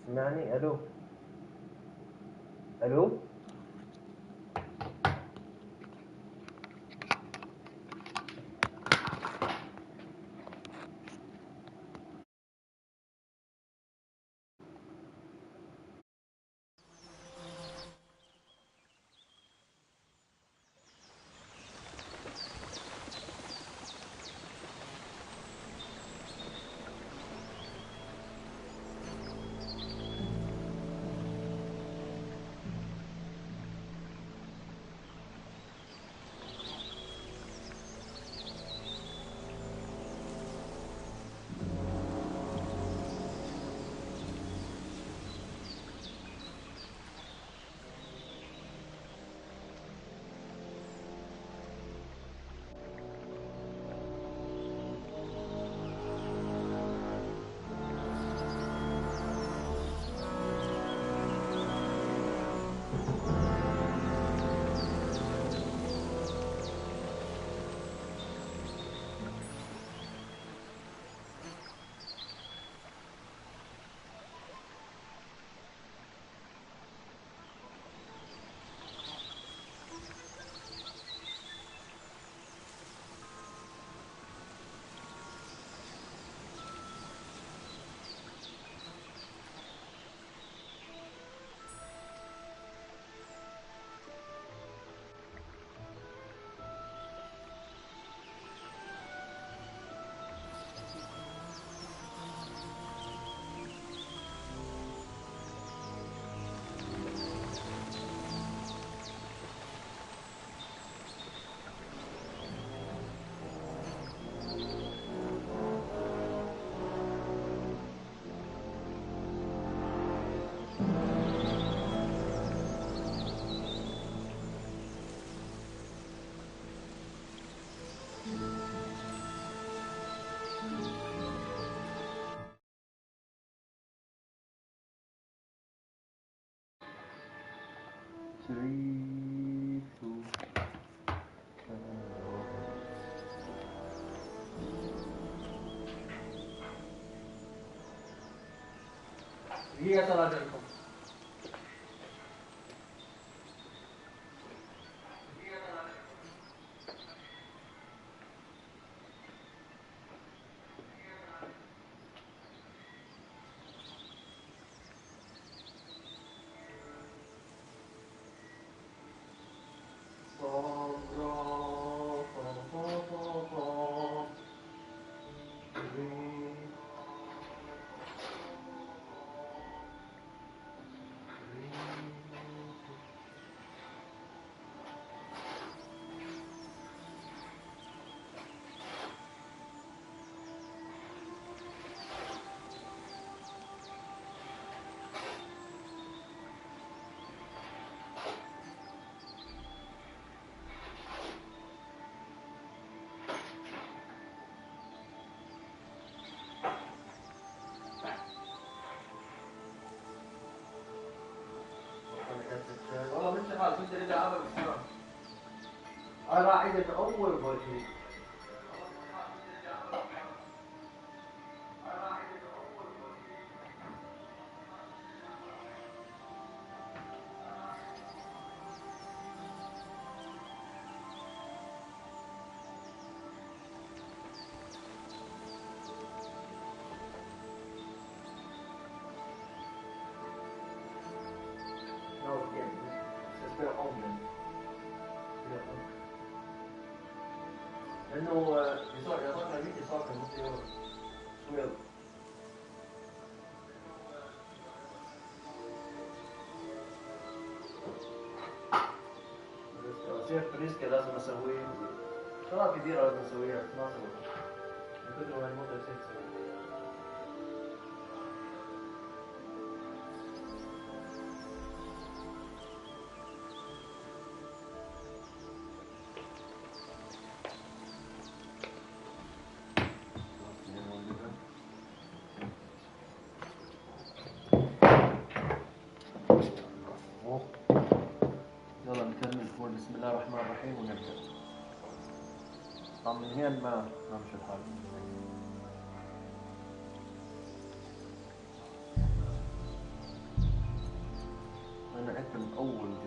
تسمعني؟ الو الو. هي تراجعكم. والله من شغال كنت اللي دعابة بالسلام. أنا عيد أول وجهي. لأنه يصير ميت يصير في المصير شوية. يصير فريسكا لازم أسويه. شغلات كثيرة لازم أسويها بس ما أسويها. من كثر ما الموضوع يصير أسويه. يلا نكمل نقول بسم الله الرحمن الرحيم ونبدأ. طبعا من هنا ما مش الحال. من اول وجديد.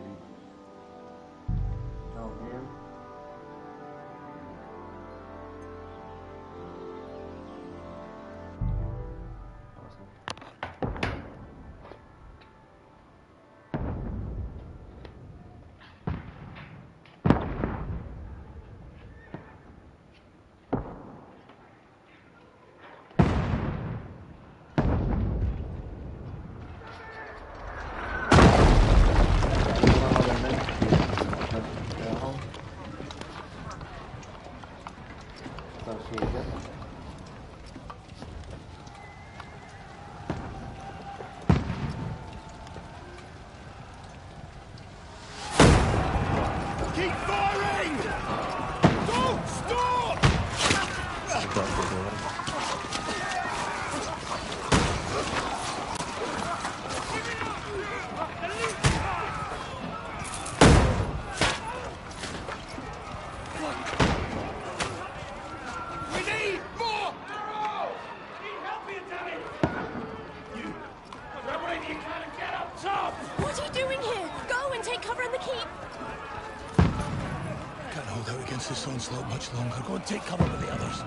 Much longer. Go and take cover with the others.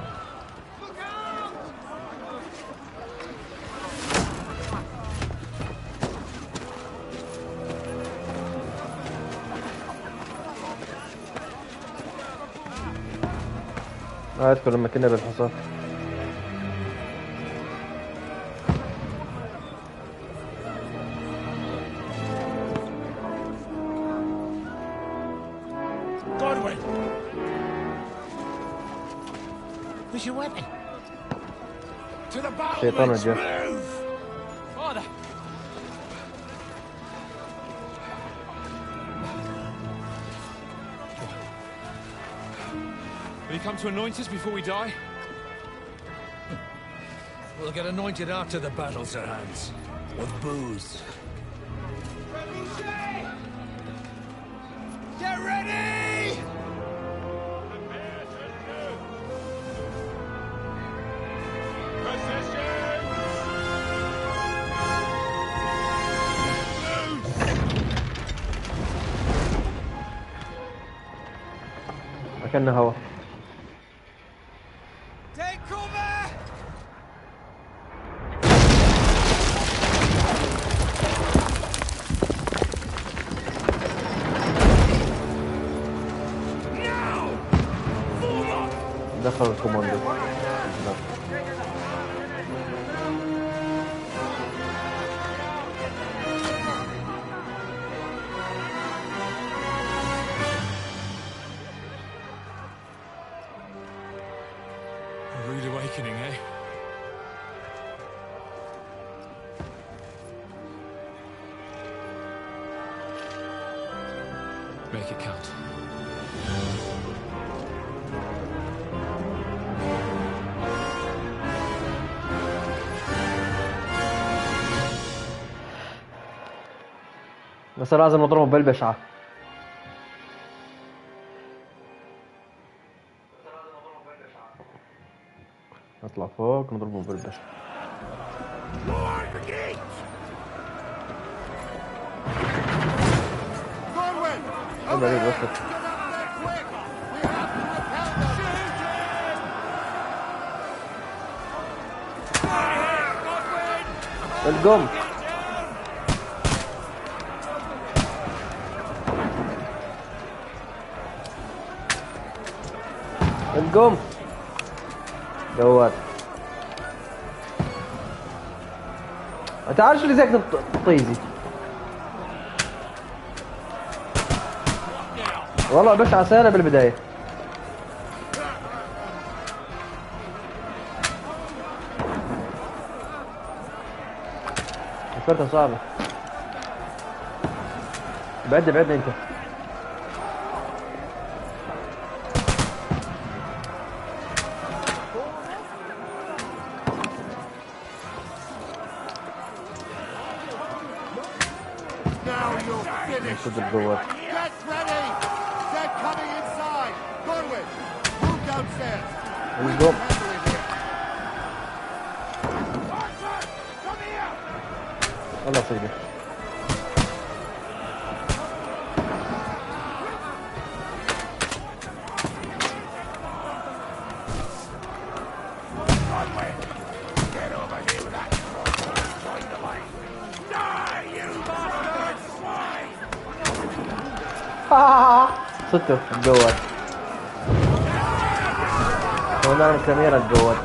أذكر لما كنا بالحصار. Where's your weapon? To the battle. شيطان الجو. Father. Will you come to anoint us before we die? We'll get anointed after the battle, Sir Hans. With booze. Get ready! كأنه هوا. دخل الكوماندو. Make it count. بس لازم نضربه بالبشعة. نطلع فوق نضربه بالبشعة. القم القم جواد. انت عارف اللي زيك طيزي والله بس عسانة بالبداية. فكرتها صعبة. بعدنا انت. خذ الجوال. القم الله يصيده. صدته تقوت. هنا الكاميرا تقوت.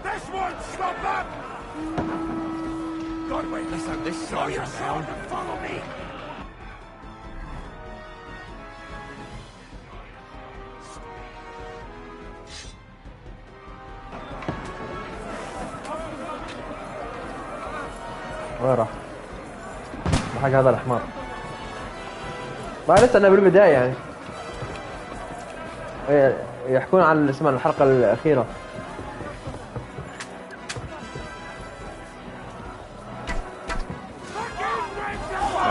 This won't stop them! God, wait, listen, this sawyer down. Follow me. وين راح؟ حق هذا الحمار. ما لسه انا بالبداية يعني. يحكون عن اسمها الحلقة الأخيرة.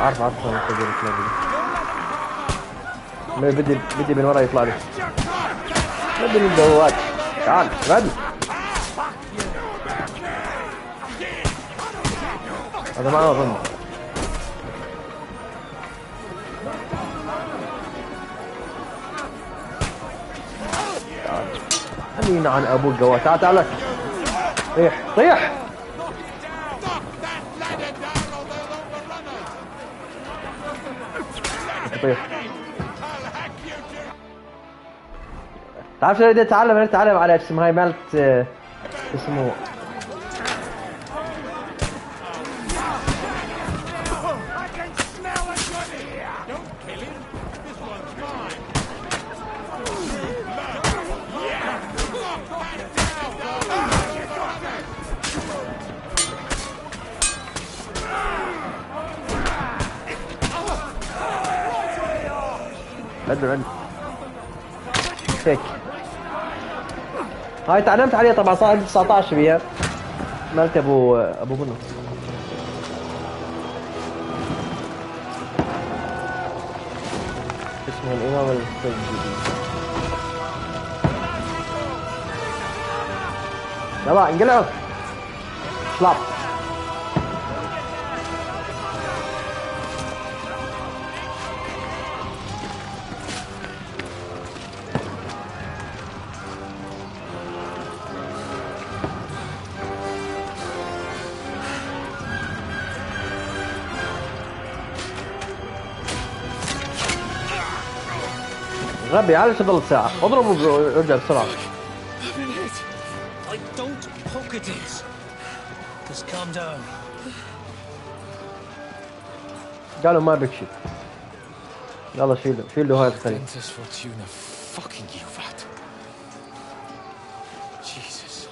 عارف انا كبير الكلاب. بدي من ورا يطلع لي. بدي من الجوال. تعال بدي. هذا ما اظن. تعال. امين عن ابو الجوال. تعال تعال. طيح طيح. طيح. تعرف شو بدي اتعلم على اسم هاي مالت اسمه عندي هيك. هاي تعلمت عليه طبعا صار عندي 19 بيها. مالت ابو بنو. اسمه الامام السجدي. يلا انقلعوا. سلاب. غبي على شو ضل ساعة. اضربه وارجع بسرعة. I don't pocket it. Just calm down. قالوا ما بكشي. يلا شيلوا هاي الخلية. Fucking you, vat. Jesus.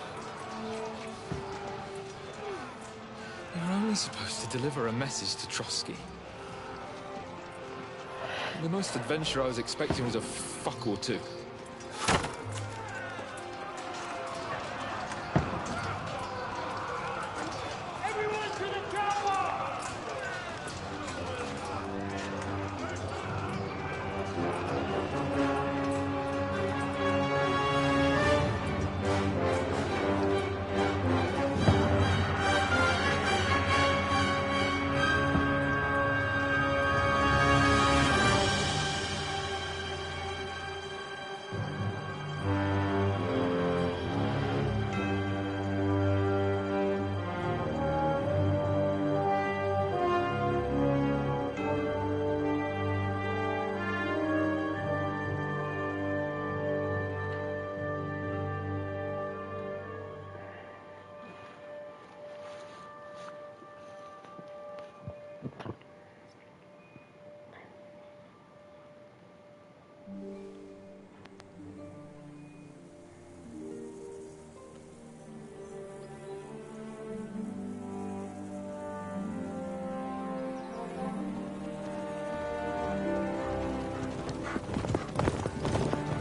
You're only supposed to deliver a message to Trotsky. The most adventure I was expecting was a fuck or two. Everyone to the tower!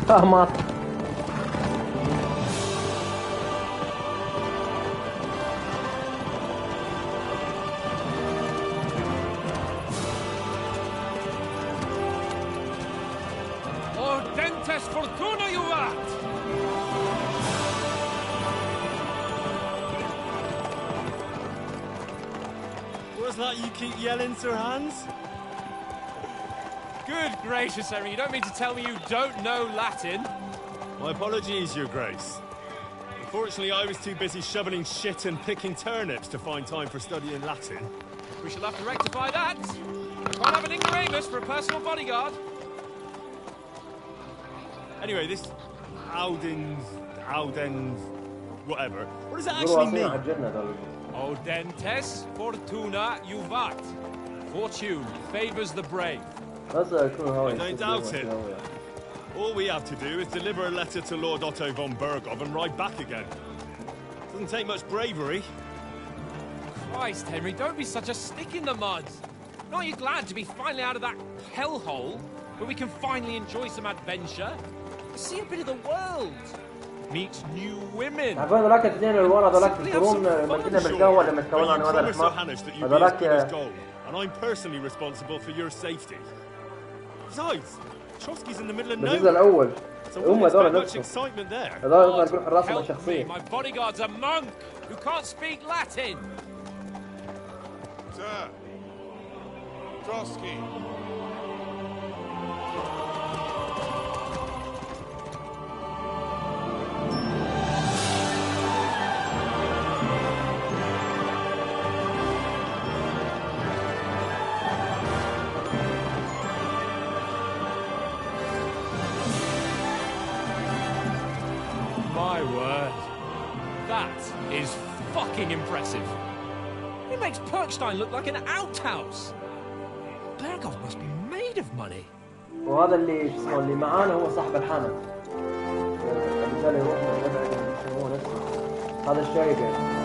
مات. Ordentes fortuna juvat! What's that you keep yelling, Sir Hans? Good gracious, Henry, you don't mean to tell me you don't know Latin? My apologies, Your Grace. Unfortunately, I was too busy shoveling shit and picking turnips to find time for studying Latin. We shall have to rectify that. I can't have an ignoramus for a personal bodyguard. Anyway, this Audens, whatever. What does it actually mean? Audentes fortuna juvat. Fortune favors the brave. I don't doubt it. All we have to do is deliver a letter to Lord Otto von Berghoff and ride back again. Doesn't take much bravery. Christ, Henry, don't be such a stick in the mud. Aren't you glad to be finally out of that hellhole where we can finally enjoy some adventure? See a bit of the world. Meet new women. عارفين هذولاك الاثنين اللي ورا هذولاك يذكرون مدينة بالجو ولا متكونين عن هذا الحمار هذولاك and I'm personally responsible for your safety. Besides, Trotsky's in the middle of nowhere. الجزء الأول هم هذول much نفسهم excitement there. هذول يروح حراسة شخصية. My bodyguard's a monk who can't speak Latin. Sir, Trotsky. My word. That is fucking impressive. It makes Perkstein look like an outhouse. Berghoff must be made of money. وهذا اللي اسمه اللي معانا هو صاحب الحانة. الرجال يروح يبعد يسموه نفسه. هذا الشايب يعني.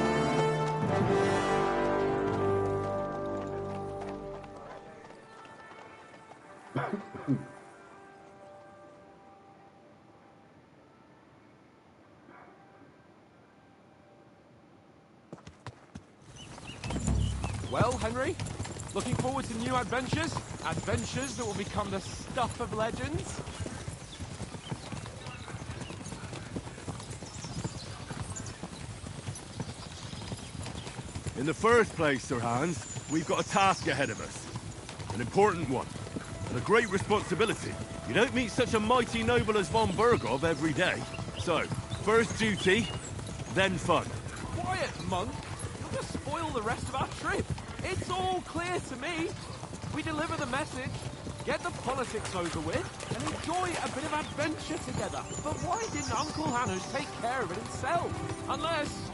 Well, Henry, looking forward to new adventures? Adventures that will become the stuff of legends? In the first place, Sir Hans, we've got a task ahead of us. An important one. And a great responsibility. You don't meet such a mighty noble as von Berghoff every day. So, first duty, then fun. Quiet, monk. You'll just spoil the rest of our trip. It's all clear to me. We deliver the message, get the politics over with, and enjoy a bit of adventure together. But why didn't Uncle Hanush take care of it himself? Unless,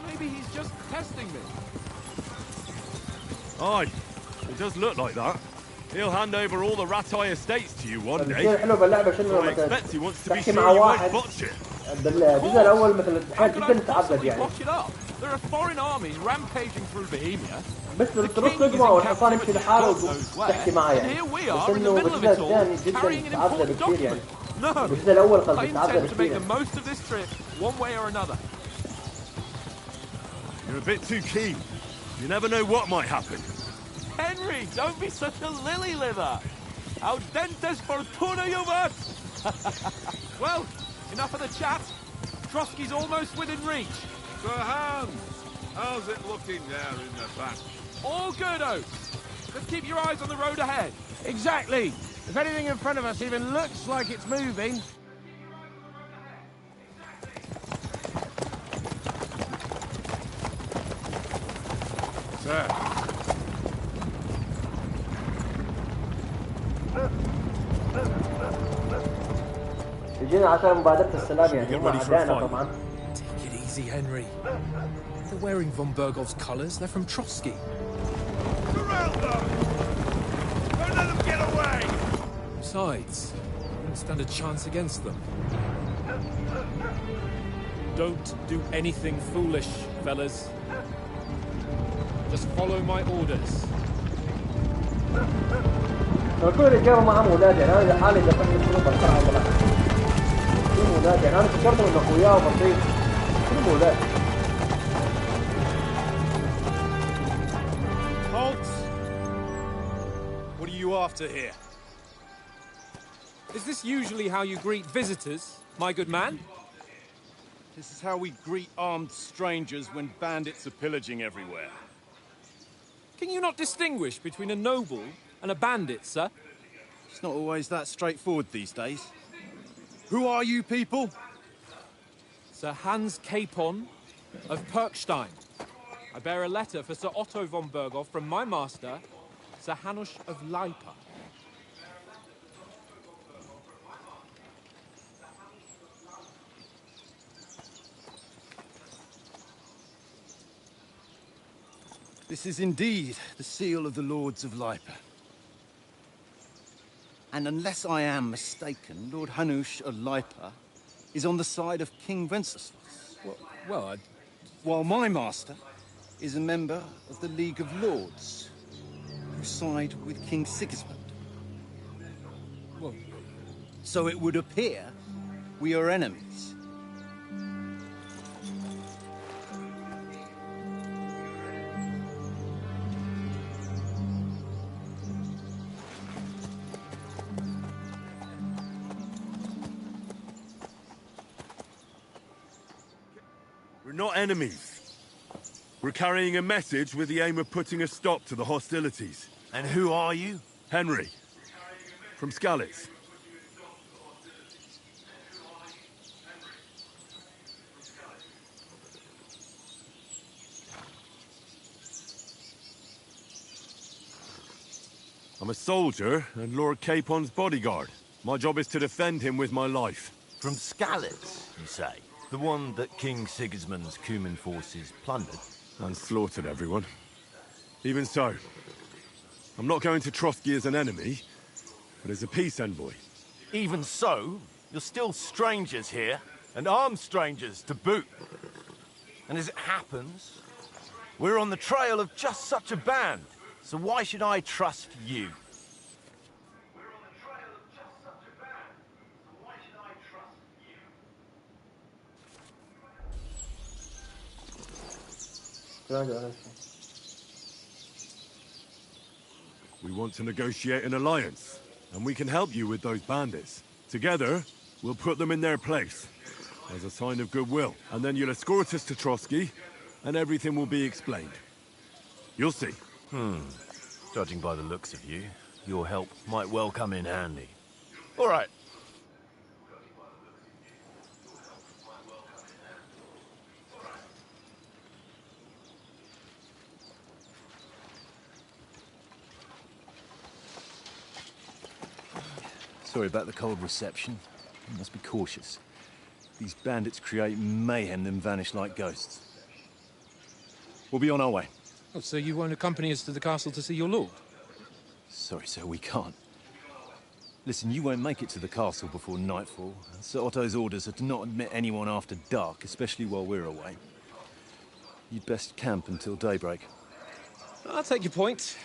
maybe he's just testing me. Aye, it does look like that. He'll hand over all the Ratai estates to you one day. الشيء الحلو باللعبة So شنو I لما expect he wants to be تحكي sure مع you واحد won't botch it. بالجزء الأول مثل تحاول How could جدا I تتعذب possibly يعني. watch it up? There are foreign armies rampaging through Bohemia. بس تروح تقمع والحصان يمشي لحاله وتحكي معاه And يعني. here we بس are in the إنه middle of بالجزء it all, الثاني جدا carrying an تتعذب important كثير يعني. document. No, بالجزء الأول I قصدي تتعذب intend to make كثير. the most of this trip, one way or another. You're a bit too keen. You never know what might happen. Henry, don't be such a lily-liver. Audentes fortuna juvat. Well, enough of the chat. Trotsky's almost within reach. Sir Hans, how's it looking there in the back? All good, Oates. Just keep your eyes on the road ahead. Exactly. If anything in front of us even looks like it's moving... Sir. يجينا عشان مبادرة السلام يعني هم أعدائنا طبعا. Take it easy, Henry. They're wearing von Berghoff's colours. They're from Trotsky. Surround them! Don't let them get away! Besides, we won't stand a chance against them. Don't do anything foolish, fellas. Just follow my orders. كل اللي جابوا معهم ولاد يعني أنا حالي إذا فهمت شنو بسرعة ولا كلهم ولاد يعني أنا فكرتهم إنه أخويا وبسيط كلهم ولاد. Halt! What are you after here? Is this usually how you greet visitors, my good man? This is how we greet armed strangers when bandits are pillaging everywhere. Can you not distinguish between a noble and a bandit, sir? It's not always that straightforward these days. Who are you people? Sir Hans Capon of Perkstein. I bear a letter for Sir Otto von Berghoff from my master, Sir Hanush of Leipa. This is indeed the seal of the Lords of Leipa. And unless I am mistaken, Lord Hanush of Leipa is on the side of King Wenceslas. While my master is a member of the League of Lords, who side with King Sigismund. Well, so it would appear we are enemies. We're not enemies. We're carrying a message with the aim of putting a stop to the hostilities. And who are you? Henry, from Skalitz. I'm a soldier and Lord Capon's bodyguard. My job is to defend him with my life. From Skalitz, you say? The one that King Sigismund's Cuman forces plundered? And slaughtered everyone. Even so, I'm not going to Trotsky as an enemy, but as a peace envoy. Even so, you're still strangers here, and armed strangers to boot. And as it happens, we're on the trail of just such a band, so why should I trust you? We want to negotiate an alliance, and we can help you with those bandits. Together, we'll put them in their place, as a sign of goodwill. And then you'll escort us to Trotsky, and everything will be explained. You'll see. Judging by the looks of you, your help might well come in handy. All right. Sorry about the cold reception. You must be cautious. These bandits create mayhem, then vanish like ghosts. We'll be on our way. Oh, so you won't accompany us to the castle to see your lord? Sorry, sir, we can't. Listen, you won't make it to the castle before nightfall. Sir Otto's orders are to not admit anyone after dark, especially while we're away. You'd best camp until daybreak. I'll take your point.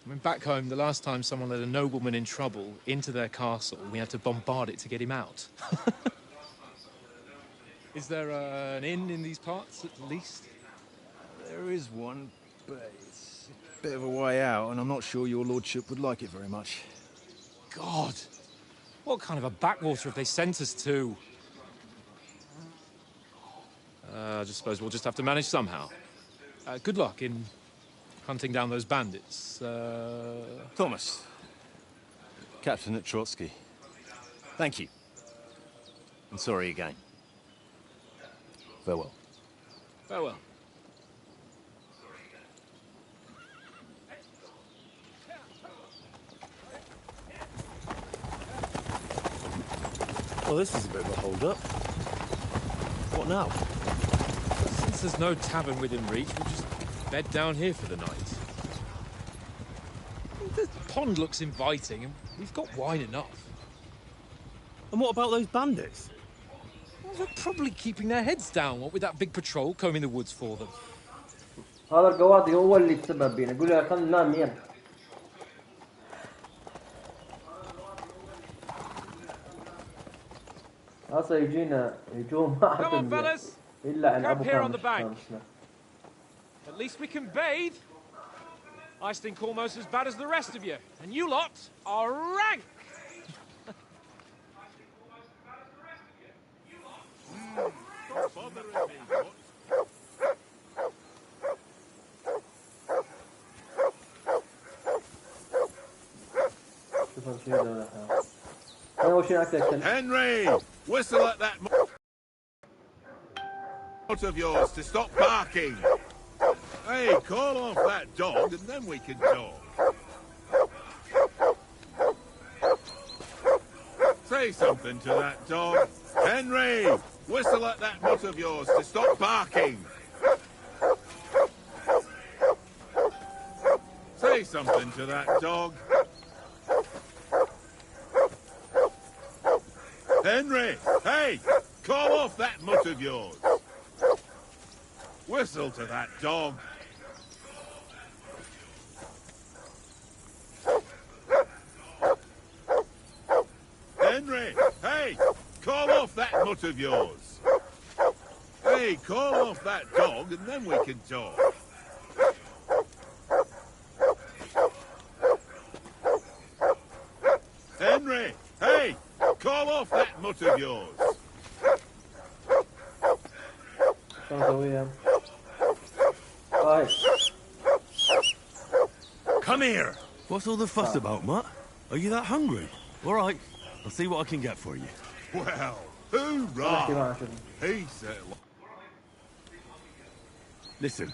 I mean, back home, the last time someone led a nobleman in trouble into their castle, we had to bombard it to get him out. Is there an inn in these parts, at least? There is one, but it's a bit of a way out, and I'm not sure your lordship would like it very much. God! What kind of a backwater have they sent us to? I just suppose we'll just have to manage somehow. Good luck in hunting down those bandits. Thomas, captain at Trotsky. Thank you. And sorry again. Farewell. Farewell. Well, this is a bit of a hold-up. What now? Since there's no tavern within reach, we'll just bed down here for the night. The pond looks inviting, and we've got wine enough. And what about those bandits? Well, they're probably keeping their heads down, what with that big patrol combing the woods for them. هذا القواضي هو اللي تسبب بينا يقول لي خلنا ننام يلا. هسه يجون ما حد إلا عن أبو كامل. At least we can bathe. I stink almost as bad as the rest of you, and you lot are rank. شوف Henry! Whistle at that out of yours to stop barking. Hey, call off that dog and then we can talk. Say something to that dog. Henry! Whistle at that mutt of yours to stop barking. Say something to that dog. Henry! Hey! Call off that mutt of yours. Whistle to that dog. Henry! Hey! Call off that mutt of yours. Hey, call off that dog and then we can talk. Henry! Hey! Call off that mutt of yours. Come here! What's all the fuss about, Mutt? Are you that hungry? All right, I'll see what I can get for you. Well, hoorah! He certainly... Listen,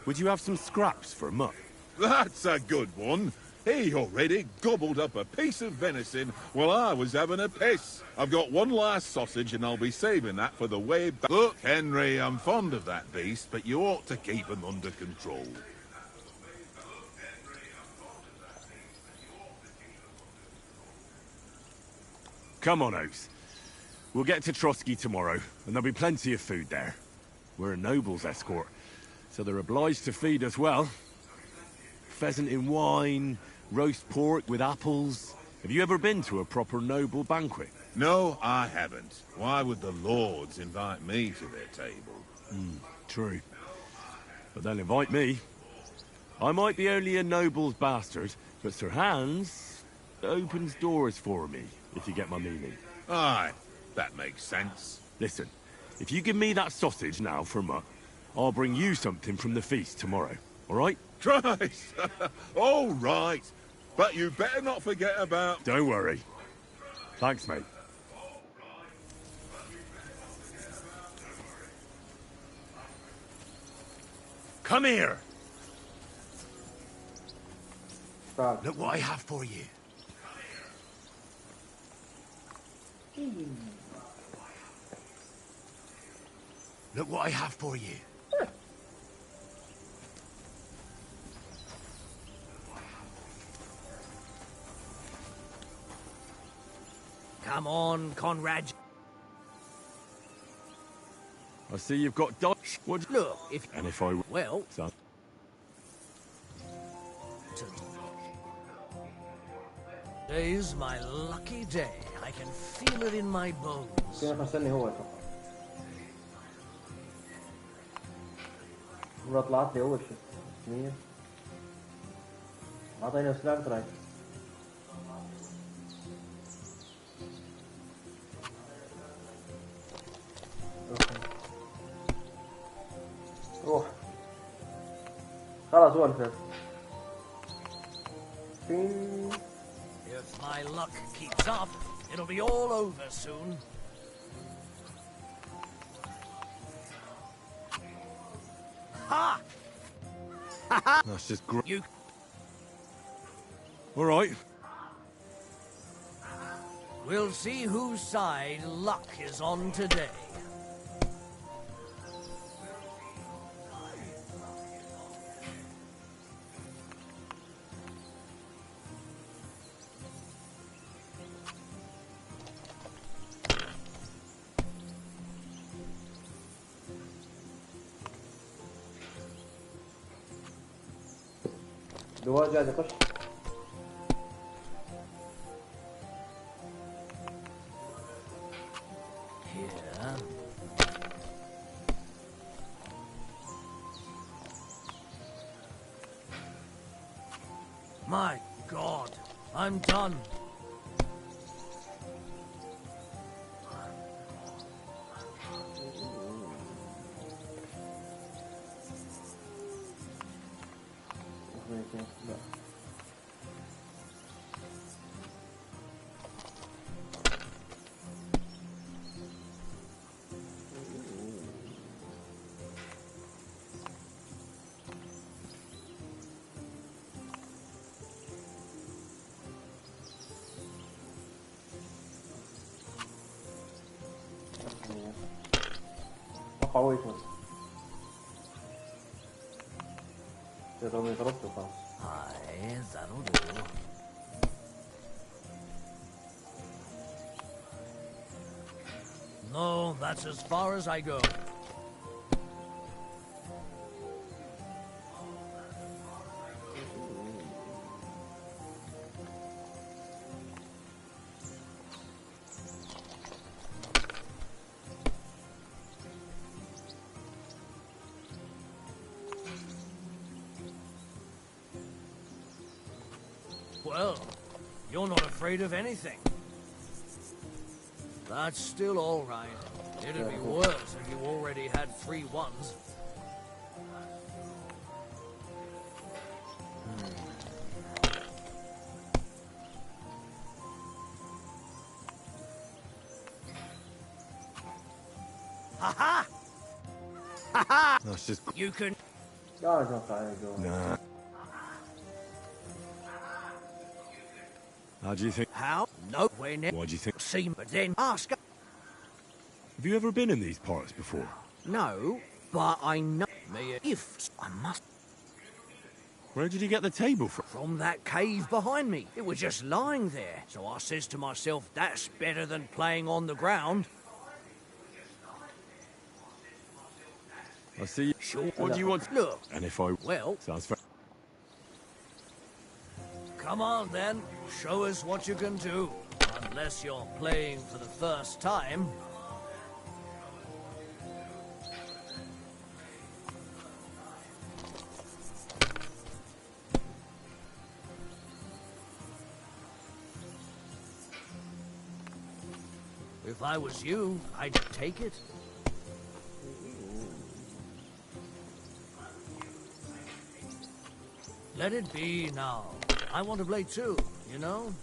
would you have some scraps for Mutt? That's a good one. He already gobbled up a piece of venison while I was having a piss. I've got one last sausage and I'll be saving that for the way back. Look, Henry, I'm fond of that beast, but you ought to keep him under control. Come on, Oaks. We'll get to Trotsky tomorrow, and there'll be plenty of food there. We're a noble's escort, so they're obliged to feed us well. Pheasant in wine, roast pork with apples. Have you ever been to a proper noble banquet? No, I haven't. Why would the lords invite me to their table? True. But they'll invite me. I might be only a noble's bastard, but Sir Hans opens doors for me, if you get my meaning. Aye, that makes sense. Listen, if you give me that sausage now for Mutt, I'll bring you something from the feast tomorrow, all right? Christ! All right. But you better not forget about... Don't worry. Thanks, mate. Come here! Look what I have for you. Look what I have for you. Come on, Conrad. I see you've got Dutch. What? Look, if... And if I... Well... Son. Today's my lucky day. I can feel it in my bones. طلعت لي اول شيء 100 اعطيني سلاح تراي روح خلاص هو الفاز If my luck keeps up, it'll be all over soon. Ha! That's just great. You... All right. We'll see whose side luck is on today. دوار قاعد يخش Here. My God, I'm done. قويت تضربني ضربته خلاص. Aye, that'll do. No, that's as far as I go. Well, you're not afraid of anything. That's still all right. It'd be worse if you already had 3 ones. Ha-ha! Ha-ha! That's just... You can... لا اتوقع يقول. Nah. How do you think... How? No, we're never... Why do you think... See, but then ask... Have you ever been in these parts before? No, but I know... Me if... I must... Where did you get the table from? From that cave behind me. It was just lying there. So I says to myself, that's better than playing on the ground. I see you. Sure. What do you want? Look. And if I... Well... Sounds fair. Come on, then. Show us what you can do. Unless you're playing for the first time. If I was you, I'd take it. Let it be now. I want to play too, you know?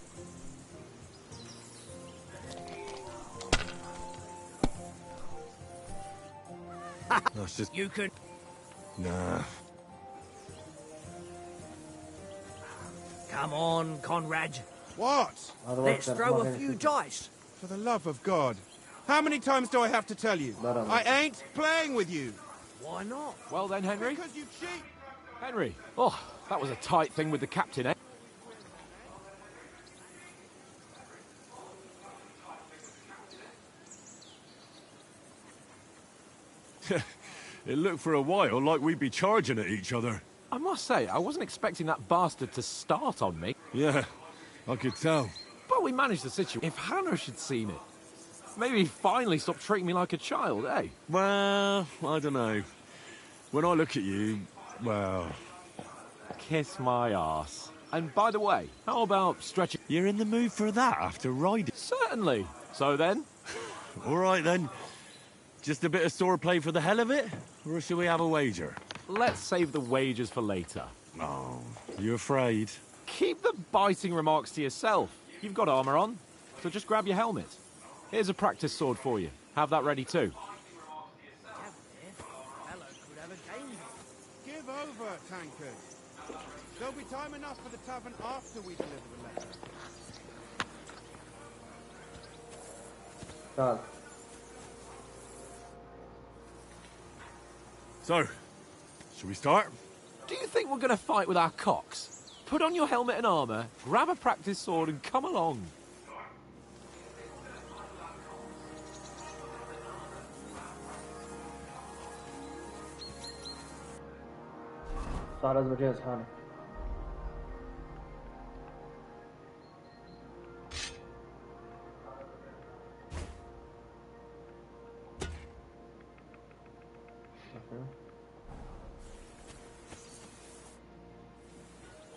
That's just... You could... Nah. Come on, Conrad. What? Let's throw a few dice. For the love of God. How many times do I have to tell you? I ain't playing with you. Why not? Well then, Henry. Because you cheat. Henry. Oh, that was a tight thing with the captain, eh? It looked for a while like we'd be charging at each other. I must say, I wasn't expecting that bastard to start on me. Yeah, I could tell. But we managed the situation. If Hanush had seen it, maybe he'd finally stop treating me like a child, eh? Well, I don't know. When I look at you, well... Kiss my arse. And by the way, how about stretching... You're in the mood for that after riding? Certainly. So then? All right, then. Just a bit of swordplay for the hell of it? Or shall we have a wager? Let's save the wagers for later. Oh, you afraid? Keep the biting remarks to yourself. You've got armor on, so just grab your helmet. Here's a practice sword for you. Have that ready too. Give over, tankard. There'll be time enough for the tavern after we deliver the letter. So, shall we start? Do you think we're going to fight with our cocks? Put on your helmet and armor, grab a practice sword and come along. صار لازم اجهز حالي.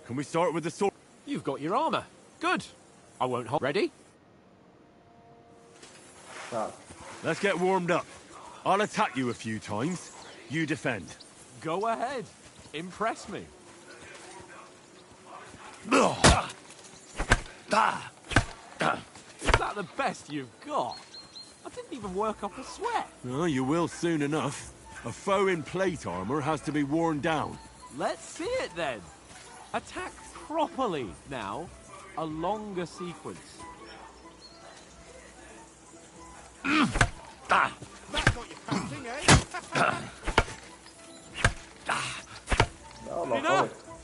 Can we start with the sword? You've got your armor. Good. I won't hold. Ready? Let's get warmed up. I'll attack you a few times. You defend. Go ahead. Impress me. Is that the best you've got? I didn't even work up a sweat. Oh, you will soon enough. A foe in plate armor has to be worn down. Let's see it then. Attack properly now. A longer sequence. That's what you're counting, eh?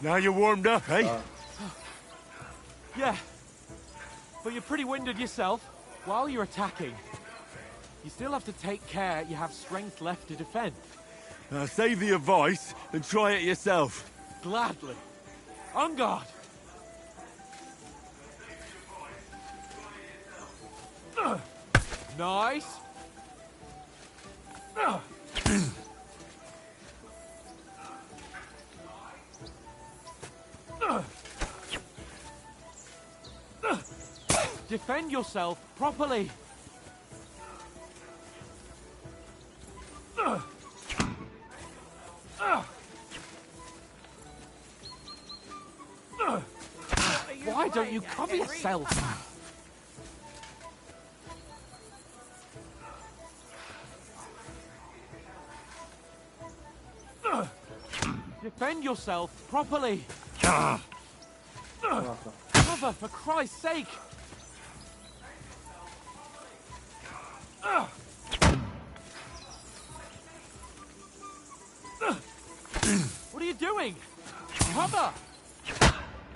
Now you're warmed up, eh? Yeah. But you're pretty winded yourself. While you're attacking, you still have to take care you have strength left to defend. Save the advice and try it yourself. Gladly. On guard. Nice. Defend yourself properly. Why don't you cover yourself? Defend yourself properly. Cover, for Christ's sake. What are you doing? Cover!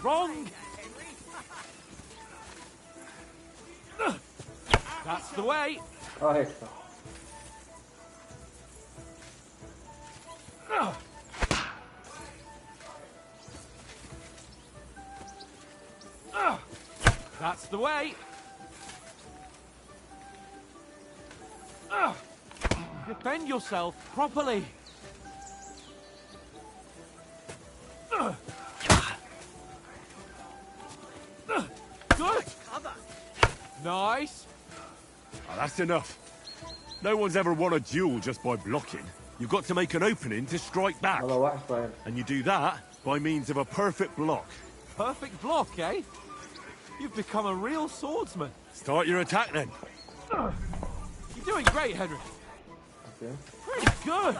Wrong! That's the way! هيك صح. That's the way! Defend yourself properly! Good! Nice! Oh, that's enough. No one's ever won a duel just by blocking. You've got to make an opening to strike back. هذا واحد فاهم. And you do that by means of a perfect block. Perfect block, eh? You've become a real swordsman. Start your attack then. You're doing great, Henry. Okay. Pretty good.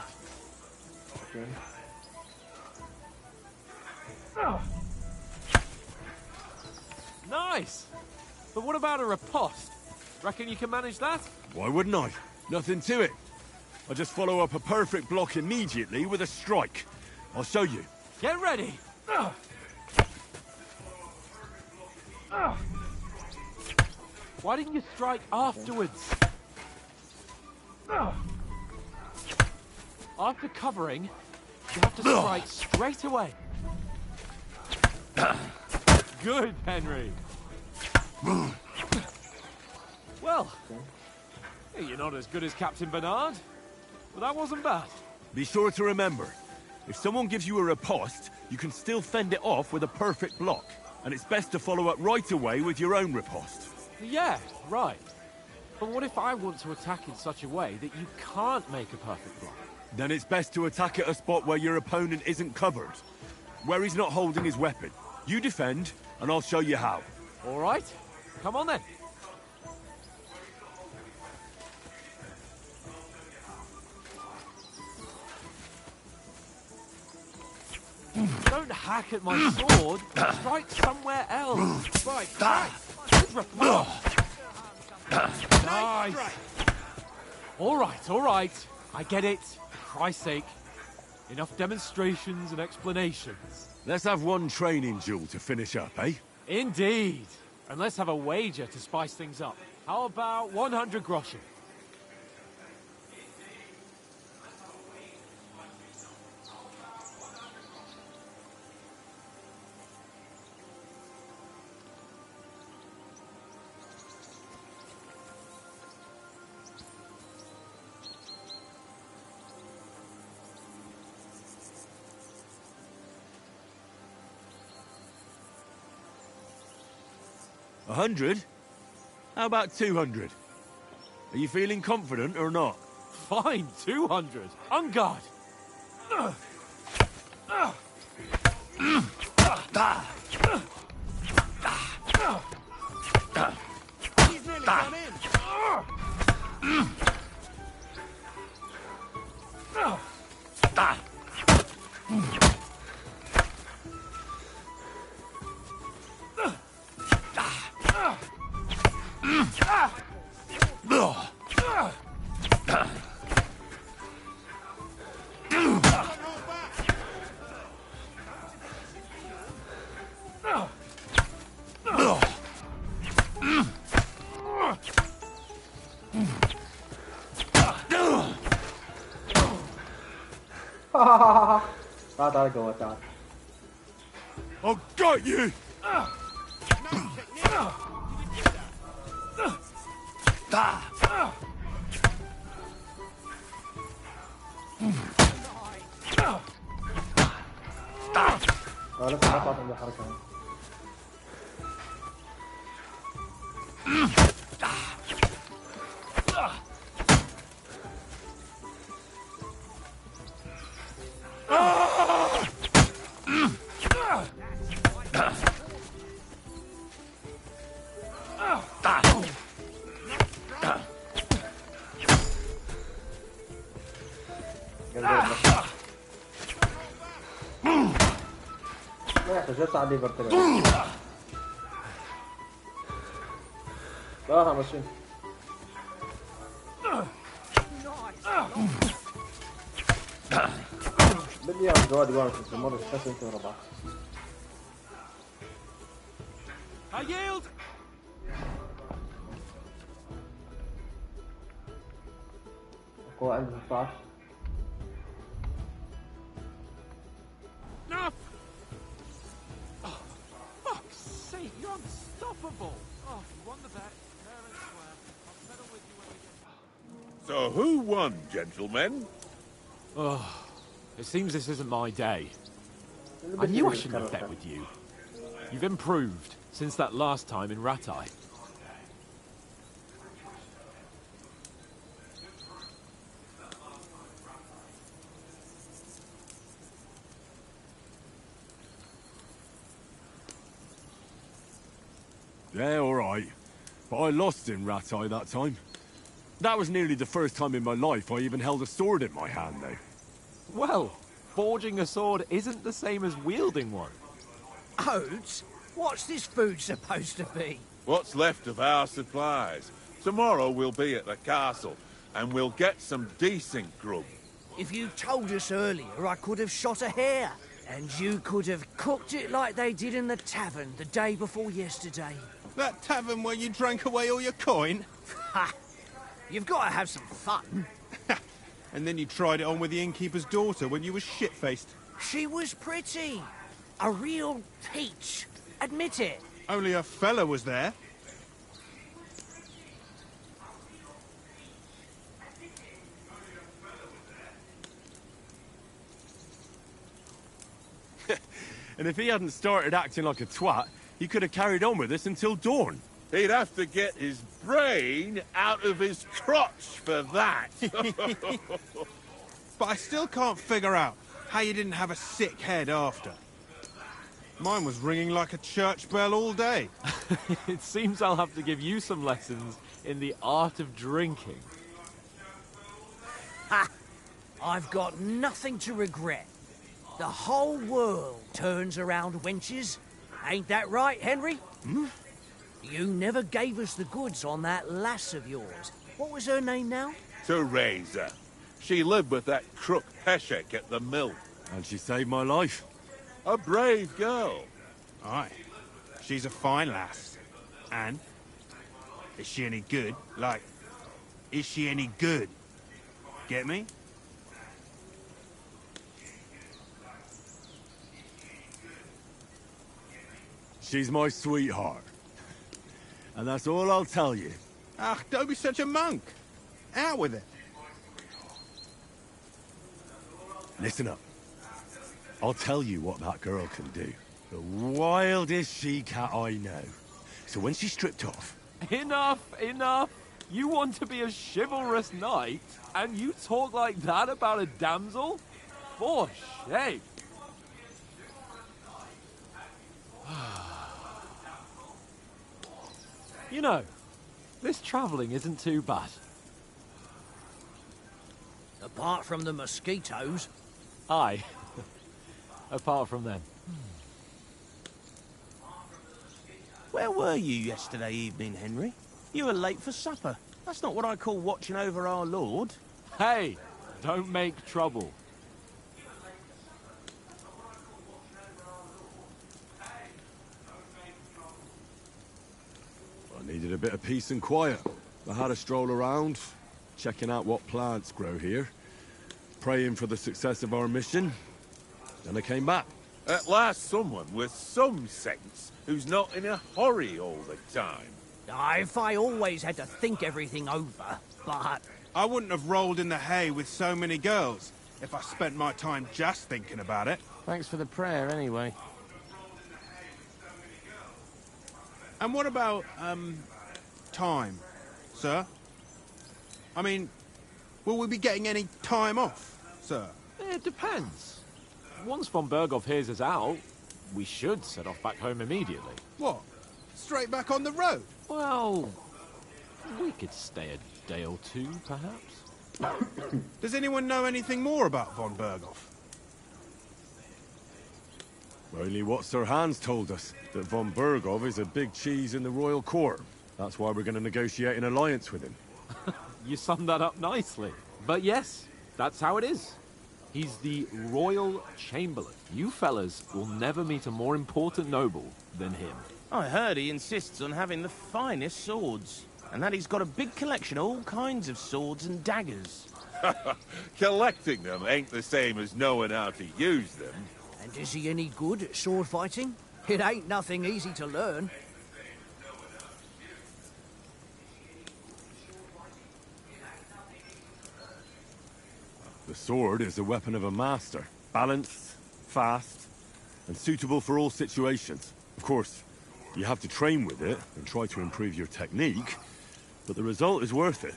Okay. Nice. But what about a riposte? Reckon you can manage that? Why wouldn't I? Nothing to it. I just follow up a perfect block immediately with a strike. I'll show you. Get ready. Why didn't you strike afterwards? After covering, you have to strike straight away. Good, Henry. Well, you're not as good as Captain Bernard, but that wasn't bad. Be sure to remember, if someone gives you a riposte, you can still fend it off with a perfect block. And it's best to follow up right away with your own riposte. Yeah, right. But what if I want to attack in such a way that you can't make a perfect block? Then it's best to attack at a spot where your opponent isn't covered. Where he's not holding his weapon. You defend, and I'll show you how. All right. Come on then. Don't hack at my sword. Strike somewhere else. Right. Good reply. Nice. All right. I get it. For Christ's sake. Enough demonstrations and explanations. Let's have one training duel to finish up, eh? Indeed. And let's have a wager to spice things up. How about 100 groschen? $100? How about 200? Are you feeling confident or not? Fine, 200. On guard. He's nearly gone in. تعال جوا تعال. I've got you! لسه ما طلعت عندي الحركة. ما يحتاج عندي برتقال. لا ماشي. بدي اياهم جواد جواد في المرة بس انت ورا بعض. I yield. قوة عندي 16. No. Oh, fuck's sake, you're unstoppable. Oh, you won the bet. Fair and square. I'll settle with you when we get. So who won, gentlemen? Oh, it seems this isn't my day. I knew I shouldn't have bet with you. You've improved since that last time in Ratai. Yeah, all right. But I lost in Ratai that time. That was nearly the first time in my life I even held a sword in my hand, though. Well, forging a sword isn't the same as wielding one. Oats? What's this food supposed to be? What's left of our supplies. Tomorrow we'll be at the castle, and we'll get some decent grub. If you told us earlier, I could have shot a hare. And you could have cooked it like they did in the tavern the day before yesterday. That tavern where you drank away all your coin? Ha! You've got to have some fun. And then you tried it on with the innkeeper's daughter when you were shit-faced. She was pretty. A real peach. Admit it. Only a fella was there. And if he hadn't started acting like a twat, he could have carried on with us until dawn. He'd have to get his brain out of his crotch for that. But I still can't figure out how you didn't have a sick head after. Mine was ringing like a church bell all day. It seems I'll have to give you some lessons in the art of drinking. Ha! I've got nothing to regret. The whole world turns around wenches. Ain't that right, Henry? Hmm? You never gave us the goods on that lass of yours. What was her name now? Teresa. She lived with that crook Peshek at the mill. And she saved my life. A brave girl. Aye. She's a fine lass. And? Is she any good? Like, is she any good? Get me? She's my sweetheart. And that's all I'll tell you. Ah, don't be such a monk. Out with it. Listen up. I'll tell you what that girl can do. The wildest she-cat I know. So when she's stripped off... Enough, enough. You want to be a chivalrous knight, and you talk like that about a damsel? For shame. You know, this travelling isn't too bad. Apart from the mosquitoes. Aye. Apart from them. Where were you yesterday evening, Henry? You were late for supper. That's not what I call watching over our Lord. Hey, don't make trouble. I needed a bit of peace and quiet. I had a stroll around, checking out what plants grow here, praying for the success of our mission. Then I came back. At last someone with some sense who's not in a hurry all the time. If I always had to think everything over, but... I wouldn't have rolled in the hay with so many girls if I spent my time just thinking about it. Thanks for the prayer, anyway. And what about, time, sir? I mean, will we be getting any time off, sir? It depends. Once von Berghoff hears us out, we should set off back home immediately. What? Straight back on the road? Well, we could stay a day or two, perhaps. Does anyone know anything more about von Berghoff? Only what Sir Hans told us, that von Berghoff is a big cheese in the royal court. That's why we're going to negotiate an alliance with him. You summed that up nicely. But yes, that's how it is. He's the Royal Chamberlain. You fellas will never meet a more important noble than him. I heard he insists on having the finest swords, and that he's got a big collection of all kinds of swords and daggers. Collecting them ain't the same as knowing how to use them. And is he any good at sword fighting? It ain't nothing easy to learn. The sword is the weapon of a master. Balanced, fast, and suitable for all situations. Of course, you have to train with it and try to improve your technique, but the result is worth it.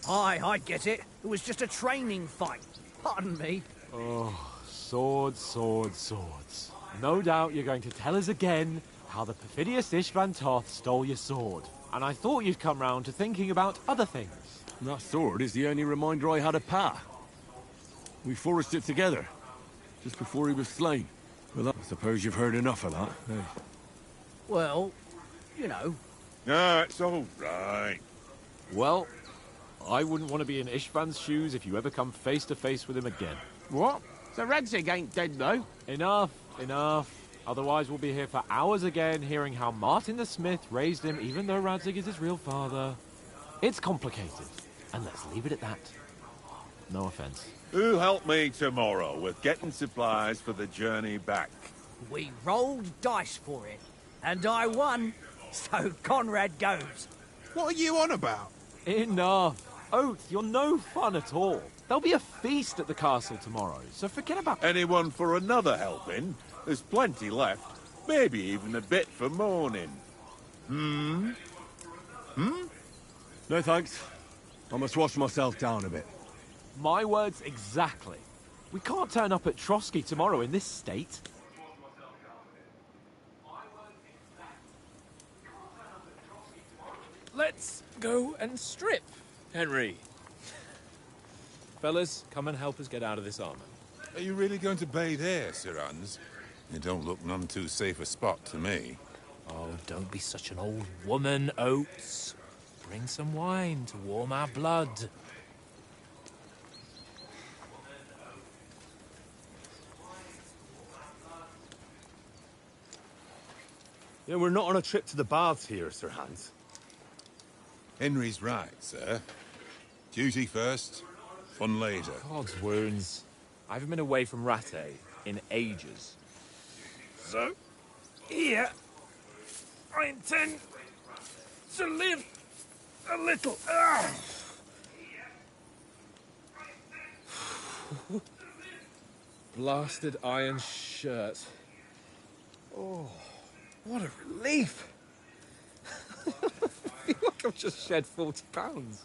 Aye, I get it. It was just a training fight. Pardon me. Oh, swords, swords, swords. No doubt you're going to tell us again how the perfidious Ishvan Toth stole your sword. And I thought you'd come round to thinking about other things. And that sword is the only reminder I had of Pa. We forged it together, just before he was slain. Well, I suppose you've heard enough of that, eh? Well, you know. No, it's all right. Well, I wouldn't want to be in Ishvan's shoes if you ever come face to face with him again. What? So Radzig ain't dead, though? Enough, enough. Otherwise we'll be here for hours again hearing how Martin the Smith raised him even though Radzig is his real father. It's complicated, and let's leave it at that. No offense. Who'll help me tomorrow with getting supplies for the journey back? We rolled dice for it, and I won, so Conrad goes. What are you on about? Enough. Oath, you're no fun at all. There'll be a feast at the castle tomorrow, so forget about... Anyone for another helping? There's plenty left. Maybe even a bit for morning. No thanks. I must wash myself down a bit. My words exactly. We can't turn up at Trotsky tomorrow in this state. Let's go and strip, Henry. Fellas, come and help us get out of this armor. Are you really going to bathe here, Sir Hans? It don't look none too safe a spot to me. Oh, don't be such an old woman, Oates. Bring some wine to warm our blood. Yeah, we're not on a trip to the baths here, Sir Hans. Henry's right, sir. Duty first, fun later. God's wounds. I haven't been away from Rattay in ages. So, here, I intend to live a little. Blasted iron shirt. Oh, what a relief. I feel like I've just shed 40 pounds.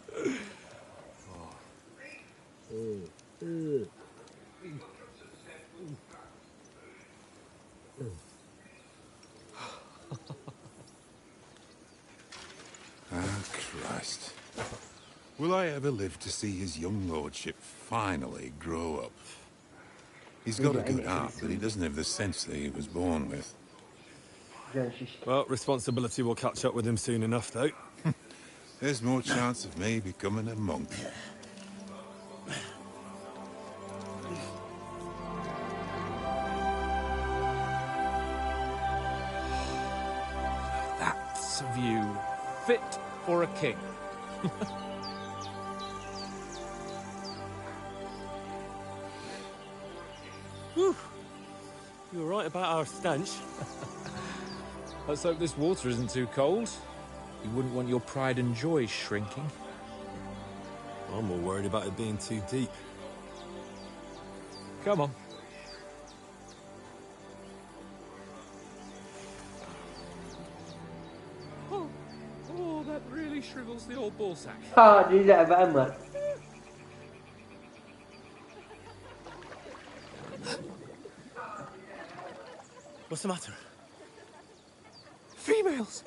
Ah, Christ. Will I ever live to see his young lordship finally grow up? He's got a good heart, but he doesn't have the sense that he was born with. Well, responsibility will catch up with him soon enough, though. There's more chance of me becoming a monk. That's a view fit for a king. Whew. You were right about our stench. Let's hope this water isn't too cold. You wouldn't want your pride and joy shrinking. I'm more worried about it being too deep. Come on. Oh, that really shrivels the old ball sack. ها دي لعبة أمل. What's the matter? Females!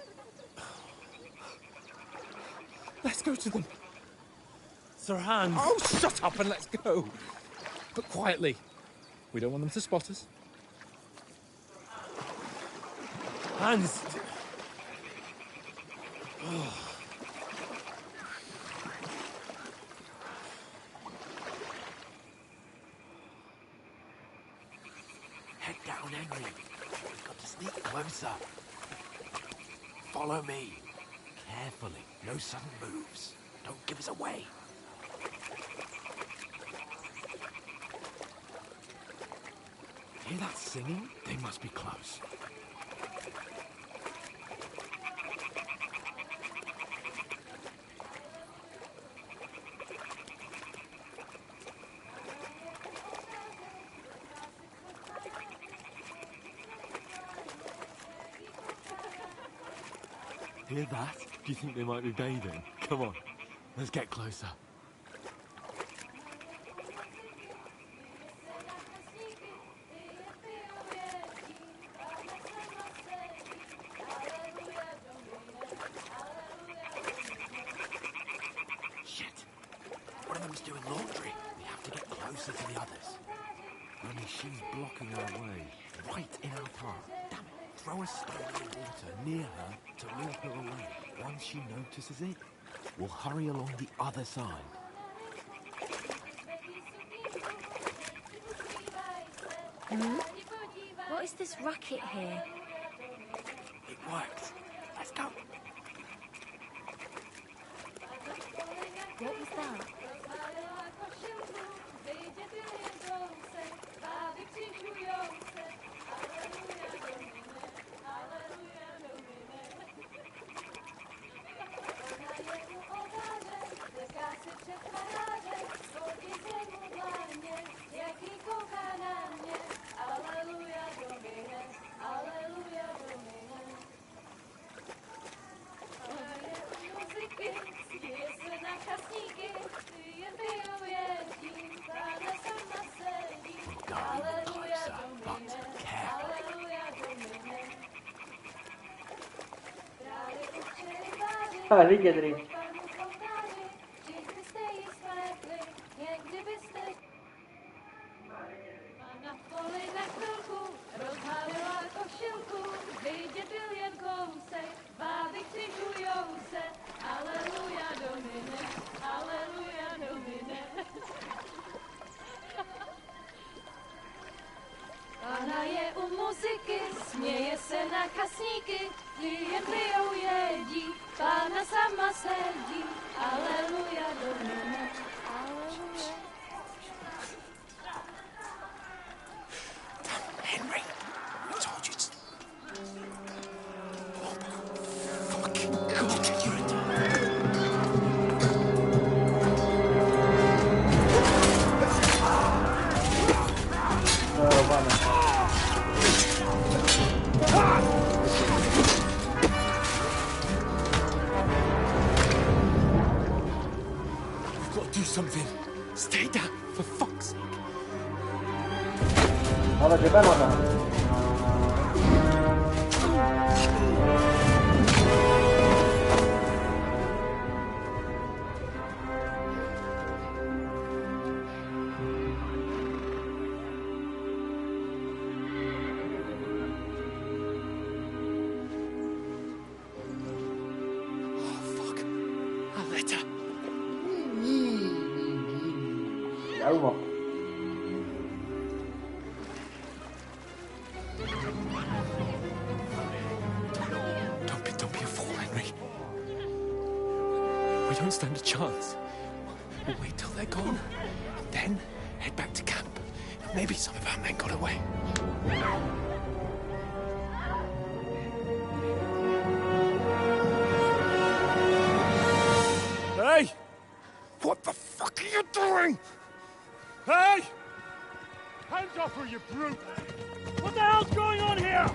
Let's go to them. Sir Hans. Oh, shut up and let's go. But quietly. We don't want them to spot us. Hans. Oh. Head down, Henry. We've got to sneak closer. Follow me. Carefully. No sudden moves. Don't give us away. Hear that singing? They must be close. Hear that? Do you think they might be bathing? Come on, let's get closer. Shit! One of them's doing laundry. We have to get closer to the others. Only she's blocking our way, right in our path. Damn it! Throw a stone in the water near her to lure her away. Once she notices it, we'll hurry along the other side. What is this racket here? It worked. Let's go. What was that? هذه قدري. Ona je u muzyky, směje se na kasníky, ty jen pijou jedí, Pána sama sedí, aleluja, domine, aleluja. Henry, I told you to... Something. Stay down, for fuck's sake. هذا جبان ولا العومة. Don't be a fool, Henry. We don't can't stand a chance. We'll wait till they're gone, and then head back to camp. Maybe some of our men got away. Hey! What the fuck are you doing? Hey! Hands off her, you brute! What the hell's going on here?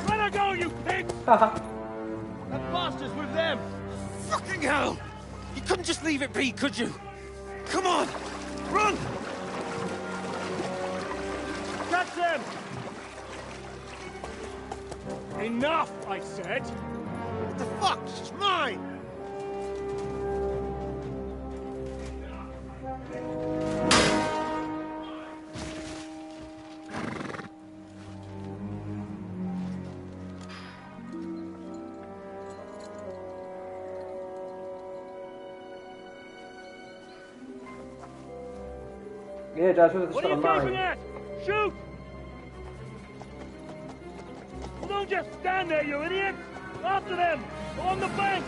Let her go, you pig! That bastard's with them! Fucking hell! You couldn't just leave it be, could you? Come on! Run! Catch them! Enough, I said! What the fuck? It's mine! ايه جاسوسة What are you تشتغل gaping معي. at? Shoot! Well, don't just stand there, you idiot! After them! Along the bank!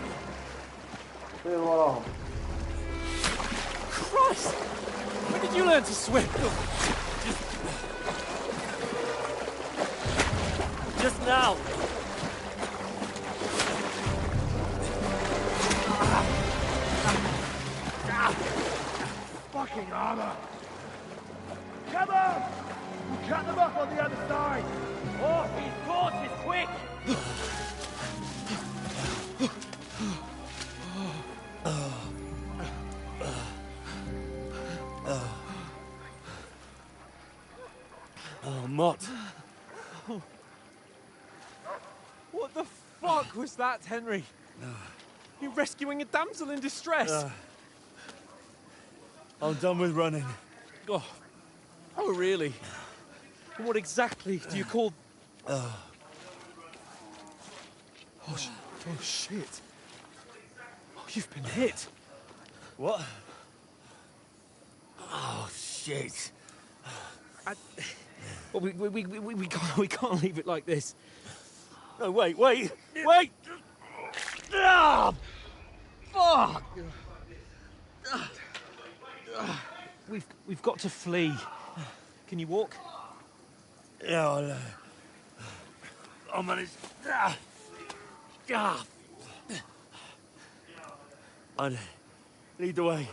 طير وراهم. Christ! When did you learn to swim? Just now! Fucking armor! Come on! We'll cut them off on the other side! Oh, his course is quick! Oh, Mott. What the fuck was that, Henry? You're rescuing a damsel in distress. I'm done with running. Oh, really? What exactly do you call... Oh, shit. Oh, you've been hit. What? Oh, shit. Well, we can't leave it like this. No, wait! Ah! Fuck! We've got to flee. Can you walk? Yeah, I'll manage. I'd lead the way.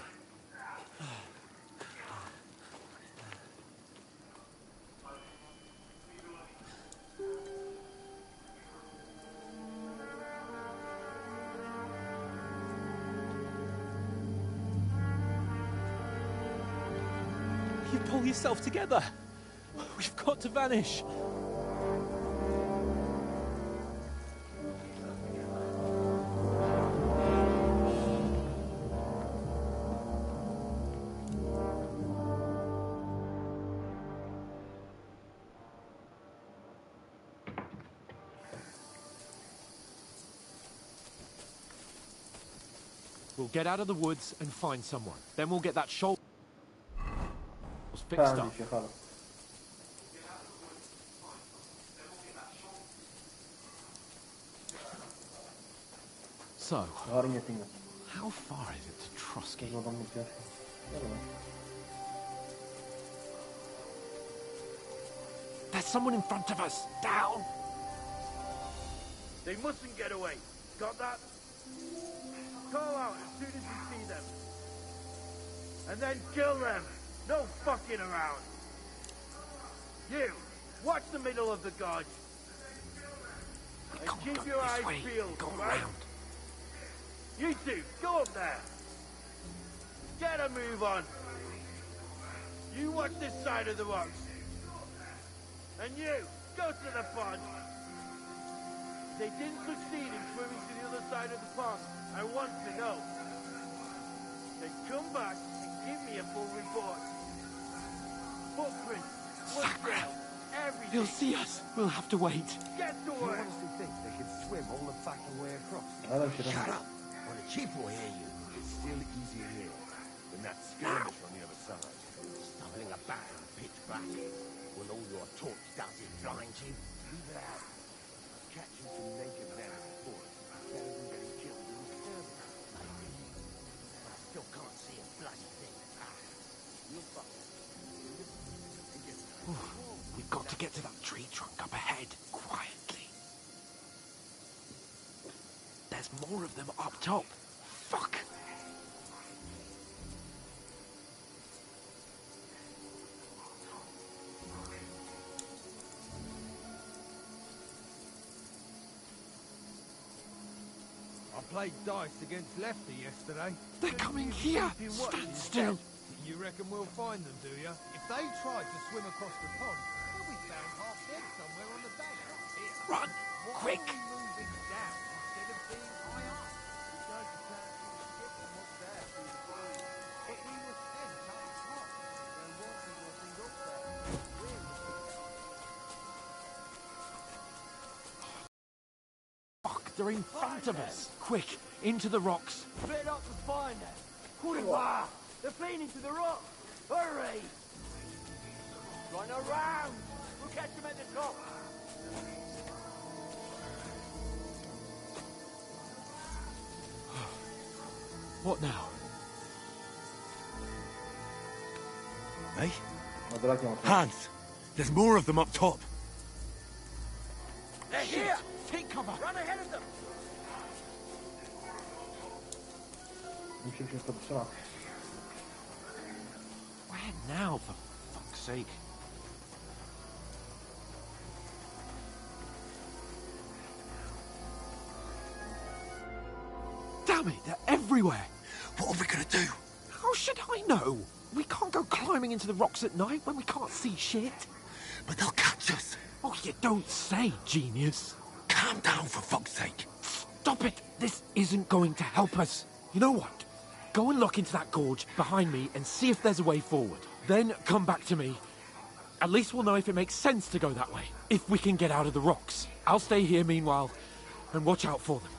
You pull yourself together. We've got to vanish. We'll get out of the woods and find someone. Then we'll get that shoulder fixed up. So, how far is it to Trotsky? There's someone in front of us. Down! They mustn't get away. Got that? Call out as soon as you see them. And then kill them. No fucking around. You, watch the middle of the gorge. And keep your eyes peeled, right? You two, go up there. Get a move on. You watch this side of the rocks. And you, go to the pond. They didn't succeed in swimming to the other side of the pond. I want to know. Then come back and give me a full report. Footprints, foottrails, everything. He'll see us. We'll have to wait. Get to work. You honestly think they could swim all the fucking way across? Shut up. When a chief will hear you, it's still easier here than that skirmish on the other side. Stumbling about in the pitch black. Will all your talk does it blind you? Leave it out. Catching some naked men in the forest. Better than getting killed in the skirmish. bloody thing. You'll fuck We've got to get to that tree trunk up ahead, quietly. There's more of them up top. Fuck! I played dice against Lefty yesterday. They're coming here! Stand still! You reckon we'll find them, do you? If they tried to swim across the pond, they'll be found half dead somewhere on the bank. Here. Run! Quick! Why are we moving down instead of being high up? Because the plan to skip them up there through the foliage. But we were sent up top. There wasn't nothing up there. Fuck, they're in front of us! Quick, into the rocks! Split up and find them. Hurrah! They're fleeing into the rock. Hurry! Run around. We'll catch them at the top. What now? Hey? Hans! There's more of them up top! They're here! Take cover! Run ahead of them! نمشي نشوف بسرعة. Where now, for fuck's sake? Damn it, they're everywhere! What are we gonna do? How should I know? We can't go climbing into the rocks at night when we can't see shit. But they'll catch us! Oh, you don't say, genius. Calm down, for fuck's sake! Stop it! This isn't going to help us. You know what? Go and look into that gorge behind me and see if there's a way forward. Then come back to me. At least we'll know if it makes sense to go that way. If we can get out of the rocks. I'll stay here meanwhile and watch out for them.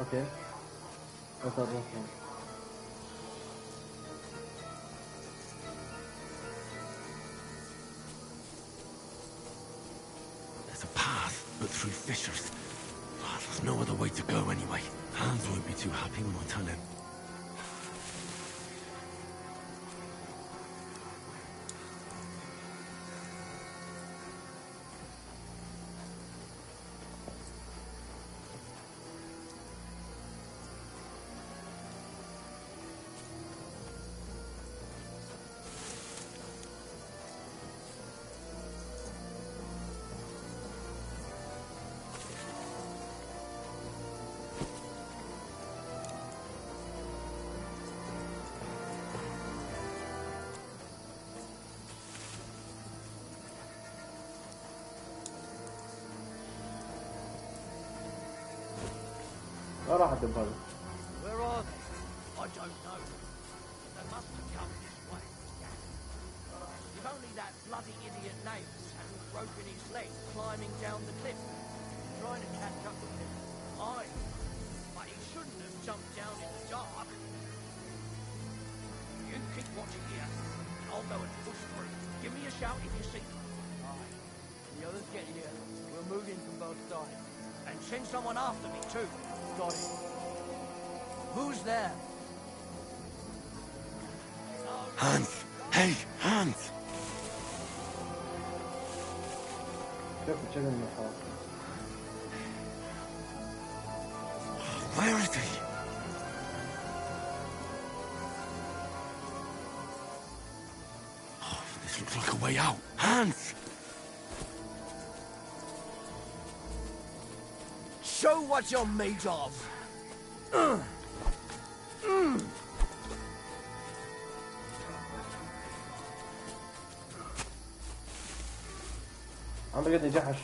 Okay. What's that one? There's a path, but through fissures. Oh, there's no other way to go anyway. Hans won't be too happy when I tell him. ما راح أدب هذا. Where are they? I don't know. They must have come this way. If only that bloody idiot Nails hadn't broken his leg climbing down the cliff, trying to catch up with him. But he shouldn't have jumped down in the dark. You keep watching here, and I'll go and push through. Give me a shout if you see them. Aye. The others get here. We'll move in from both sides. And send someone after me, too. Got it. Who's there? Hans! Hey, Hans! شوف الشغل المحاط. Where is he? Oh, this looks like a way out. Hans! Show what you're made of. عم بقدر جحش.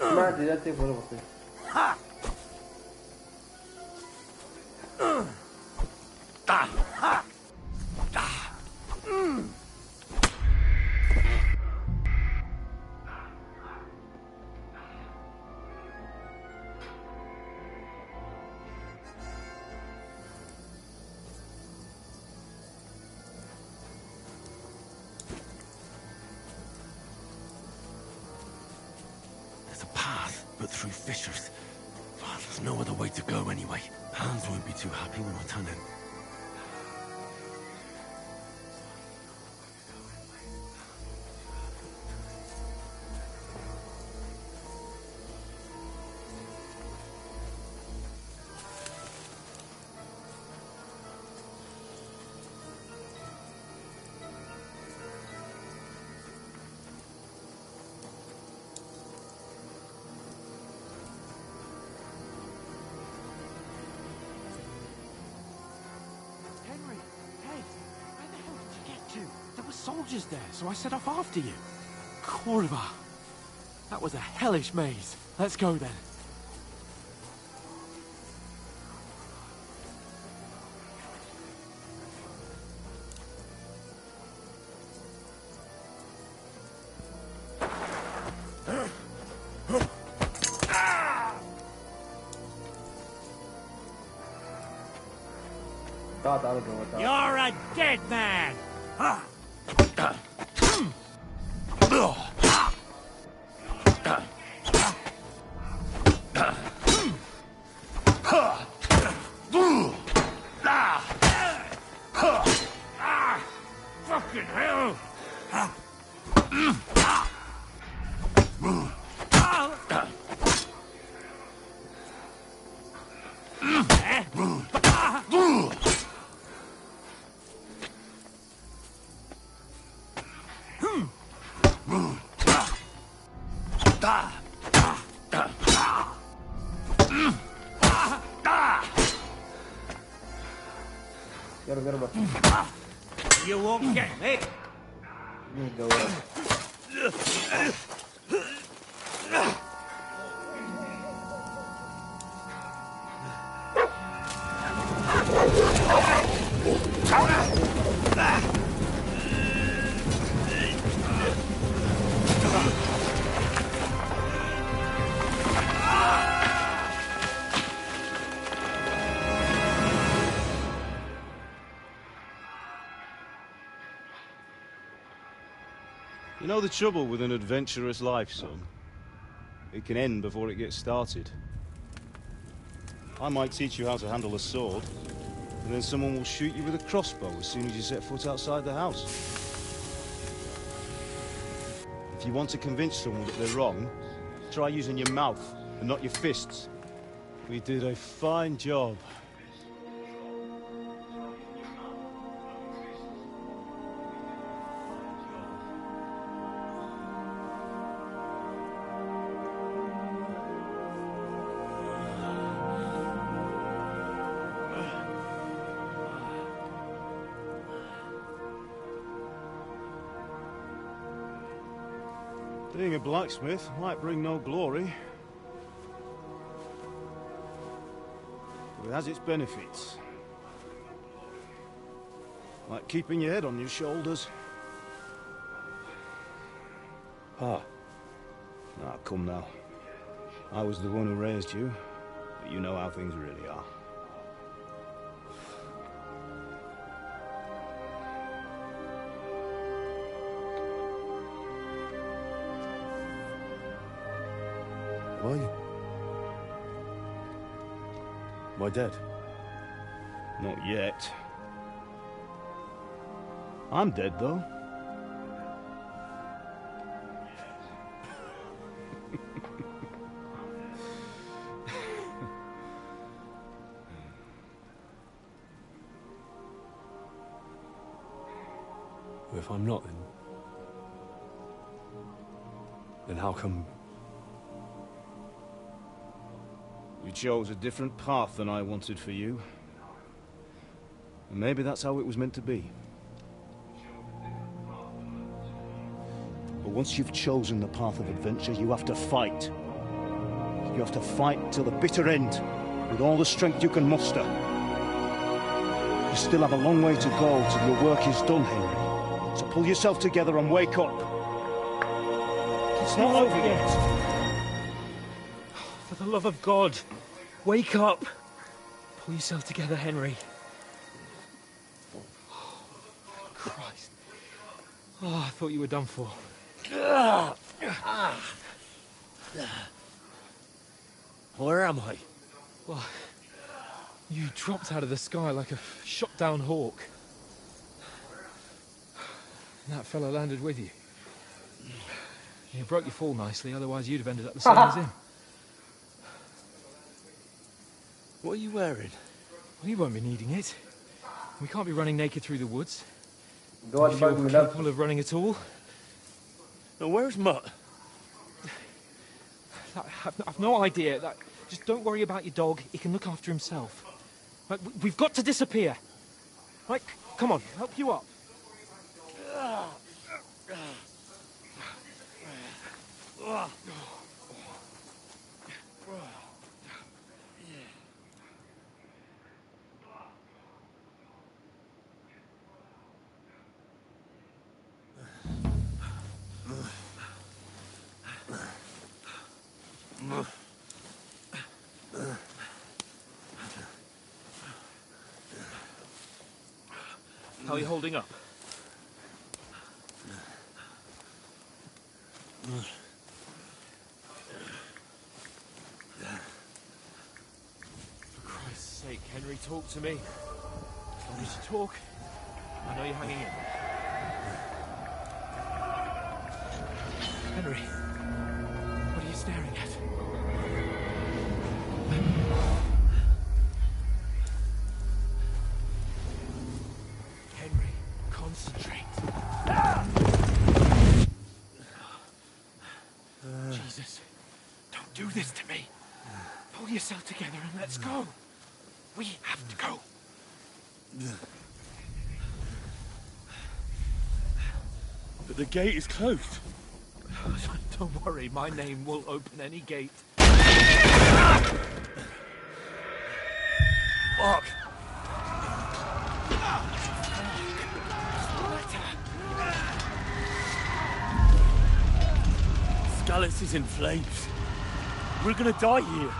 ما عندي لا تيف ولا بطيء. There's a path, but through fissures. Oh, there's no other way to go anyway. Hans won't be too happy when I turn in. Soldiers there, so I set off after you. Kurva. That was a hellish maze. Let's go then. You're a dead man! Fucking hell! You won't get me. You know the trouble with an adventurous life, son? It can end before it gets started. I might teach you how to handle a sword, and then someone will shoot you with a crossbow as soon as you set foot outside the house. If you want to convince someone that they're wrong, try using your mouth and not your fists. We did a fine job. Being a blacksmith might bring no glory, but it has its benefits. Like keeping your head on your shoulders. Ah. Now, come now. I was the one who raised you, but you know how things really are. Why? Am I dead? Not yet. I'm dead, though. If I'm not, then how come... You chose a different path than I wanted for you. And maybe that's how it was meant to be. But once you've chosen the path of adventure, you have to fight. You have to fight till the bitter end, with all the strength you can muster. You still have a long way to go till your work is done, Henry. So pull yourself together and wake up. It's not over yet. For the love of God, wake up. Pull yourself together, Henry. Christ. Oh, I thought you were done for. Where am I? Well, You dropped out of the sky like a shot-down hawk. And that fella landed with you. You broke your fall nicely, otherwise you'd have ended up the same as him. What are you wearing? Well, you won't be needing it. We can't be running naked through the woods. جواد If you're باقي ملف. capable of running at all. Now, where's Mutt? I've no idea. Just don't worry about your dog. He can look after himself. Right, we've got to disappear. Right, come on, help you up. How are you holding up? For Christ's sake, Henry, talk to me. As long as you talk, I know you're hanging in. Henry, what are you staring at? Henry, concentrate. Jesus, don't do this to me. Pull yourself together and let's go. We have to go. But the gate is closed. Don't worry, my name will open any gate. Fuck. Scallis is in flames. We're gonna die here.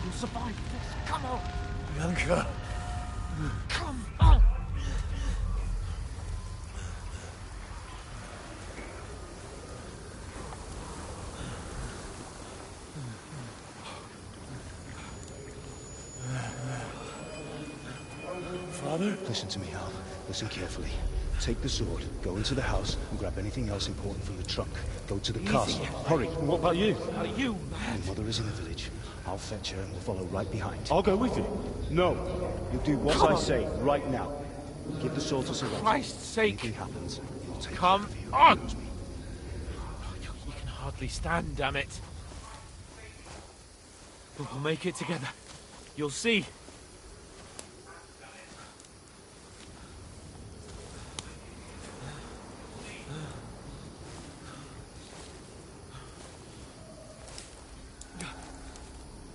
You'll survive this. Come on. Bianca. Come on. Father? Listen to me, Hal. Listen carefully. Take the sword, go into the house, and grab anything else important from the trunk. Go to the castle. Hurry. What about you? Are you mad? Your mother is in the village. I'll fetch her and we'll follow right behind. I'll go with you. No. You do what Come I on. say right now. Give the sword to Sir Roger. Christ's sake. Anything happens, you'll take Come care of you. on. Trust me. You can hardly stand, damn it. But we'll make it together. You'll see.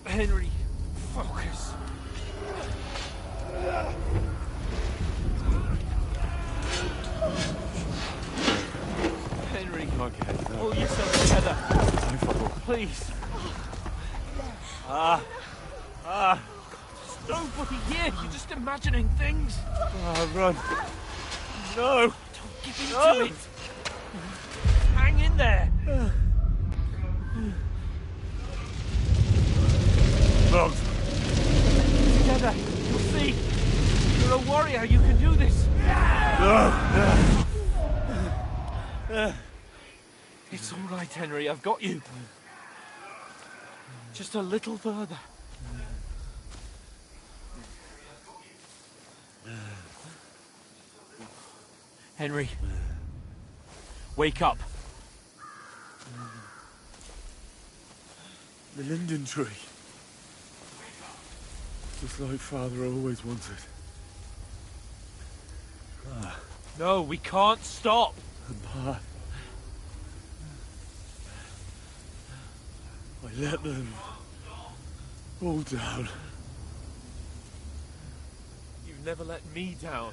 Henry, focus. Henry, pull yourself together. Please. There's nobody here. You're just imagining things. Run. No. Don't give in to it. Hang in there. Look. Together. You'll see. You're a warrior. You can do this. It's all right, Henry. I've got you. Just a little further. Henry. Wake up. The linden tree. Just like Father always wanted. No, we can't stop. The path. I let them all down. You've never let me down.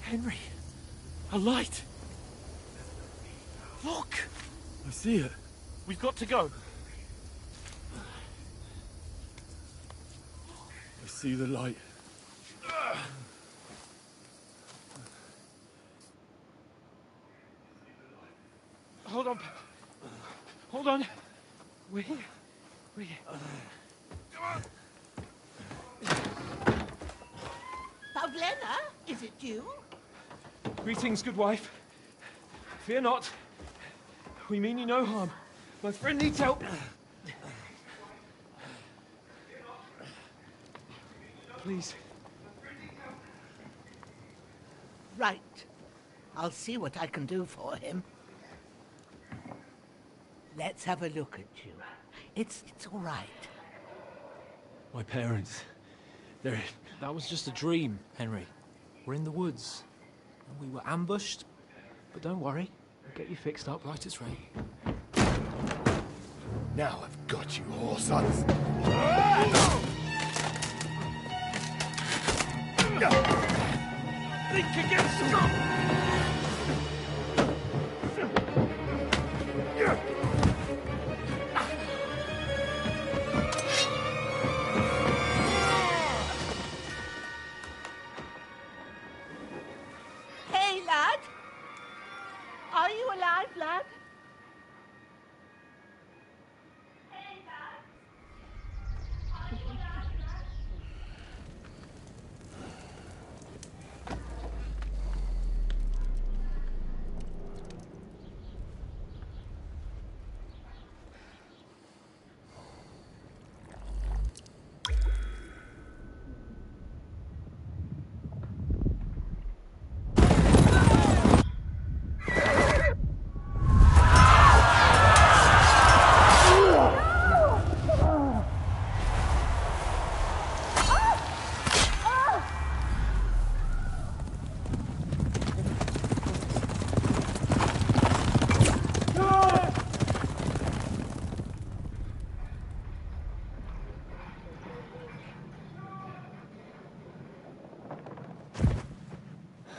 Henry, a light. Look. I see it. We've got to go. I see the light. Hold on. Hold on. We're here. We're here. Pavlena, is it you? Greetings, good wife. Fear not. We mean you no harm. My friend needs help. Please. Right. I'll see what I can do for him. Let's have a look at you. It's all right. My parents. They're... That was just a dream, Henry. We're in the woods. And we were ambushed. But don't worry. We'll get you fixed up right as rain. Now I've got you, whore sons. Think against Scott! Hey, lad! Are you alive, lad?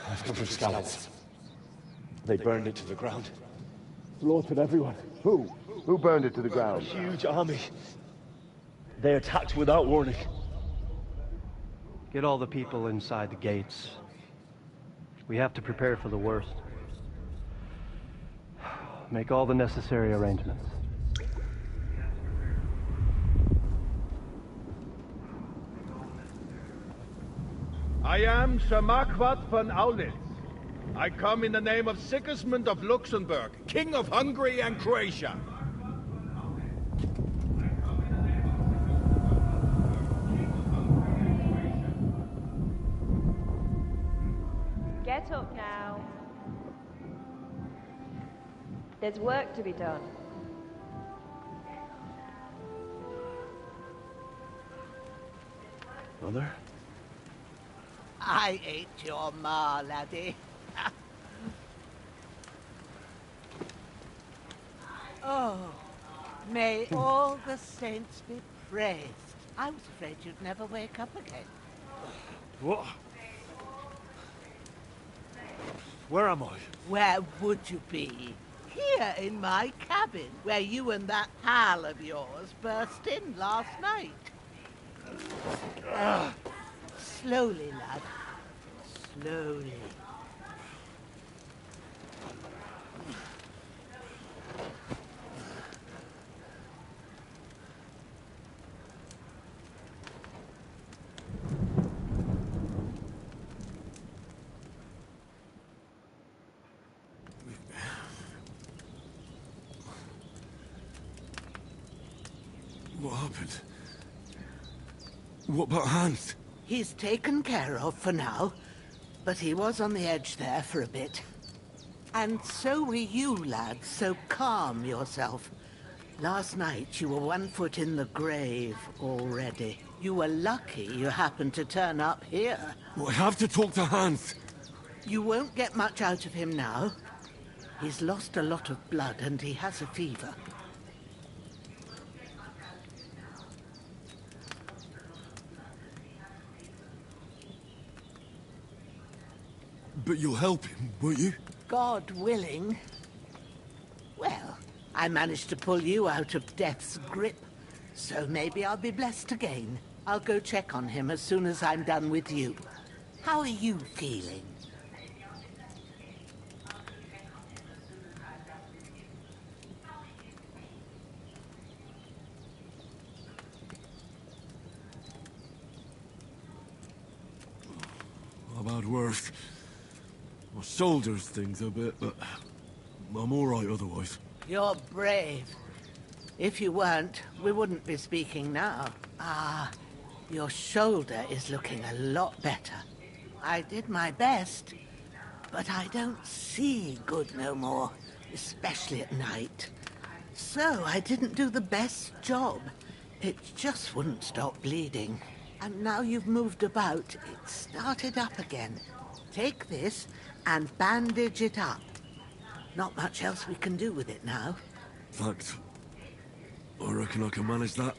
I've come from Scallops. They burned it to the ground. Slaughtered everyone. Who? Who burned it to the ground? A huge army. They attacked without warning. Get all the people inside the gates. We have to prepare for the worst. Make all the necessary arrangements. I am Sir Marquardt von Aulitz. I come in the name of Sigismund of Luxembourg, King of Hungary and Croatia. Get up now. There's work to be done. Mother? I ain't your ma, laddie. Oh, may all the saints be praised. I was afraid you'd never wake up again. What? Where am I? Where would you be? Here in my cabin, where you and that pal of yours burst in last night. Slowly, lad. Slowly. What happened? What about Hans? He's taken care of for now, but he was on the edge there for a bit. And so were you, lad, so calm yourself. Last night you were 1 foot in the grave already. You were lucky you happened to turn up here. Well, I have to talk to Hans. You won't get much out of him now. He's lost a lot of blood and he has a fever. But you'll help him, won't you? God willing. Well, I managed to pull you out of death's grip, so maybe I'll be blessed again. I'll go check on him as soon as I'm done with you. How are you feeling? had worse. My shoulder stings a bit, but I'm all right otherwise. You're brave. If you weren't, we wouldn't be speaking now. Ah, your shoulder is looking a lot better. I did my best, but I don't see good no more, especially at night. So I didn't do the best job. It just wouldn't stop bleeding. And now you've moved about, it started up again. Take this and bandage it up. Not much else we can do with it now. Thanks. I reckon I can manage that.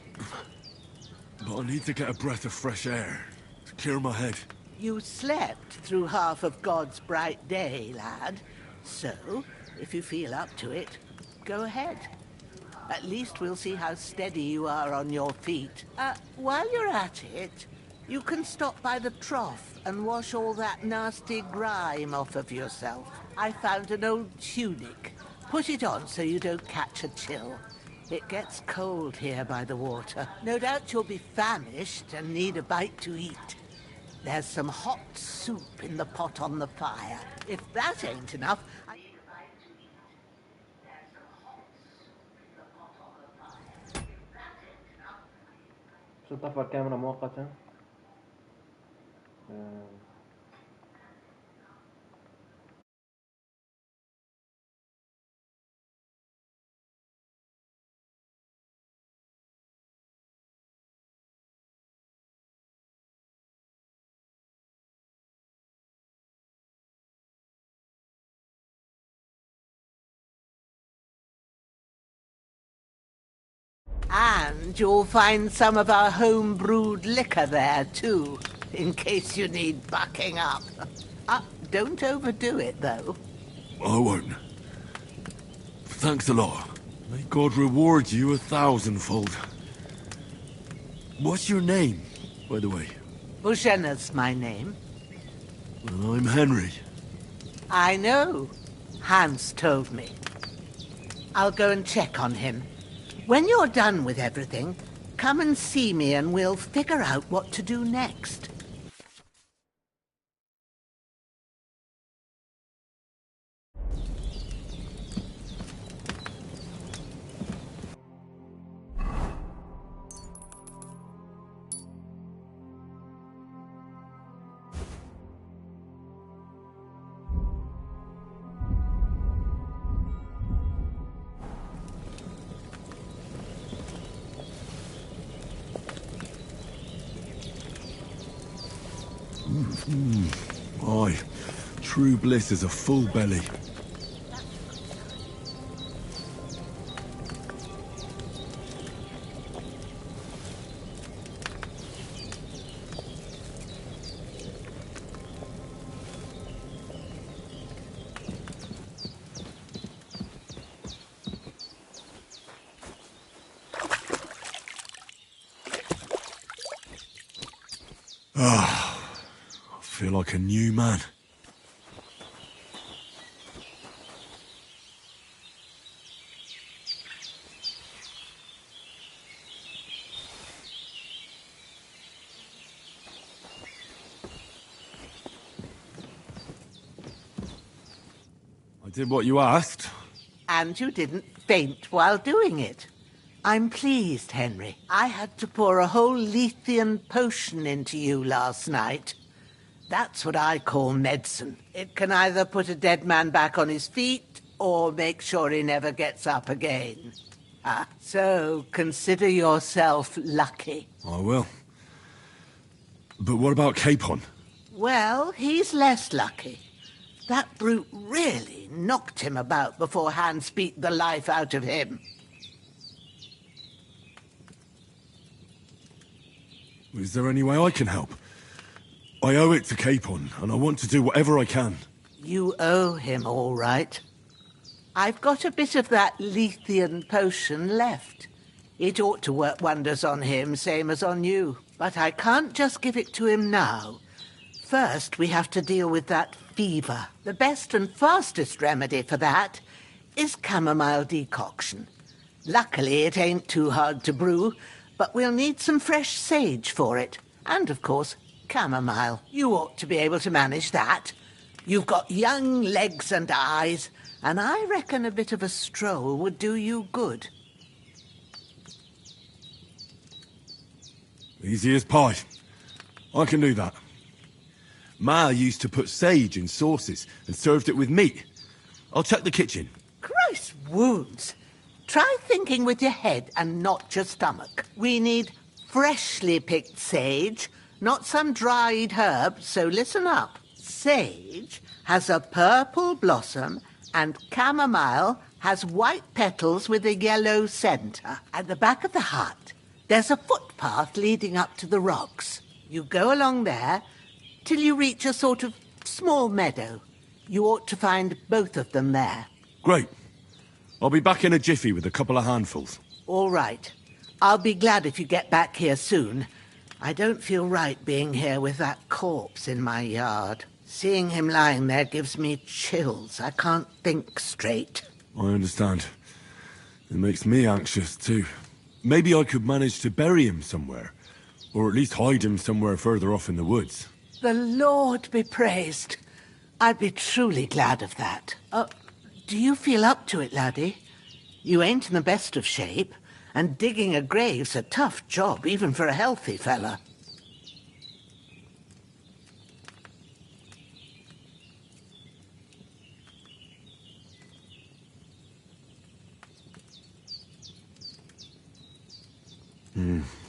But I need to get a breath of fresh air to clear my head. You slept through half of God's bright day, lad. So, if you feel up to it, go ahead. At least we'll see how steady you are on your feet. While you're at it, you can stop by the trough and wash all that nasty grime off of yourself. I found an old tunic. Put it on so you don't catch a chill. It gets cold here by the water. No doubt you'll be famished and need a bite to eat. There's some hot soup in the pot on the fire. If that ain't enough, ستطفى الكاميرا مؤقتا. And you'll find some of our home-brewed liquor there, too, in case you need bucking up. Don't overdo it, though. I won't. Thanks a lot. May God reward you 1,000-fold. What's your name, by the way? Bushenna's my name. And I'm Henry. I know. Hans told me. I'll go and check on him. When you're done with everything, come and see me and we'll figure out what to do next. Aye, true bliss is a full belly. I feel like a new man. I did what you asked. And you didn't faint while doing it. I'm pleased, Henry. I had to pour a whole Lethean potion into you last night. That's what I call medicine. It can either put a dead man back on his feet or make sure he never gets up again. So consider yourself lucky. I will. But what about Capon? Well, he's less lucky. That brute really knocked him about before Hans beat the life out of him. Is there any way I can help? I owe it to Capon, and I want to do whatever I can. You owe him, all right. I've got a bit of that Lethean potion left. It ought to work wonders on him, same as on you. But I can't just give it to him now. First, we have to deal with that fever. The best and fastest remedy for that is chamomile decoction. Luckily, it ain't too hard to brew, but we'll need some fresh sage for it. And, of course, Chamomile, you ought to be able to manage that. You've got young legs and eyes, and I reckon a bit of a stroll would do you good. Easy as pie. I can do that. Ma used to put sage in sauces and served it with meat. I'll check the kitchen. Christ wounds! Try thinking with your head and not your stomach. We need freshly picked sage, not some dried herb, so listen up. Sage has a purple blossom and chamomile has white petals with a yellow centre. At the back of the hut, there's a footpath leading up to the rocks. You go along there till you reach a sort of small meadow. You ought to find both of them there. Great. I'll be back in a jiffy with a couple of handfuls. All right. I'll be glad if you get back here soon. I don't feel right being here with that corpse in my yard. Seeing him lying there gives me chills. I can't think straight. I understand. It makes me anxious, too. Maybe I could manage to bury him somewhere. Or at least hide him somewhere further off in the woods. The Lord be praised. I'd be truly glad of that. Do you feel up to it, laddie? You ain't in the best of shape, and digging a grave's a tough job, even for a healthy fella.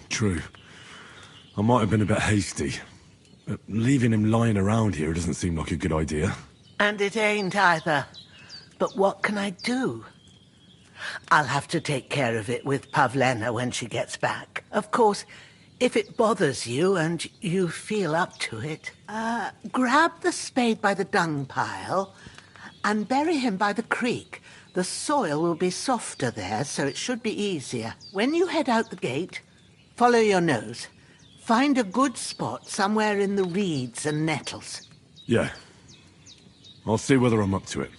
True. I might have been a bit hasty. But leaving him lying around here doesn't seem like a good idea. And it ain't either. But what can I do? I'll have to take care of it with Pavlena when she gets back. Of course, if it bothers you and you feel up to it, grab the spade by the dung pile and bury him by the creek. The soil will be softer there, so it should be easier. When you head out the gate, follow your nose. Find a good spot somewhere in the reeds and nettles. Yeah. I'll see whether I'm up to it.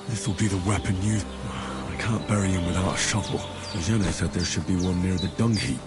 This'll be the weapon used. I can't bury him without a shovel. Jenna said there should be one near the dung heap.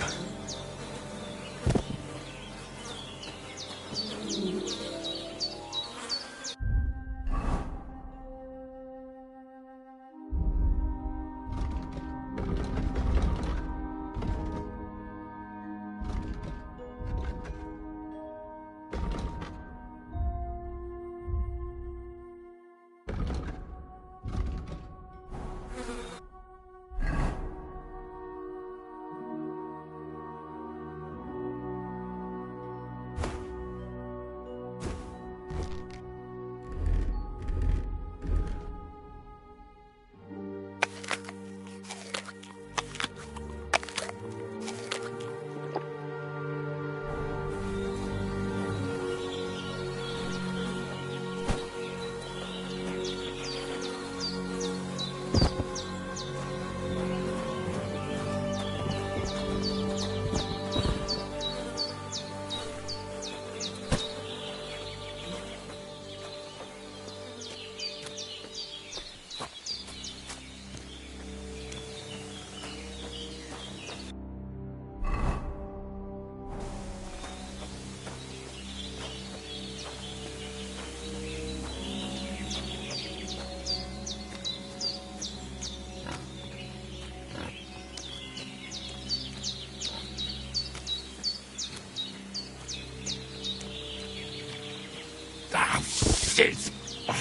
Shit! My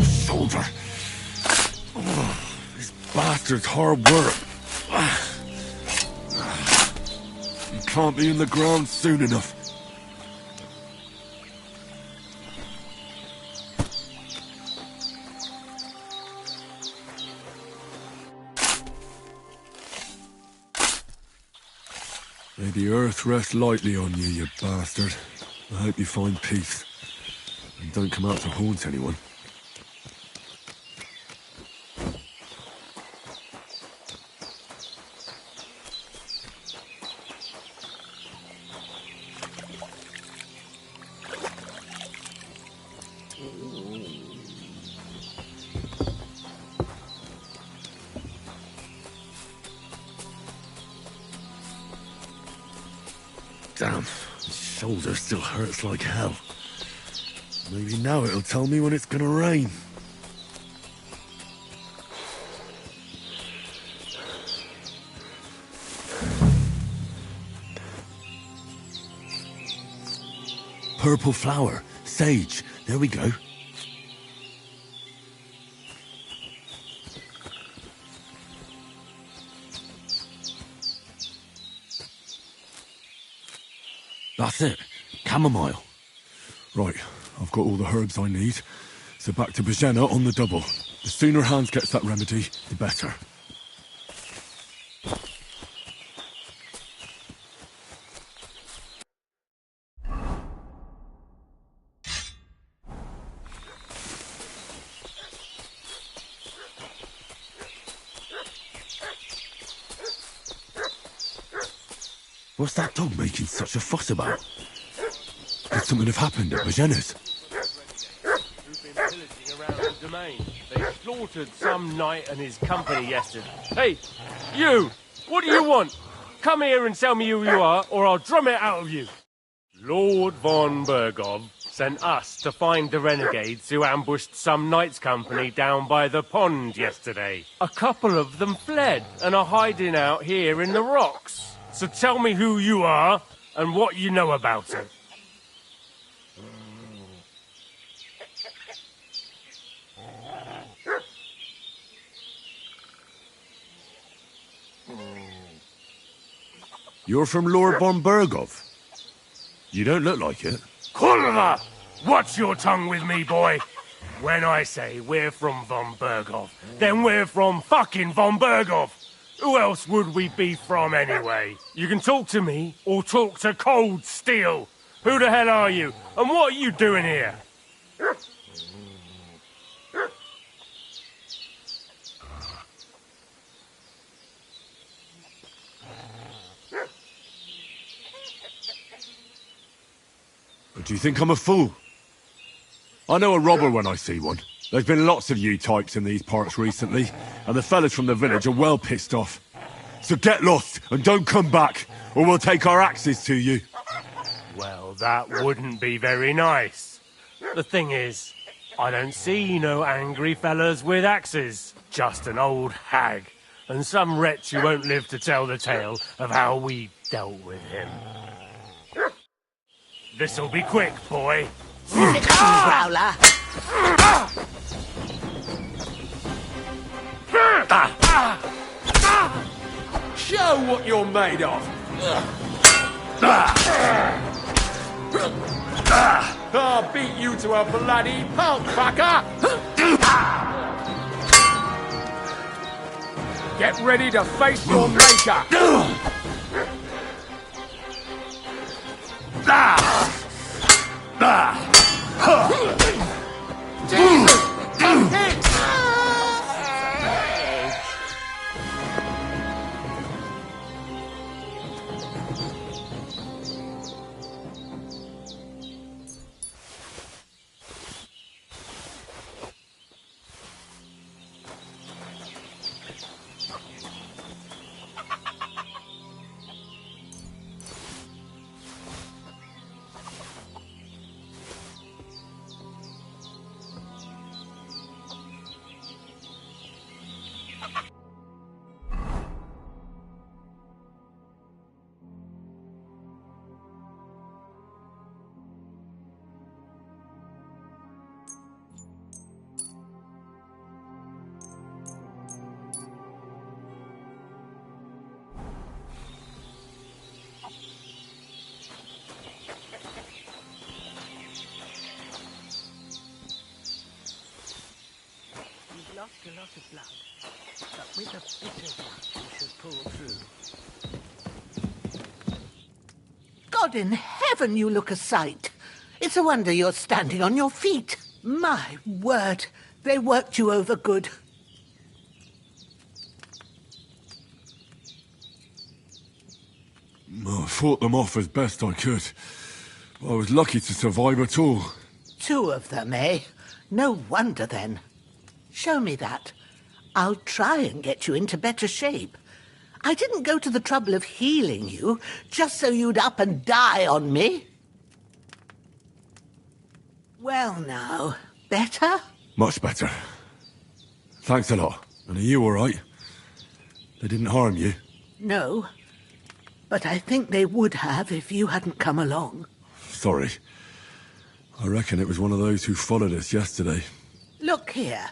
shoulder. This bastard's hard work. You can't be in the ground soon enough. May the earth rest lightly on you, you bastard. I hope you find peace. And don't come out to haunt anyone. Damn, my shoulder still hurts like hell. Maybe now it'll tell me when it's gonna rain. Purple flower, sage, there we go. That's it. Chamomile. Right, I've got all the herbs I need. So back to Bajena on the double. The sooner Hans gets that remedy, the better. What's that dog making such a fuss about? Could something have happened at Bajena's? Who've been pillaging around the domain. They slaughtered some knight and his company yesterday. Hey, you! What do you want? Come here and tell me who you are, or I'll drum it out of you. Lord von Bergov sent us to find the renegades who ambushed some knight's company down by the pond yesterday. A couple of them fled and are hiding out here in the rocks. So tell me who you are and what you know about it. You're from Lord von Bergov. You don't look like it. Kulva! Watch your tongue with me, boy. When I say we're from von Bergov, then we're from fucking von Bergov. Who else would we be from anyway? You can talk to me or talk to cold steel. Who the hell are you? And what are you doing here? Do you think I'm a fool? I know a robber when I see one. There's been lots of you types in these parts recently, and the fellas from the village are well pissed off. So get lost and don't come back, or we'll take our axes to you. Well, that wouldn't be very nice. The thing is, I don't see no angry fellas with axes. Just an old hag, and some wretch who won't live to tell the tale of how we dealt with him. This'll be quick, boy. Growler. Show what you're made of. I'll beat you to a bloody pulp, fucker! Get ready to face your maker! Jesus! I'm hit! Lost a lot of blood, but with a bitter blood we should pull through. God in heaven, you look a sight. It's a wonder you're standing on your feet. My word, they worked you over good. I fought them off as best I could. I was lucky to survive at all. 2 of them, eh? No wonder then. Show me that. I'll try and get you into better shape. I didn't go to the trouble of healing you just so you'd up and die on me. Well now, better? Much better. Thanks a lot. And are you all right? They didn't harm you? No, but I think they would have if you hadn't come along. Sorry. I reckon it was one of those who followed us yesterday. Look here.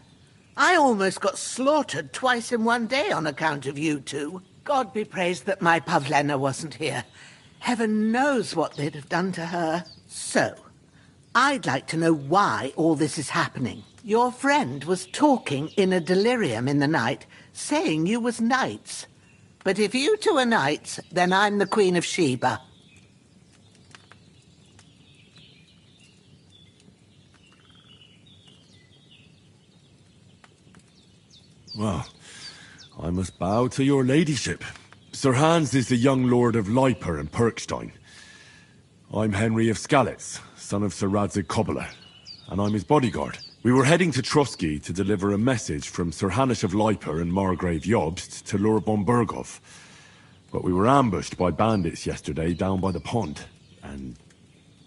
I almost got slaughtered twice in one day on account of you two. God be praised that my Pavlena wasn't here. Heaven knows what they'd have done to her. So, I'd like to know why all this is happening. Your friend was talking in a delirium in the night, saying you was knights. But if you two are knights, then I'm the Queen of Sheba. Well, I must bow to your ladyship. Sir Hans is the young lord of Leiper and Perkstein. I'm Henry of Skalitz, son of Sir Radzig Kobyla, and I'm his bodyguard. We were heading to Trotsky to deliver a message from Sir Hanish of Leiper and Margrave Jobst to Lord von Burgov. But we were ambushed by bandits yesterday down by the pond, and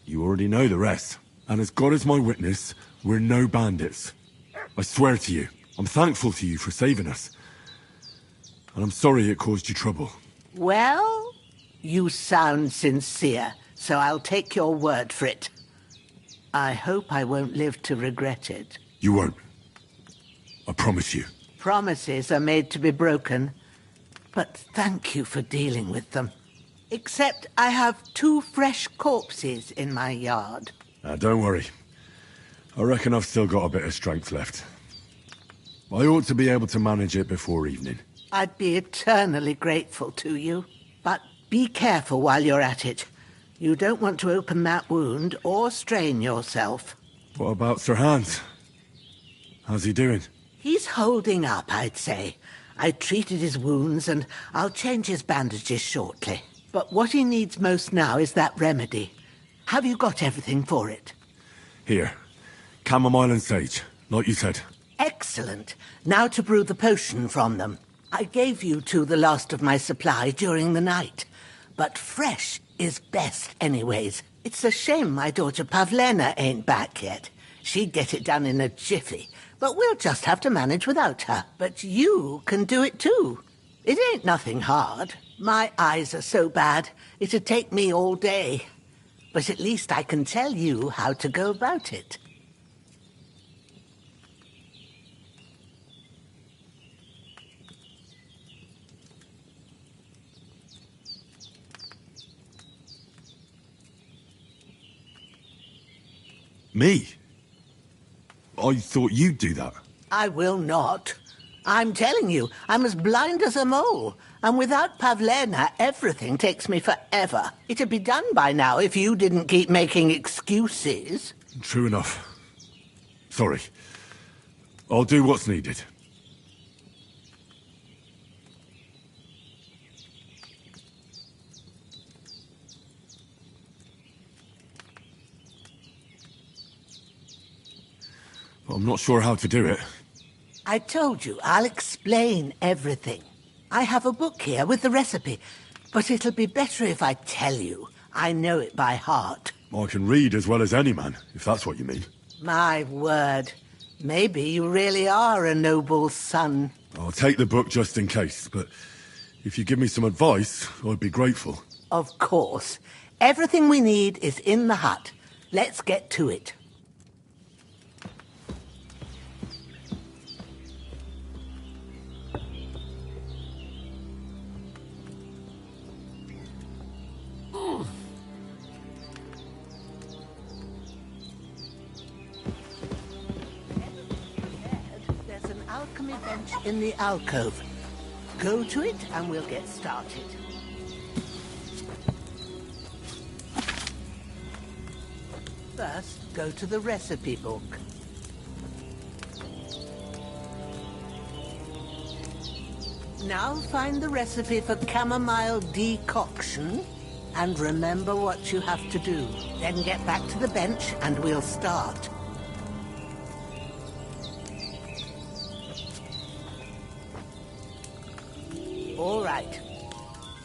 you already know the rest. And as God is my witness, we're no bandits. I swear to you, I'm thankful to you for saving us. And I'm sorry it caused you trouble. Well, you sound sincere, so I'll take your word for it. I hope I won't live to regret it. You won't. I promise you. Promises are made to be broken, but thank you for dealing with them. Except I have 2 fresh corpses in my yard. Don't worry. I reckon I've still got a bit of strength left. I ought to be able to manage it before evening. I'd be eternally grateful to you. But be careful while you're at it. You don't want to open that wound or strain yourself. What about Sir Hans? How's he doing? He's holding up, I'd say. I treated his wounds and I'll change his bandages shortly. But what he needs most now is that remedy. Have you got everything for it? Here. Chamomile and sage, like you said. Excellent. Now to brew the potion from them. I gave you 2 the last of my supply during the night. But fresh is best anyways. It's a shame my daughter Pavlena ain't back yet. She'd get it done in a jiffy. But we'll just have to manage without her. But you can do it too. It ain't nothing hard. My eyes are so bad, it'd take me all day. But at least I can tell you how to go about it. Me? I thought you'd do that. I will not. I'm telling you, I'm as blind as a mole. And without Pavlena, everything takes me forever. It'd be done by now if you didn't keep making excuses. True enough. Sorry. I'll do what's needed. But I'm not sure how to do it. I told you, I'll explain everything. I have a book here with the recipe, but it'll be better if I tell you. I know it by heart. I can read as well as any man, if that's what you mean. My word. Maybe you really are a noble son. I'll take the book just in case, but if you give me some advice, I'd be grateful. Of course. Everything we need is in the hut. Let's get to it. Bench in the alcove. Go to it and we'll get started. First, go to the recipe book. Now find the recipe for chamomile decoction and remember what you have to do. Then get back to the bench and we'll start. All right.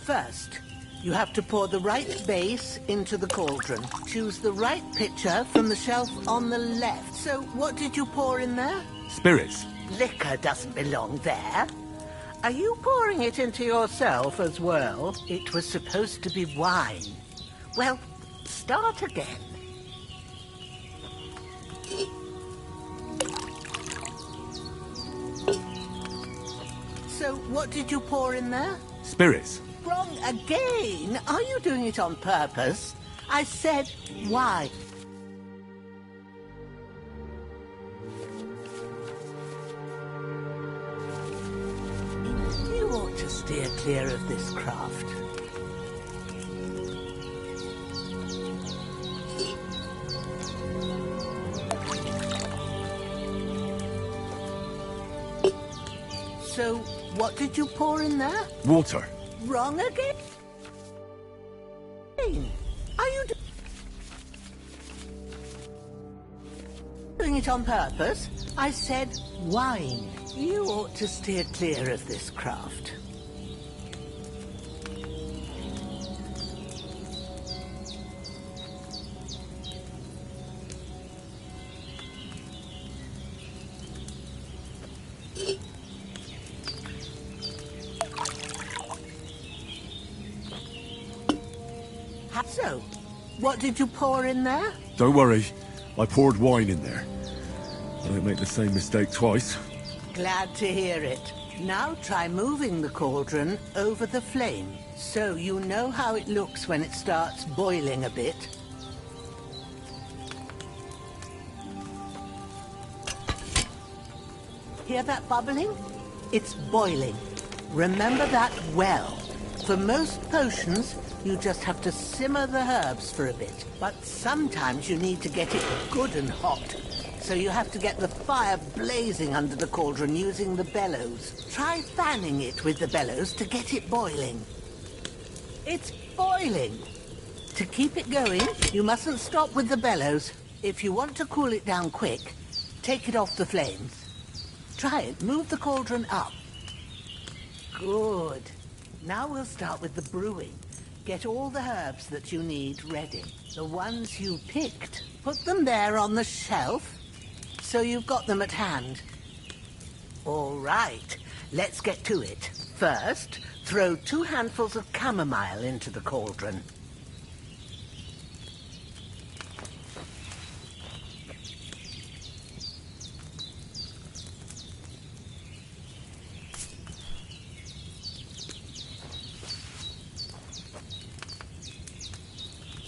First, you have to pour the right base into the cauldron. Choose the right pitcher from the shelf on the left. So what did you pour in there? Spirits. Liquor doesn't belong there. Are you pouring it into yourself as well? It was supposed to be wine. Well, start again. So, what did you pour in there? Spirits. Wrong again. Are you doing it on purpose? I said wine. You ought to steer clear of this craft. So, what did you pour in there? Water. Wrong again. Are you doing it on purpose? I said wine. You ought to steer clear of this craft. So, what did you pour in there? Don't worry. I poured wine in there. I don't make the same mistake twice. Glad to hear it. Now try moving the cauldron over the flame, so you know how it looks when it starts boiling a bit. Hear that bubbling? It's boiling. Remember that well. For most potions, you just have to simmer the herbs for a bit. But sometimes you need to get it good and hot. So you have to get the fire blazing under the cauldron using the bellows. Try fanning it with the bellows to get it boiling. It's boiling. To keep it going, you mustn't stop with the bellows. If you want to cool it down quick, take it off the flames. Try it. Move the cauldron up. Good. Now we'll start with the brewing. Get all the herbs that you need ready. The ones you picked. Put them there on the shelf, so you've got them at hand. All right, let's get to it. First, throw 2 handfuls of chamomile into the cauldron.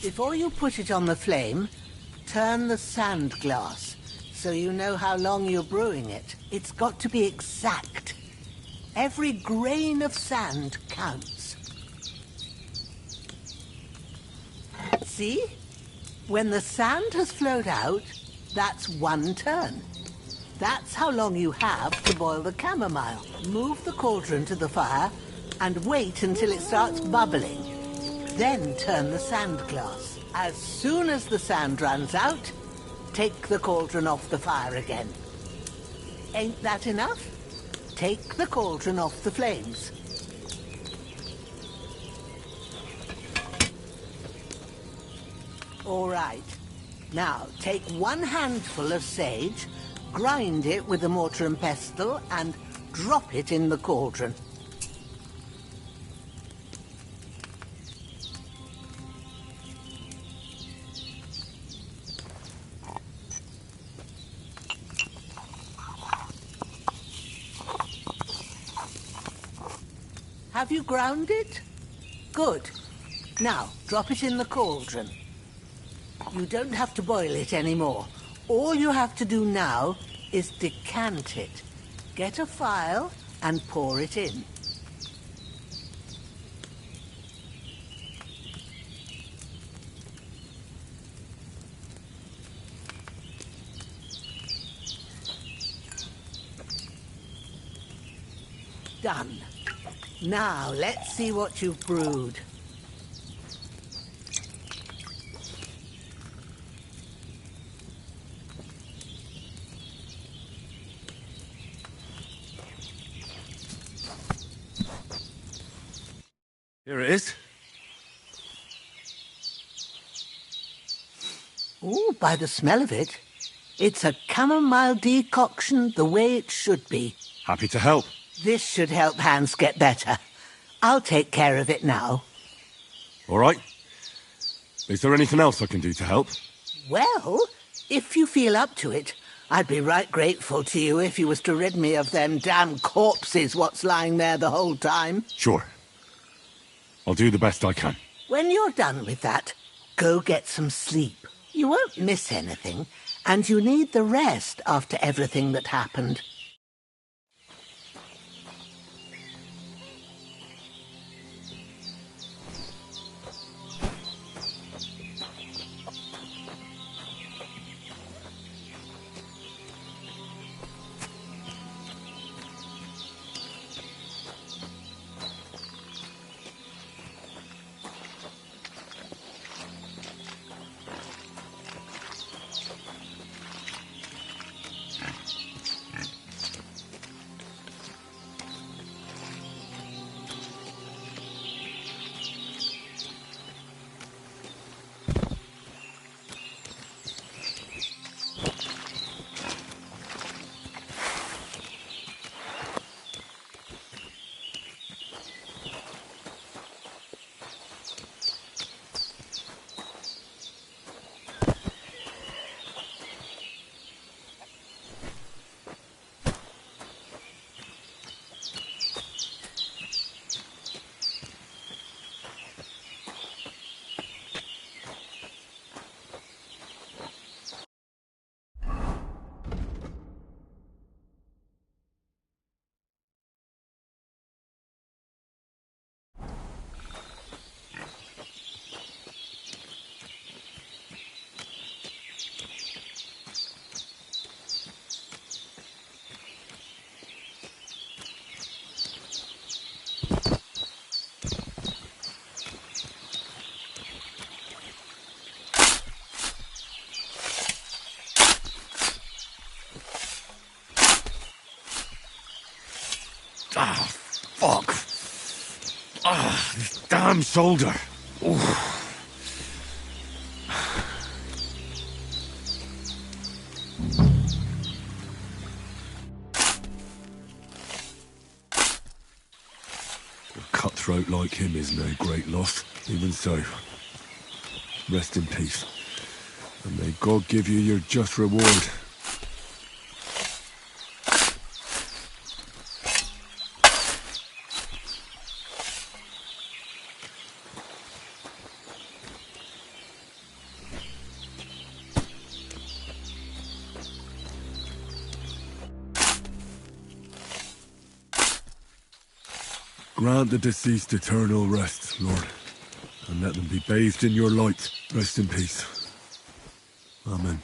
Before you put it on the flame, turn the sand glass so you know how long you're brewing it. It's got to be exact. Every grain of sand counts. See? When the sand has flowed out, that's 1 turn. That's how long you have to boil the chamomile. Move the cauldron to the fire and wait until it starts bubbling. Then turn the sand glass. As soon as the sand runs out, take the cauldron off the fire again. Ain't that enough? Take the cauldron off the flames. All right. Now, take 1 handful of sage, grind it with a mortar and pestle, and drop it in the cauldron. Have you ground it? Good. Now, drop it in the cauldron. You don't have to boil it anymore. All you have to do now is decant it. Get a phial and pour it in. Done. Now, let's see what you've brewed. Here it is. Ooh, by the smell of it, it's a chamomile decoction the way it should be. Happy to help. This should help Hans get better. I'll take care of it now. All right. Is there anything else I can do to help? Well, if you feel up to it, I'd be right grateful to you if you was to rid me of them damn corpses what's lying there the whole time. Sure. I'll do the best I can. When you're done with that, go get some sleep. You won't miss anything, and you need the rest after everything that happened. Ah, fuck. Ah, this damn shoulder. Oof. A cutthroat like him is no great loss. Even so, rest in peace. And may God give you your just reward. Grant the deceased eternal rest, Lord, and let them be bathed in your light. Rest in peace. Amen.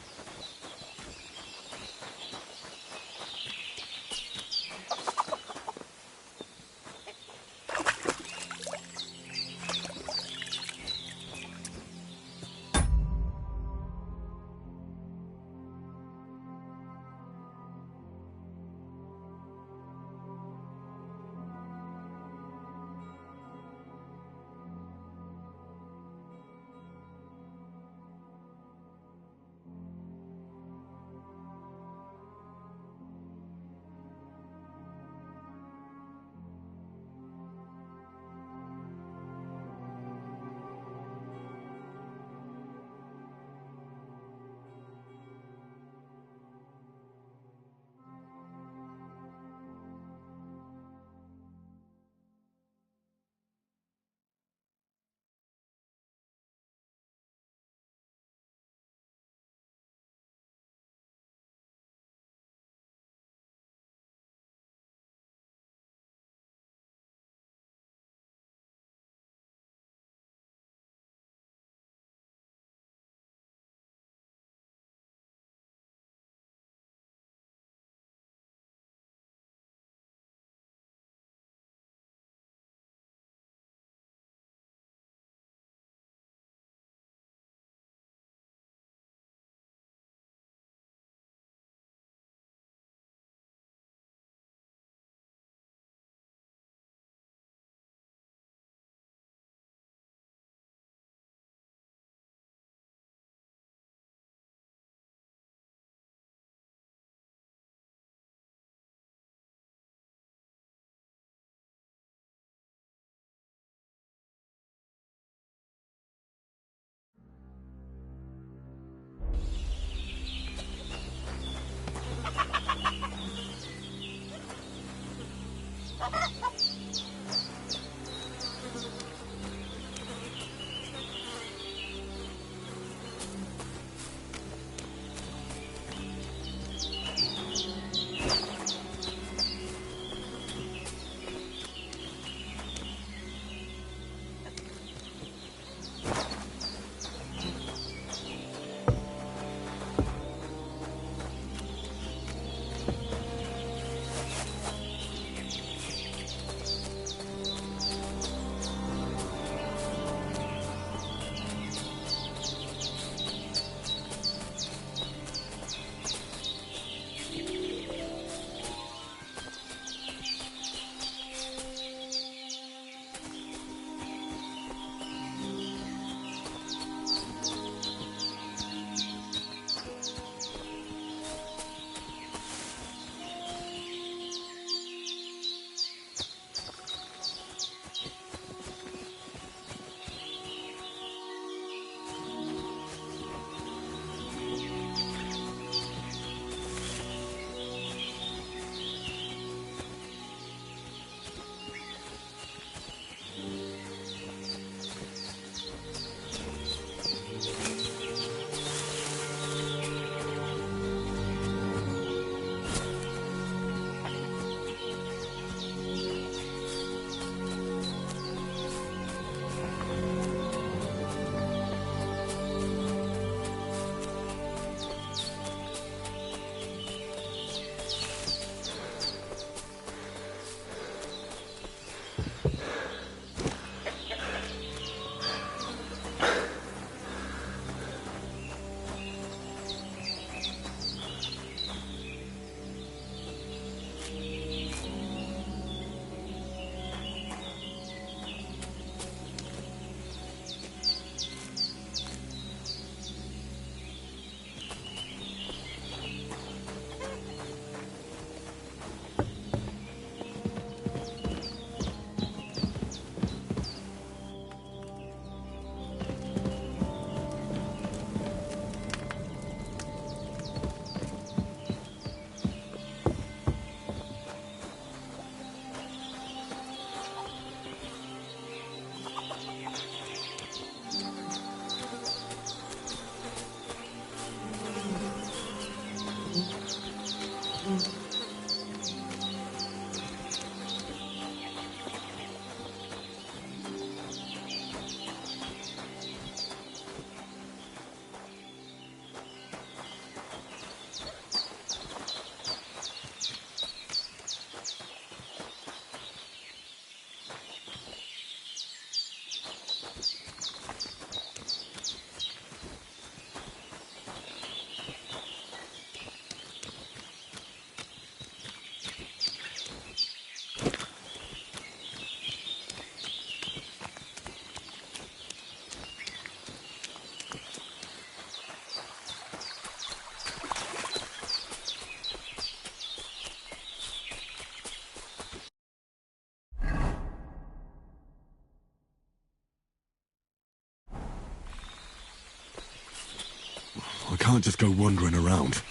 can't just go wandering around.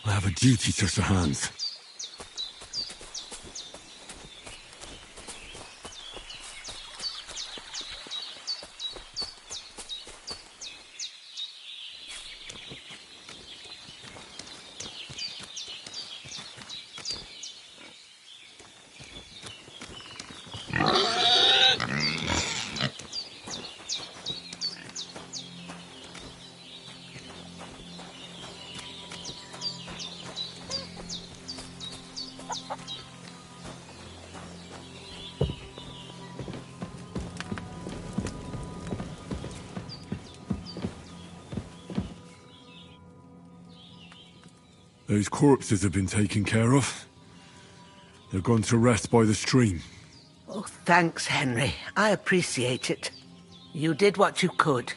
I have a duty to Sir Hans. Those corpses have been taken care of. They've gone to rest by the stream. Oh, thanks, Henry. I appreciate it. You did what you could.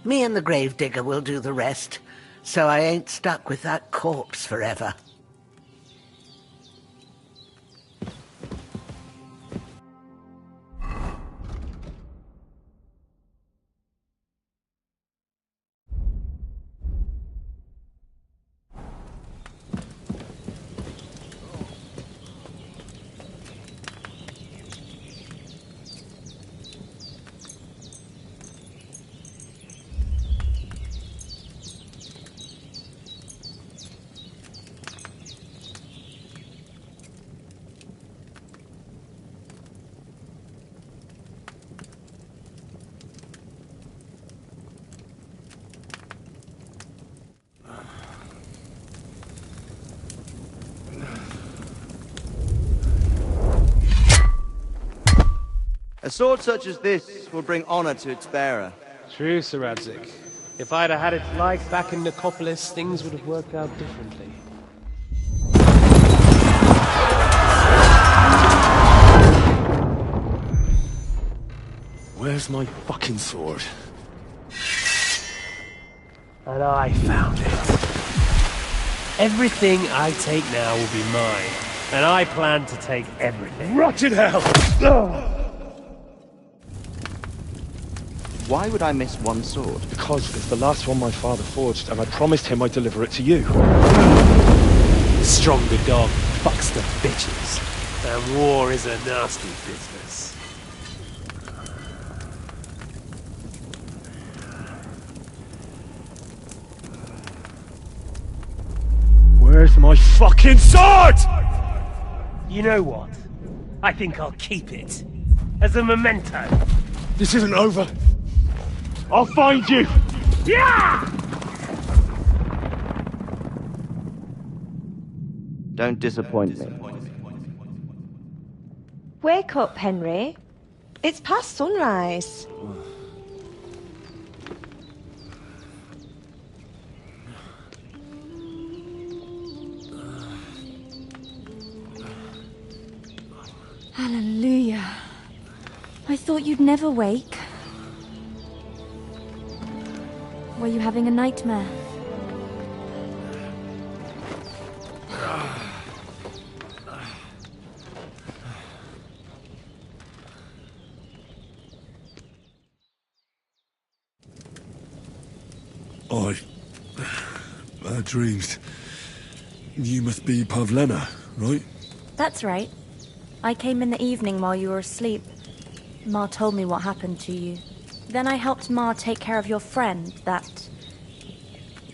Me and the gravedigger will do the rest, so I ain't stuck with that corpse forever. A sword such as this will bring honor to its bearer. True, Sir Radzik. If I'd have had its like back in Nicopolis, things would have worked out differently. Where's my fucking sword? And I found it. Everything I take now will be mine. And I plan to take everything. Rotted hell! Why would I miss one sword? Because it's the last one my father forged, and I promised him I'd deliver it to you. Stronger dog fucks the bitches. And war is a nasty business. Where's my fucking sword? You know what? I think I'll keep it. As a memento. This isn't over. I'll find you! Yeah! Don't disappoint me. Wake up, Henry. It's past sunrise. Hallelujah. I thought you'd never wake. Were you having a nightmare? Bad dreams. You must be Pavlena, right? That's right. I came in the evening while you were asleep. Ma told me what happened to you. Then I helped Ma take care of your friend that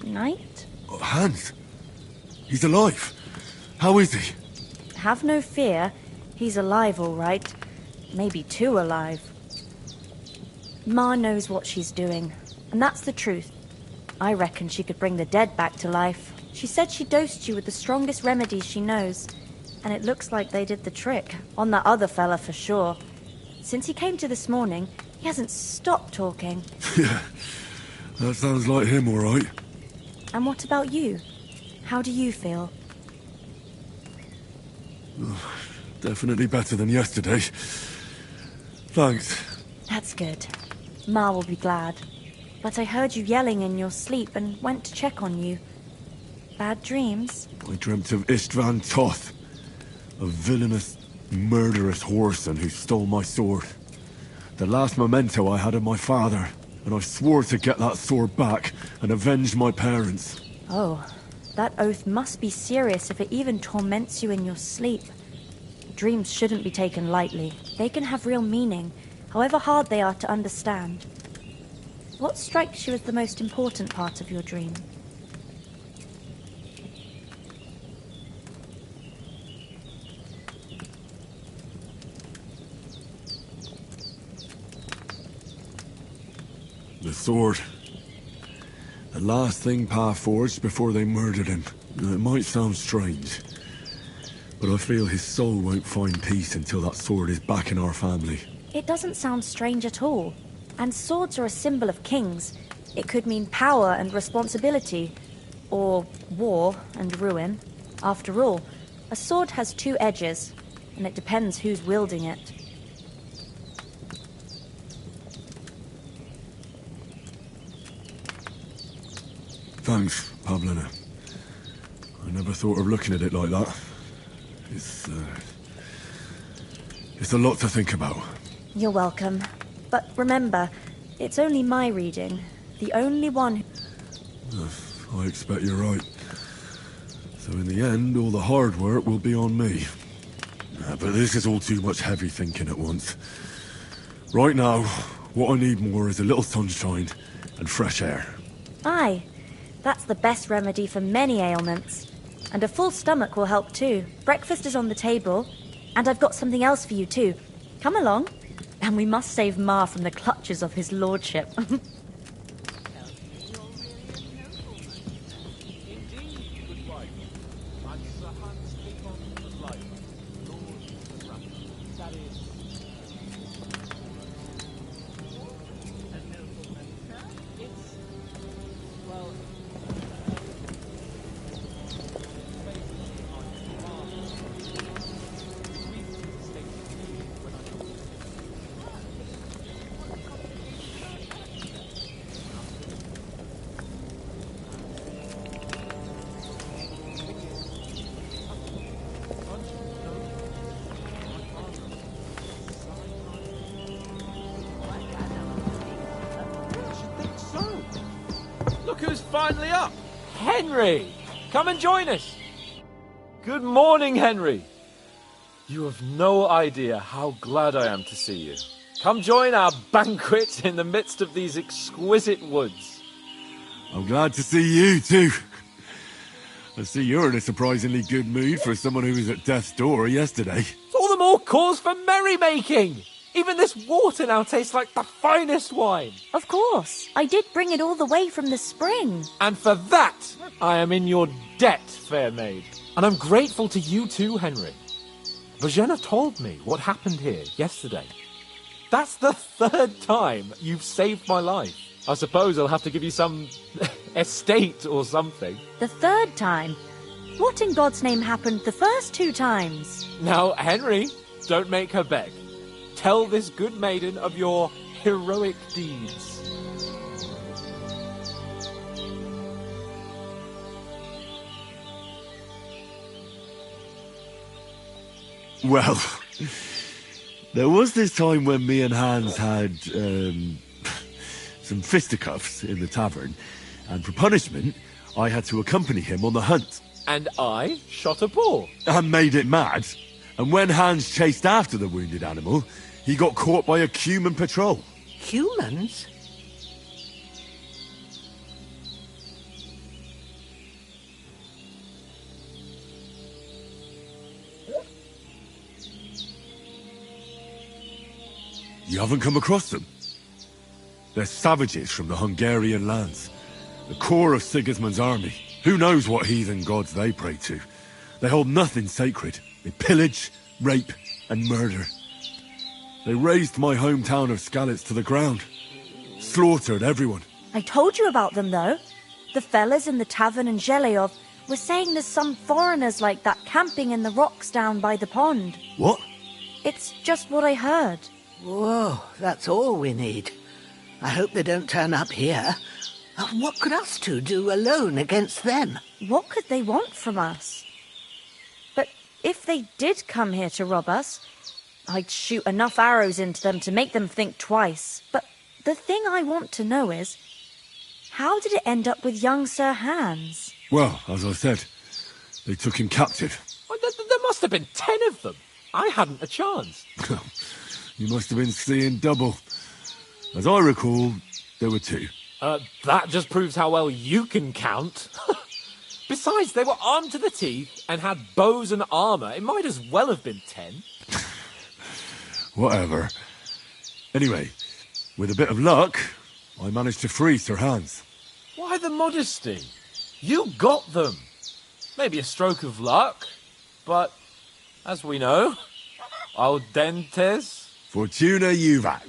night? Hans? He's alive. How is he? Have no fear. He's alive, all right. Maybe too alive. Ma knows what she's doing, and that's the truth. I reckon she could bring the dead back to life. She said she dosed you with the strongest remedies she knows, and it looks like they did the trick. On that other fella for sure. Since he came to this morning, he hasn't stopped talking. Yeah, that sounds like him, all right. And what about you? How do you feel? Definitely better than yesterday. Thanks. That's good. Ma will be glad. But I heard you yelling in your sleep and went to check on you. Bad dreams? I dreamt of Istvan Toth, a villainous, murderous whoreson who stole my sword. The last memento I had of my father, and I swore to get that sword back and avenge my parents. Oh, that oath must be serious if it even torments you in your sleep. Dreams shouldn't be taken lightly. They can have real meaning, however hard they are to understand. What strikes you as the most important part of your dream? The sword. The last thing Pa forged before they murdered him. It might sound strange, but I feel his soul won't find peace until that sword is back in our family. It doesn't sound strange at all. And swords are a symbol of kings. It could mean power and responsibility, or war and ruin. After all, a sword has two edges, and it depends who's wielding it. Thanks, Pavlina. I never thought of looking at it like that. It's a lot to think about. You're welcome. But remember, it's only my reading. The only one I expect you're right. So in the end, all the hard work will be on me. But this is all too much heavy thinking at once. Right now, what I need more is a little sunshine and fresh air. Aye, that's the best remedy for many ailments. And a full stomach will help too. Breakfast is on the table, and I've got something else for you too. Come along, and we must save Ma from the clutches of his lordship. Look who's finally up! Henry! Come and join us! Good morning, Henry! You have no idea how glad I am to see you. Come join our banquet in the midst of these exquisite woods. I'm glad to see you too. I see you're in a surprisingly good mood for someone who was at death's door yesterday. It's all the more cause for merrymaking! Even this water now tastes like the finest wine. Of course. I did bring it all the way from the spring. And for that, I am in your debt, fair maid. And I'm grateful to you too, Henry. Virginia told me what happened here yesterday. That's the third time you've saved my life. I suppose I'll have to give you some estate or something. The third time? What in God's name happened the first two times? Now, Henry, don't make her beg. Tell this good maiden of your heroic deeds. Well, there was this time when me and Hans had some fisticuffs in the tavern, and for punishment, I had to accompany him on the hunt. And I shot a boar. And made it mad. And when Hans chased after the wounded animal, he got caught by a human patrol. Humans? You haven't come across them? They're savages from the Hungarian lands. The core of Sigismund's army. Who knows what heathen gods they pray to? They hold nothing sacred. They pillage, rape, and murder. They razed my hometown of Skalitz to the ground. Slaughtered everyone. I told you about them, though. The fellas in the tavern in Zheleyov were saying there's some foreigners like that camping in the rocks down by the pond. What? It's just what I heard. Whoa, that's all we need. I hope they don't turn up here. What could us two do alone against them? What could they want from us? But if they did come here to rob us, I'd shoot enough arrows into them to make them think twice. But The thing I want to know is, how did it end up with young Sir Hans? Well, as I said, they took him captive. Well, there must have been 10 of them. I hadn't a chance. You must have been seeing double. As I recall, there were 2. That just proves how well you can count. Besides, they were armed to the teeth and had bows and armour. It might as well have been 10. Whatever. Anyway, with a bit of luck, I managed to free Sir Hans. Why the modesty? You got them. Maybe a stroke of luck, but as we know, audentes. Fortuna juvat.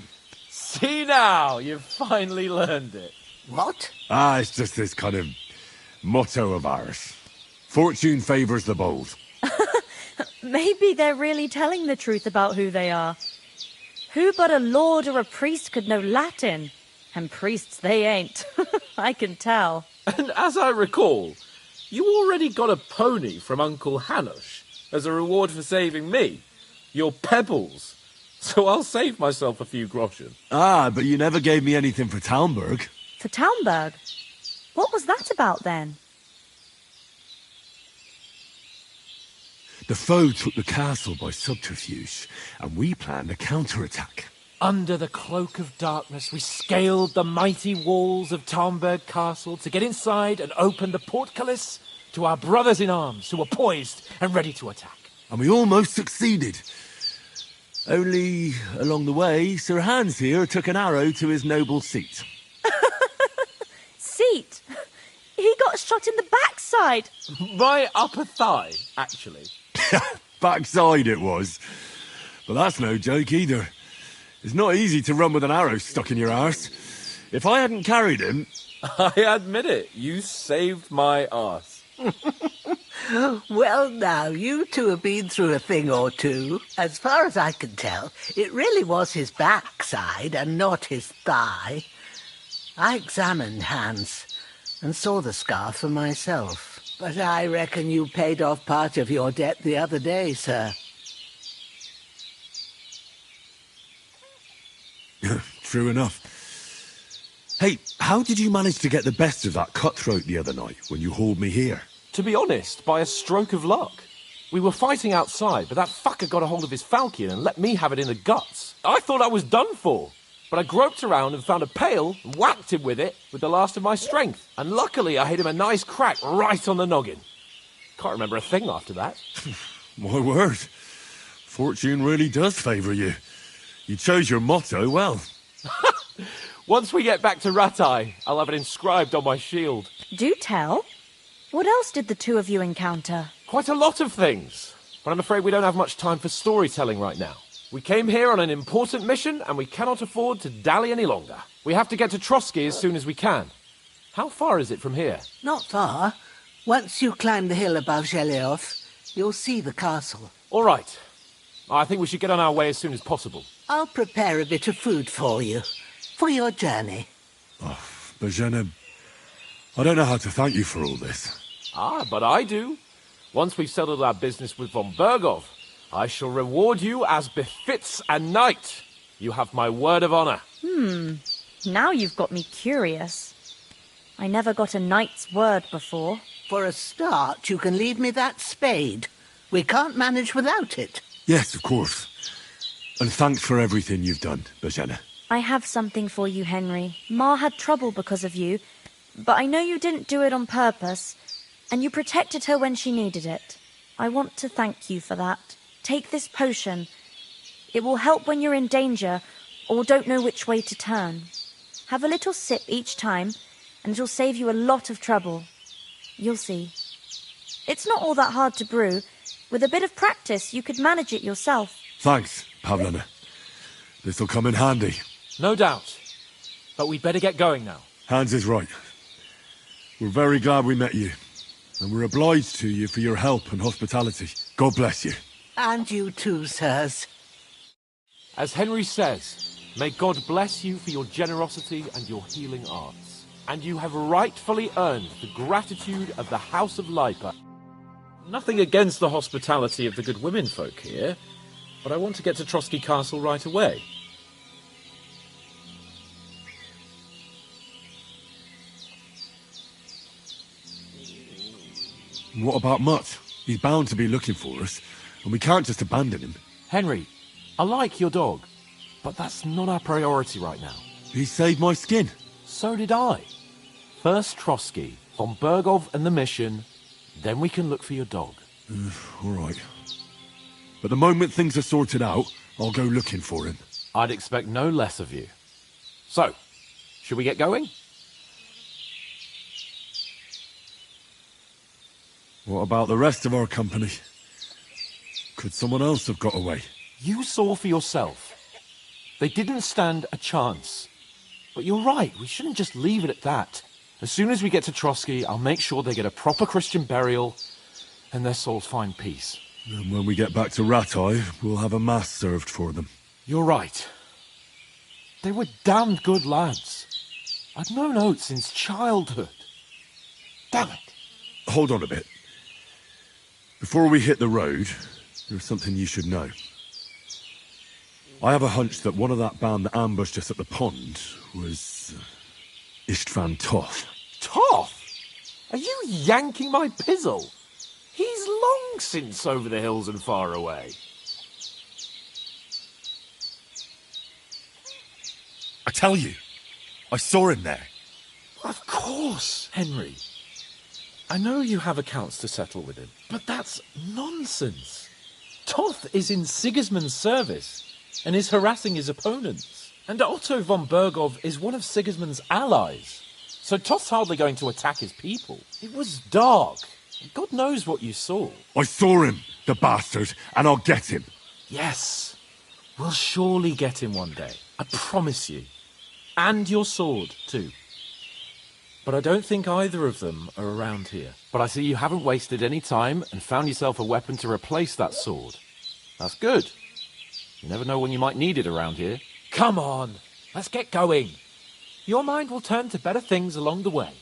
See now, you've finally learned it. What? It's just this kind of motto of ours. Fortune favours the bold. Maybe they're really telling the truth about who they are. Who but a lord or a priest could know Latin? And priests they ain't. I can tell. And as I recall, you already got a pony from Uncle Hanush as a reward for saving me. Your pebbles. So I'll save myself a few groschen. But you never gave me anything for Talmberg. For Talmberg? What was that about then? The foe took the castle by subterfuge, and we planned a counterattack. Under the cloak of darkness, we scaled the mighty walls of Talmberg Castle to get inside and open the portcullis to our brothers in arms who were poised and ready to attack. And we almost succeeded. Only, along the way, Sir Hans here took an arrow to his noble seat. Seat? He got shot in the backside. My upper thigh, actually. Backside it was. But that's no joke either. It's not easy to run with an arrow stuck in your arse. If I hadn't carried him... I admit it, you saved my arse. Well, now, you two have been through a thing or two. As far as I can tell, it really was his backside and not his thigh. I examined Hans and saw the scar for myself. But I reckon you paid off part of your debt the other day, sir. True enough. Hey, how did you manage to get the best of that cutthroat the other night when you hauled me here? To be honest, by a stroke of luck. We were fighting outside, but that fucker got a hold of his falchion and let me have it in the guts. I thought I was done for. But I groped around and found a pail and whacked him with it with the last of my strength. And luckily I hit him a nice crack right on the noggin. Can't remember a thing after that. My word. Fortune really does favour you. You chose your motto well. Once we get back to Rattay, I'll have it inscribed on my shield. Do tell. What else did the two of you encounter? Quite a lot of things. But I'm afraid we don't have much time for storytelling right now. We came here on an important mission, and we cannot afford to dally any longer. We have to get to Trotsky as soon as we can. How far is it from here? Not far. Once you climb the hill above Zheleov, you'll see the castle. All right. I think we should get on our way as soon as possible. I'll prepare a bit of food for you, for your journey. Oh, Bozhena, I don't know how to thank you for all this. But I do. Once we've settled our business with von Bergov, I shall reward you as befits a knight. You have my word of honor. Now you've got me curious. I never got a knight's word before. For a start, you can leave me that spade. We can't manage without it. Yes, of course. And thanks for everything you've done, Bozhena. I have something for you, Henry. Ma had trouble because of you, but I know you didn't do it on purpose, and you protected her when she needed it. I want to thank you for that. Take this potion. It will help when you're in danger or don't know which way to turn. Have a little sip each time, and it'll save you a lot of trouble. You'll see. It's not all that hard to brew. With a bit of practice, you could manage it yourself. Thanks, Pavlena. This'll come in handy. No doubt. But we'd better get going now. Hans is right. We're very glad we met you. And we're obliged to you for your help and hospitality. God bless you. And you too, sirs. As Henry says, may God bless you for your generosity and your healing arts. And you have rightfully earned the gratitude of the House of Lipa. Nothing against the hospitality of the good women folk here, but I want to get to Trotsky Castle right away. What about Mutt? He's bound to be looking for us, and we can't just abandon him. Henry, I like your dog, but that's not our priority right now. He saved my skin. So did I. First Trotsky, von Bergov and the mission, then we can look for your dog. All right. But the moment things are sorted out, I'll go looking for him. I'd expect no less of you. So, should we get going? What about the rest of our company? Could someone else have got away? You saw for yourself. They didn't stand a chance. But you're right, we shouldn't just leave it at that. As soon as we get to Trotsky, I'll make sure they get a proper Christian burial and their souls find peace. And when we get back to Ratai, we'll have a mass served for them. You're right. They were damned good lads. I've known Oates since childhood. Damn it. Hold on a bit. Before we hit the road, there's something you should know. I have a hunch that one of that band that ambushed us at the pond was Istvan Toth. Toth? Are you yanking my pizzle? He's long since over the hills and far away. I tell you, I saw him there. Of course, Henry. I know you have accounts to settle with him, but that's nonsense. Toth is in Sigismund's service and is harassing his opponents. And Otto von Bergov is one of Sigismund's allies. So Toth's hardly going to attack his people. It was dark. God knows what you saw. I saw him, the bastard, and I'll get him. Yes. We'll surely get him one day. I promise you. And your sword, too. But I don't think either of them are around here. But I see you haven't wasted any time and found yourself a weapon to replace that sword. That's good. You never know when you might need it around here. Come on, let's get going. Your mind will turn to better things along the way.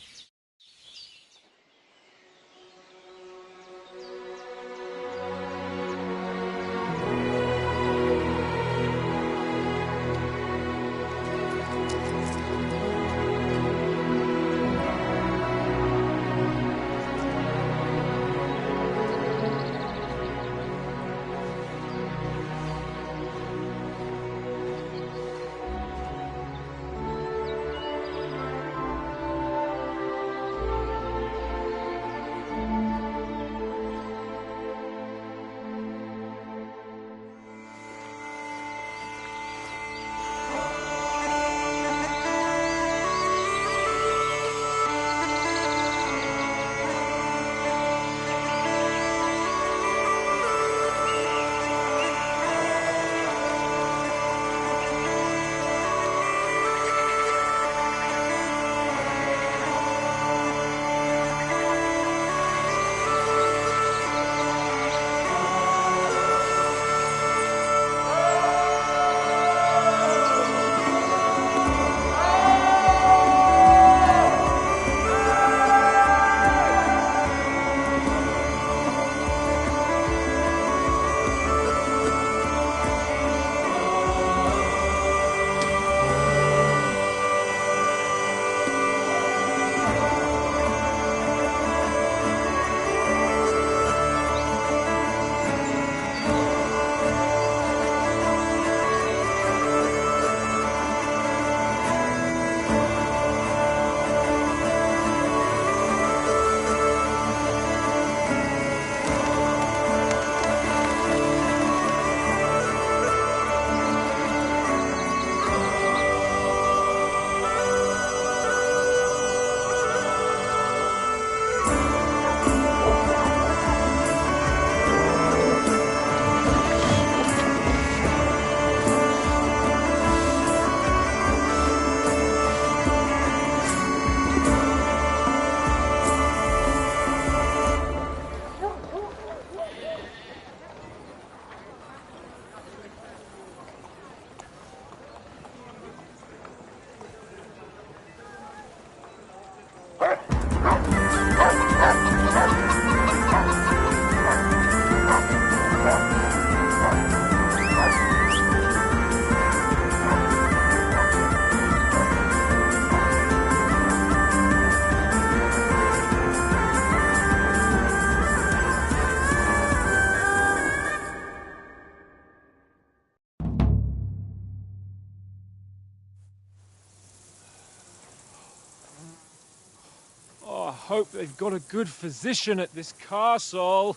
hope they've got a good physician at this castle.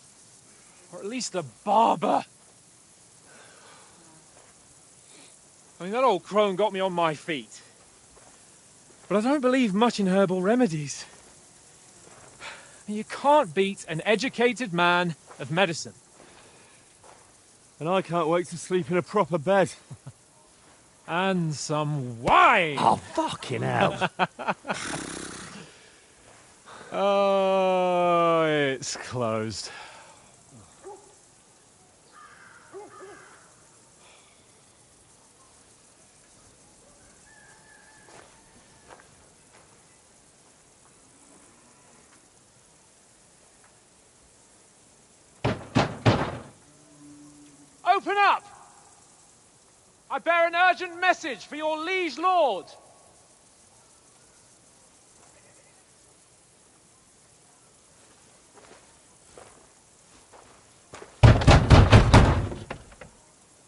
Or at least a barber. I mean, that old crone got me on my feet. But I don't believe much in herbal remedies. You can't beat an educated man of medicine. And I can't wait to sleep in a proper bed. And some wine! Oh, fucking hell. Oh, it's closed. Open up! I bear an urgent message for your liege lord.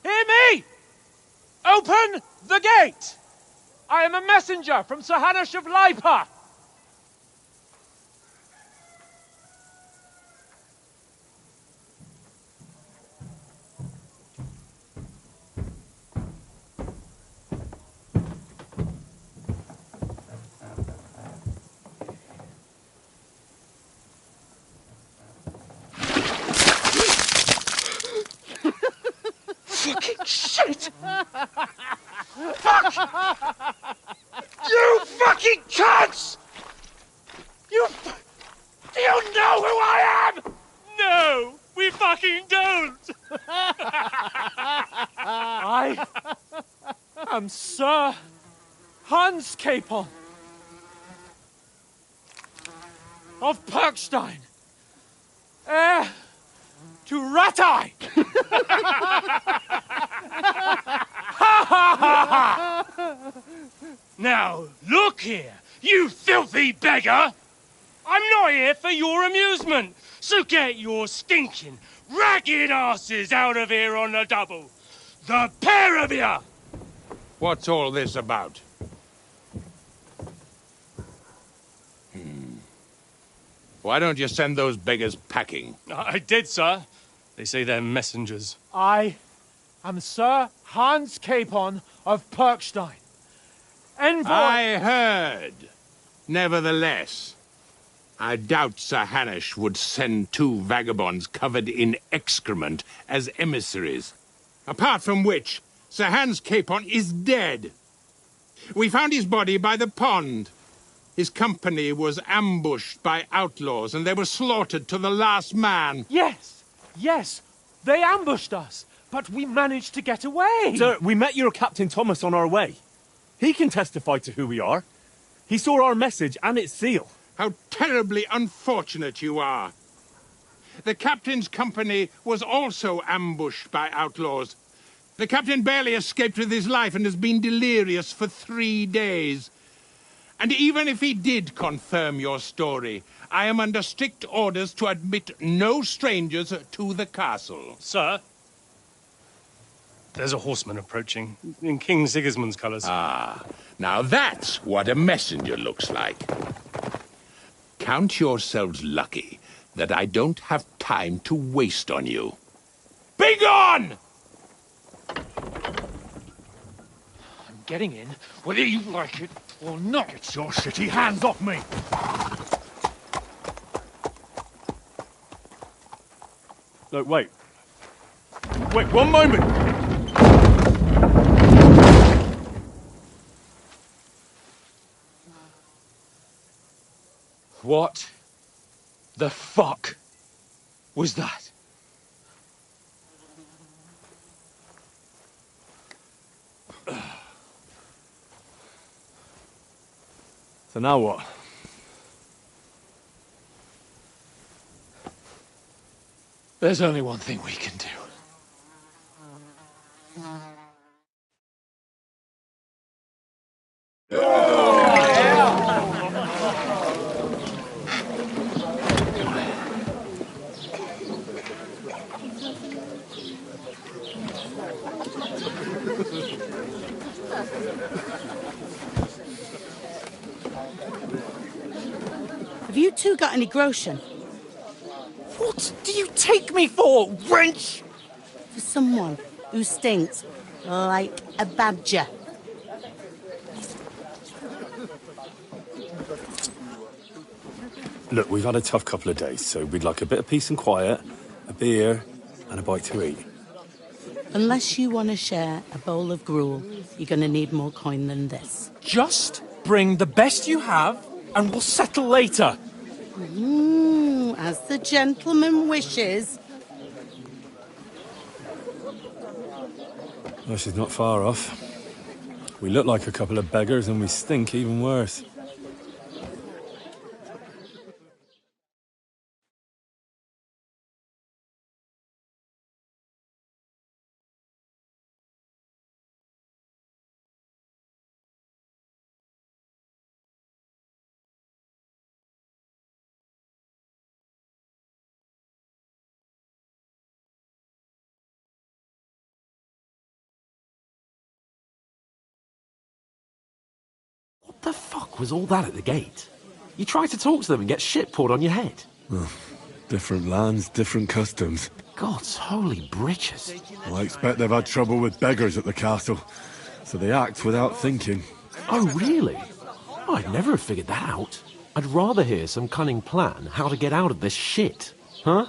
Hear me! Open the gate! I am a messenger from Sir Hanush of Lipa. Fucking shit! Fuck! You fucking cunts! Do you know who I am? No, we fucking don't! I am Sir Hans Capon of Perkstein, heir to Ratai! Now, look here, you filthy beggar! I'm not here for your amusement, so get your stinking, ragged asses out of here on the double. The pair of you! What's all this about? Why don't you send those beggars packing? I did, sir. They say they're messengers. I am Sir Hans Capon of Perkstein. Envoy... I heard. Nevertheless, I doubt Sir Hanush would send two vagabonds covered in excrement as emissaries. Apart from which, Sir Hans Capon is dead. We found his body by the pond. His company was ambushed by outlaws, and they were slaughtered to the last man. Yes, yes, they ambushed us, but we managed to get away. Sir, we met your Captain Thomas on our way. He can testify to who we are. He saw our message and its seal. How terribly unfortunate you are. The captain's company was also ambushed by outlaws. The captain barely escaped with his life and has been delirious for 3 days. And even if he did confirm your story, I am under strict orders to admit no strangers to the castle. Sir, there's a horseman approaching in King Sigismund's colours. Ah, now that's what a messenger looks like. Count yourselves lucky that I don't have time to waste on you. Be gone! I'm getting in, whether you like it or not. Get your shitty hands off me! Look, wait. Wait, one moment! What the fuck was that? So now what? There's only one thing we can do. Have you two got any groschen? What do you take me for, wench? For someone who stinks like a badger. Look, we've had a tough couple of days, so we'd like a bit of peace and quiet, a beer, and a bite to eat. Unless you want to share a bowl of gruel, you're going to need more coin than this. Just bring the best you have, and we'll settle later. As the gentleman wishes. Well, she's not far off. We look like a couple of beggars, and we stink even worse. What the fuck was all that at the gate? You try to talk to them and get shit poured on your head. Well, different lands, different customs. God's holy britches. Well, I expect they've had trouble with beggars at the castle, so they act without thinking. Oh, really? I'd never have figured that out. I'd rather hear some cunning plan how to get out of this shit. Huh?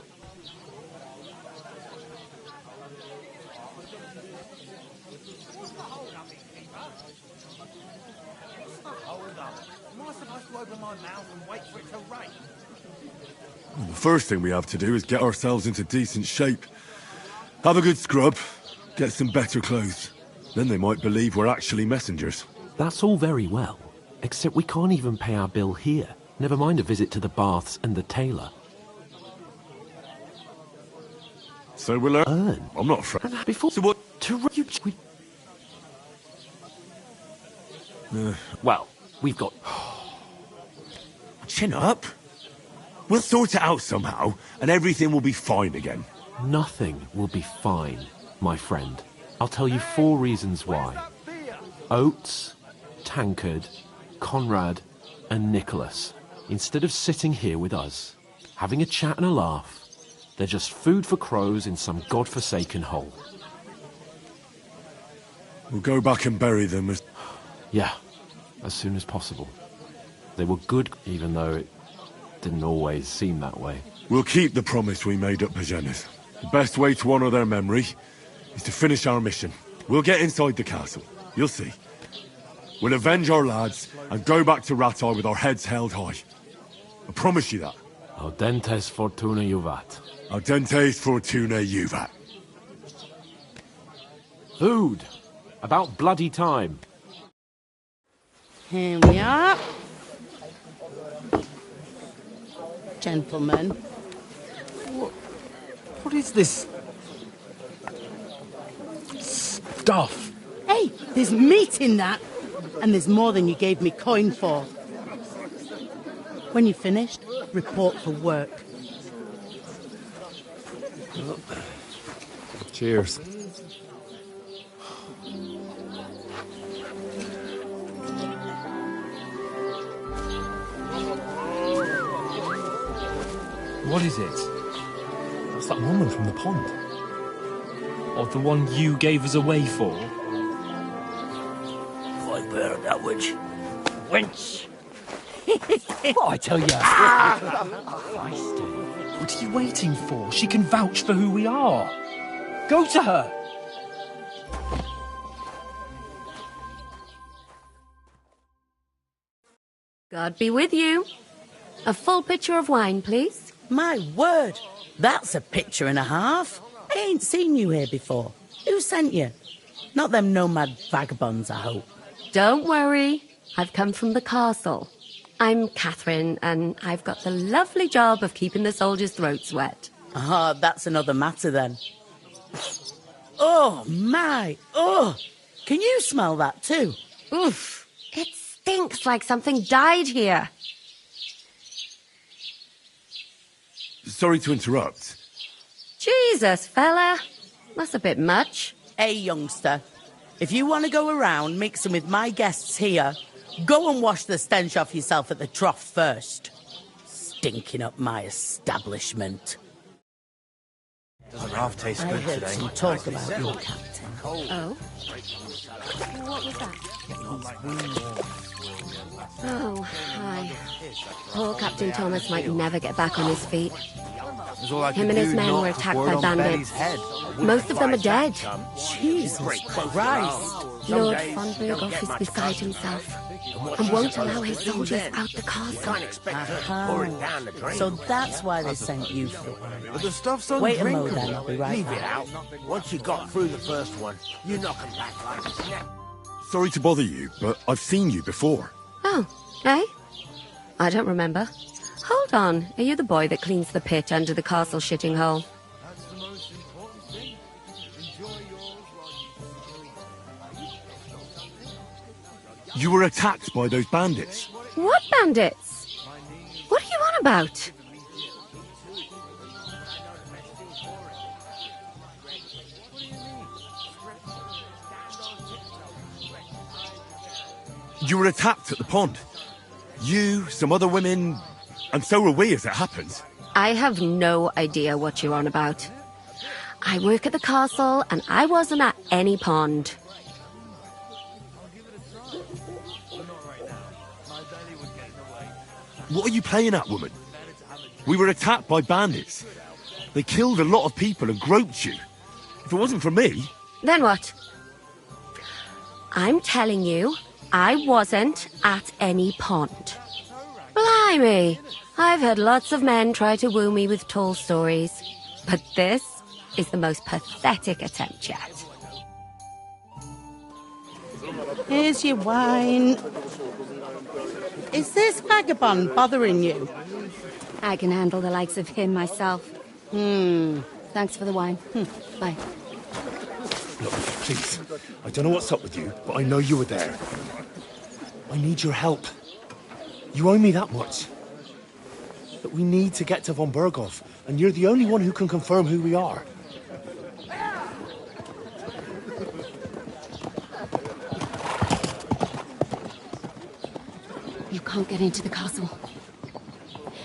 Well, the first thing we have to do is get ourselves into decent shape. Have a good scrub, get some better clothes. Then they might believe we're actually messengers. That's all very well, except we can't even pay our bill here. Never mind a visit to the baths and the tailor. So we'll earn. I'm not afraid. And before... So what? Well, we've got... Chin up. We'll sort it out somehow, and everything will be fine again. Nothing will be fine, my friend. I'll tell you 4 reasons why. Oates, Tankard, Conrad, and Nicholas. Instead of sitting here with us, having a chat and a laugh, they're just food for crows in some godforsaken hole. We'll go back and bury them as... Yeah, as soon as possible. They were good, even though it didn't always seem that way. We'll keep the promise we made at Pagenes. The best way to honour their memory is to finish our mission. We'll get inside the castle. You'll see. We'll avenge our lads and go back to Rattay with our heads held high. I promise you that. Audentes fortuna juvat. Audentes fortuna juvat. Food. About bloody time. Here we are. Gentlemen. What is this stuff? Hey, there's meat in that. And there's more than you gave me coin for. When you're finished, report for work. Cheers. What is it? What's that woman from the pond? Or the one you gave us away for? I bear that witch. Wench! What I tell you? What are you waiting for? She can vouch for who we are. Go to her. God be with you. A full pitcher of wine, please. My word, that's a picture and a half. I ain't seen you here before. Who sent you? Not them nomad vagabonds, I hope. Don't worry. I've come from the castle. I'm Catherine, and I've got the lovely job of keeping the soldiers' throats wet. Ah, that's another matter then. Oh, my. Oh, can you smell that too? Oof. It stinks like something died here. Sorry to interrupt. Jesus, fella. That's a bit much. Hey, youngster. If you want to go around mixing with my guests here, go and wash the stench off yourself at the trough first. stinking up my establishment. Doesn't half taste I good heard today. some talk about your captain. Oh? What was that? Oh, hi. Poor Captain Thomas might never get back on his feet. Him and his men were attacked by bandits. Most of them are dead. Jesus Christ! Lord von Berghoff is beside himself and won't allow his soldiers out the castle. So that's why they sent you through. But the stuff's Wait a undrinkable. moment, then, I'll be right Leave it back. out. Once you got through the first one, you knock 'em back like a snap. Sorry to bother you, but I've seen you before. Oh, eh? I don't remember. Hold on, are you the boy that cleans the pit under the castle shitting hole? You were attacked by those bandits. What bandits? What are you on about? You were attacked at the pond. You, some other women, and so were we as it happens. I have no idea what you're on about. I work at the castle and I wasn't at any pond. What are you playing at, woman? We were attacked by bandits. They killed a lot of people and groped you. If it wasn't for me... Then what? I'm telling you, I wasn't at any pond. Blimey! I've had lots of men try to woo me with tall stories, but this is the most pathetic attempt yet. Here's your wine. Is this vagabond bothering you? I can handle the likes of him myself. Thanks for the wine. Bye. Look, please. I don't know what's up with you, but I know you were there. I need your help. You owe me that much. But we need to get to von Berghoff, and you're the only one who can confirm who we are. You can't get into the castle.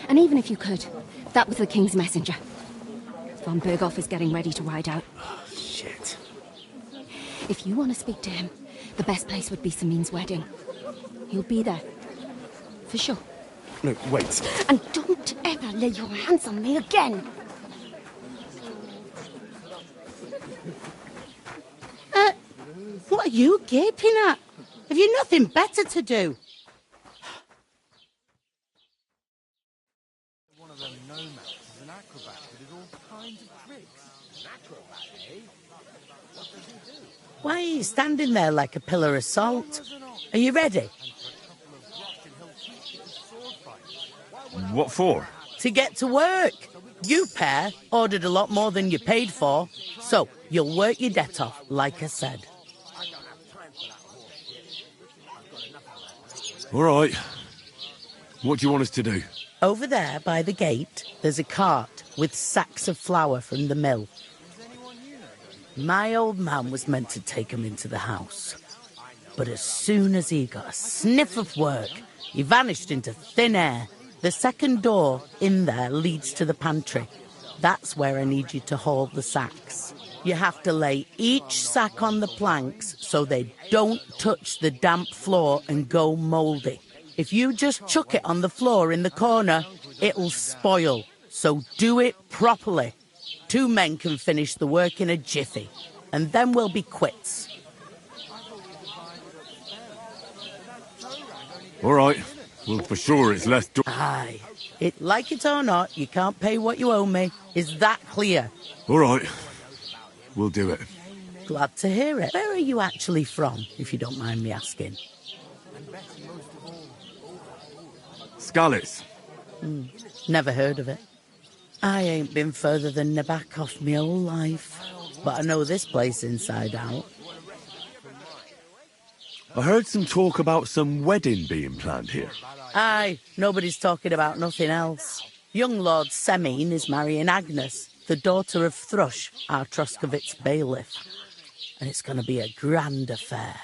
And even if you could, that was the King's messenger. Von Berghoff is getting ready to ride out. Oh, shit. If you want to speak to him, the best place would be Samin's wedding. He'll be there. For sure. No, wait. And don't ever lay your hands on me again! What are you gaping at? Have you nothing better to do? One of them nomads is an acrobat who did all kinds of tricks. An acrobat, eh? What does he do? Why are you standing there like a pillar of salt? Are you ready? What for? To get to work. You pair ordered a lot more than you paid for, so you'll work your debt off, like I said. All right. What do you want us to do? Over there by the gate, there's a cart with sacks of flour from the mill. My old man was meant to take 'em into the house. But as soon as he got a sniff of work, he vanished into thin air. The second door in there leads to the pantry. That's where I need you to haul the sacks. You have to lay each sack on the planks so they don't touch the damp floor and go mouldy. If you just chuck it on the floor in the corner, it'll spoil. So do it properly. 2 men can finish the work in a jiffy, and then we'll be quits. All right. Well, for sure it's less... Aye. Like it or not, you can't pay what you owe me. Is that clear? All right. We'll do it. Glad to hear it. Where are you actually from, if you don't mind me asking? Skalitz. Never heard of it. I ain't been further than Nabakov my whole life. But I know this place inside out. I heard some talk about some wedding being planned here. Aye, nobody's talking about nothing else. Young Lord Semin is marrying Agnes, the daughter of Thrush, our Troskovitz bailiff. And it's going to be a grand affair.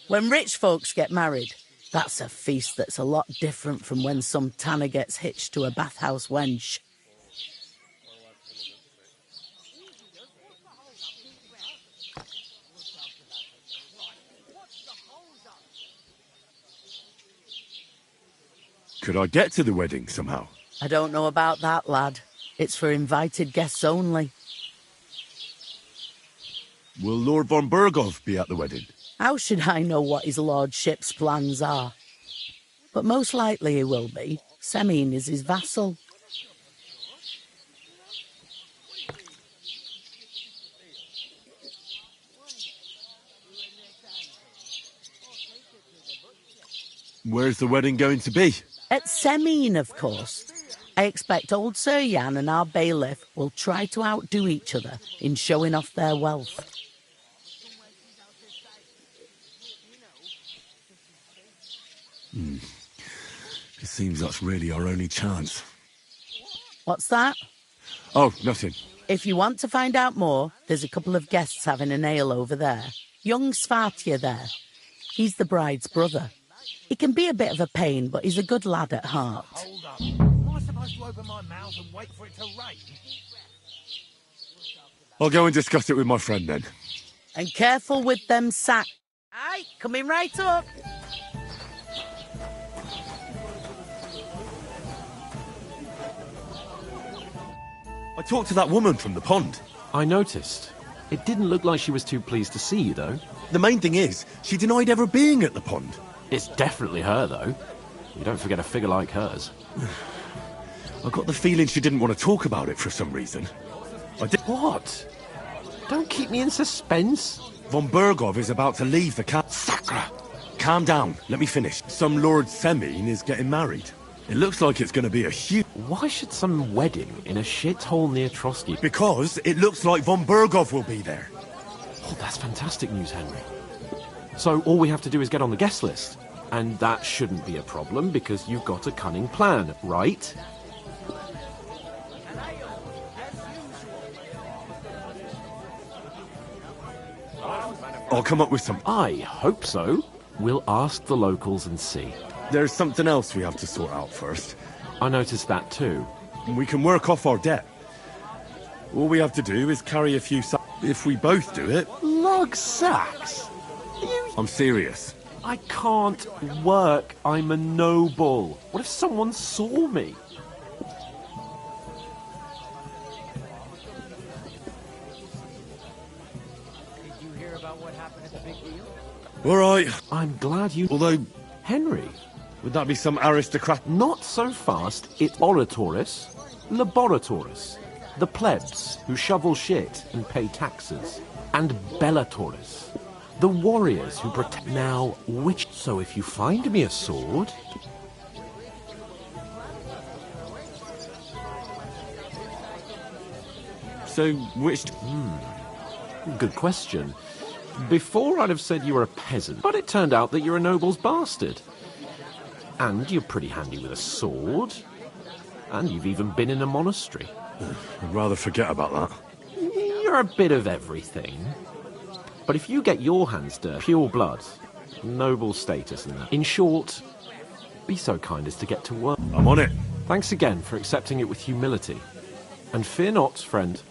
When rich folks get married, That's a feast that's a lot different from when some tanner gets hitched to a bathhouse wench. Could I get to the wedding somehow? I don't know about that, lad. It's for invited guests only. Will Lord von Berghoff be at the wedding? How should I know what his lordship's plans are? But most likely he will be. Semine is his vassal. Where's the wedding going to be? At Semine, of course. I expect old Sir Jan and our bailiff will try to outdo each other in showing off their wealth. It seems that's really our only chance. What's that? Oh, nothing. If you want to find out more, there's a couple of guests having an ale over there. Young Svartje there. He's the bride's brother. He can be a bit of a pain, but he's a good lad at heart. Hold up. Am I supposed to open my mouth and wait for it to rain? I'll go and discuss it with my friend then. And careful with them sacks. Aye, coming right up. I talked to that woman from the pond. I noticed. It didn't look like she was too pleased to see you, though. The main thing is, she denied ever being at the pond. It's definitely her, though. You don't forget a figure like hers. I got the feeling she didn't want to talk about it for some reason. I did. What? Don't keep me in suspense. Von Berghoff is about to leave the camp. Sacre! Calm down. Let me finish. Some Lord Semine is getting married. It looks like it's going to be a huge... Why should some wedding in a shithole near Trotsky? Because it looks like Von Berghoff will be there. Oh, that's fantastic news, Henry. So all we have to do is get on the guest list. And that shouldn't be a problem because you've got a cunning plan, right? I'll come up with some... I hope so. We'll ask the locals and see. There's something else we have to sort out first. I noticed that too. We can work off our debt. All we have to do is carry a few sacks. If we both do it... Lug sacks? I'm serious. I can't work. I'm a noble. What if someone saw me? Did you hear about what happened at the big deal? All right. I'm glad you... Although... Henry? Would that be some aristocrat? Not so fast. It's oratoris, laboratoris, the plebs who shovel shit and pay taxes, and bellatoris, the warriors who protect... Now, which... So if you find me a sword... So, which... Good question. Before I'd have said you were a peasant, but it turned out that you're a noble's bastard. And you're pretty handy with a sword. And you've even been in a monastery. I'd rather forget about that. You're a bit of everything. But if you get your hands dirty, pure blood, noble status and that. In short, be so kind as to get to work. I'm on it. Thanks again for accepting it with humility. And fear not, friend,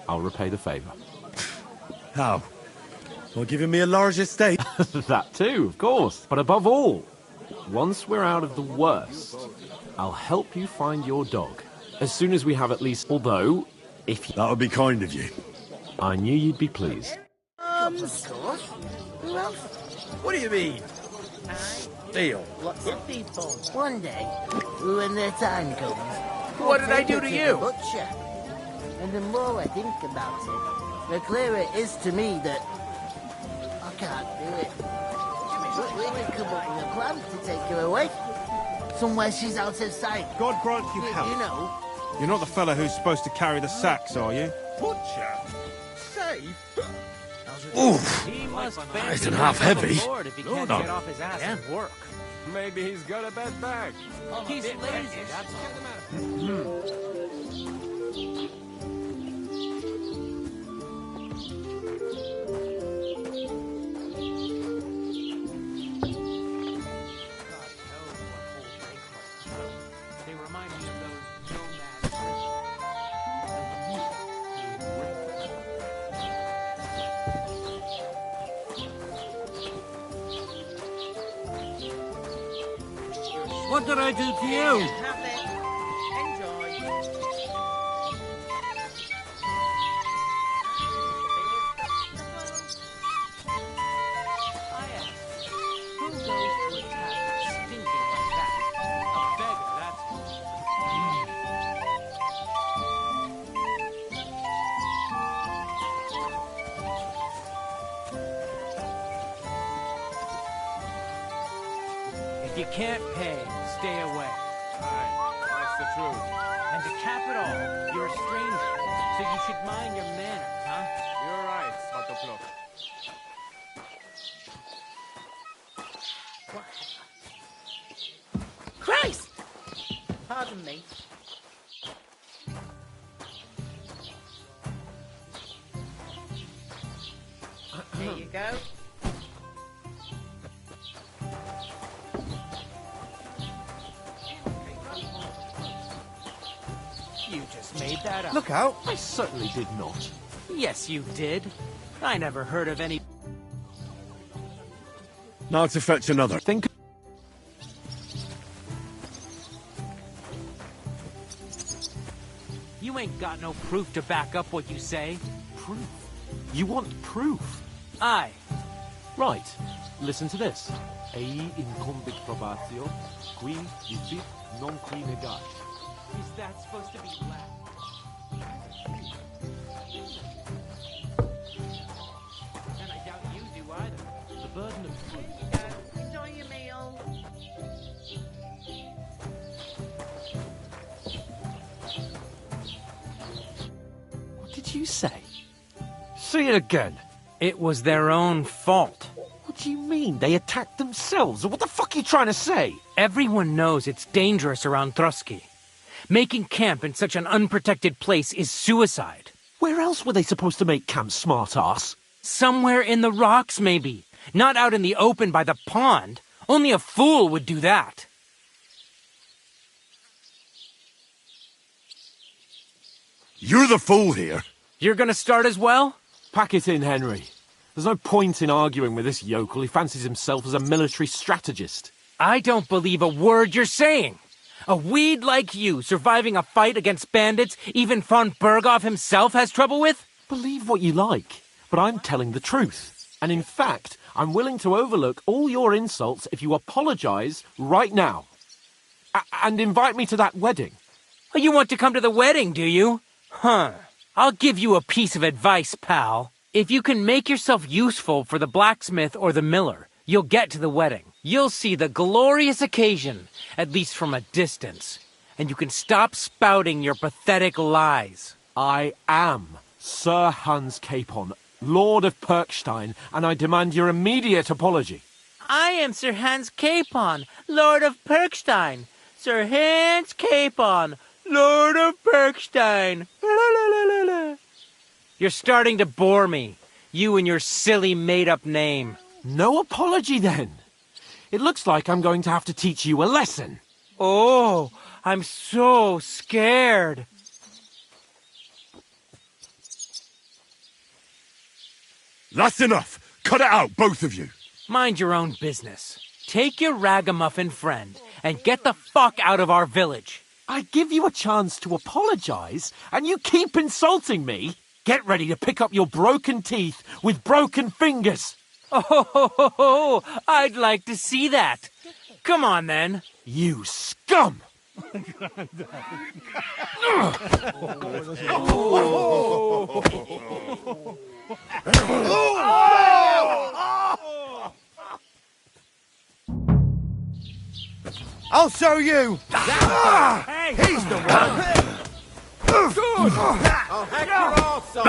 I'll repay the favour. How? By giving me a large estate? That too, of course. But above all, once we're out of the worst, I'll help you find your dog. As soon as we have at least... Although, if you... That would be kind of you. I knew you'd be pleased. Of course. Who else? What do you mean? Steal? Lots of people. One day, when their time comes... What did I do to you? The butcher. And the more I think about it, the clearer it is to me that I can't do it. We can come up with a plan to take her away. Somewhere she's out of sight. God grant you help. You know. You're not the fella who's supposed to carry the sacks, are you? Butcher? Safe? Oof! Nice and half heavy. If he can't get off his ass and work. Maybe he's got a bad bag. He's lazy, that's all. What did I do to you? Have it. Enjoy. I ask, who goes to a tavern stinking like that? A beggar, that's what. If you can't pay, stay away. Aye, that's the truth. And to cap it all, you're a stranger, so you should mind your manners, huh? You're right, Svatopluk. Christ! Pardon me. Here you go. You just made that up. Look out! I certainly did not. Yes, you did. I never heard of any... Now to fetch another. Think. You ain't got no proof to back up what you say. Proof? You want proof? Aye. Right. Listen to this. Ei incumbit probatio, qui dicit non qui negat. Is that supposed to be Latin? And I doubt you do either. The burden of proof. Enjoy your meal. What did you say? Say it again. It was their own fault. What do you mean? They attacked themselves? What the fuck are you trying to say? Everyone knows it's dangerous around Trotsky. Making camp in such an unprotected place is suicide. Where else were they supposed to make camp, smart-ass? Somewhere in the rocks, maybe. Not out in the open by the pond. Only a fool would do that. You're the fool here. You're gonna start as well? Pack it in, Henry. There's no point in arguing with this yokel. He fancies himself as a military strategist. I don't believe a word you're saying. A weed like you surviving a fight against bandits even von Berghoff himself has trouble with? Believe what you like, but I'm telling the truth. And in fact, I'm willing to overlook all your insults if you apologize right now. And invite me to that wedding. Oh, you want to come to the wedding, do you? Huh. I'll give you a piece of advice, pal. If you can make yourself useful for the blacksmith or the miller, you'll get to the wedding. You'll see the glorious occasion, at least from a distance. And you can stop spouting your pathetic lies. I am Sir Hans Capon, Lord of Perkstein, and I demand your immediate apology. I am Sir Hans Capon, Lord of Perkstein. Sir Hans Capon, Lord of Perkstein. You're starting to bore me. You and your silly made-up name. No apology, then. It looks like I'm going to have to teach you a lesson. Oh, I'm so scared. That's enough. Cut it out, both of you. Mind your own business. Take your ragamuffin friend and get the fuck out of our village. I give you a chance to apologize, and you keep insulting me. Get ready to pick up your broken teeth with broken fingers. Oh, I'd like to see that. Come on, then. You scum! I'll show you! Hey! He's the one! Good! I'll hack your arse off!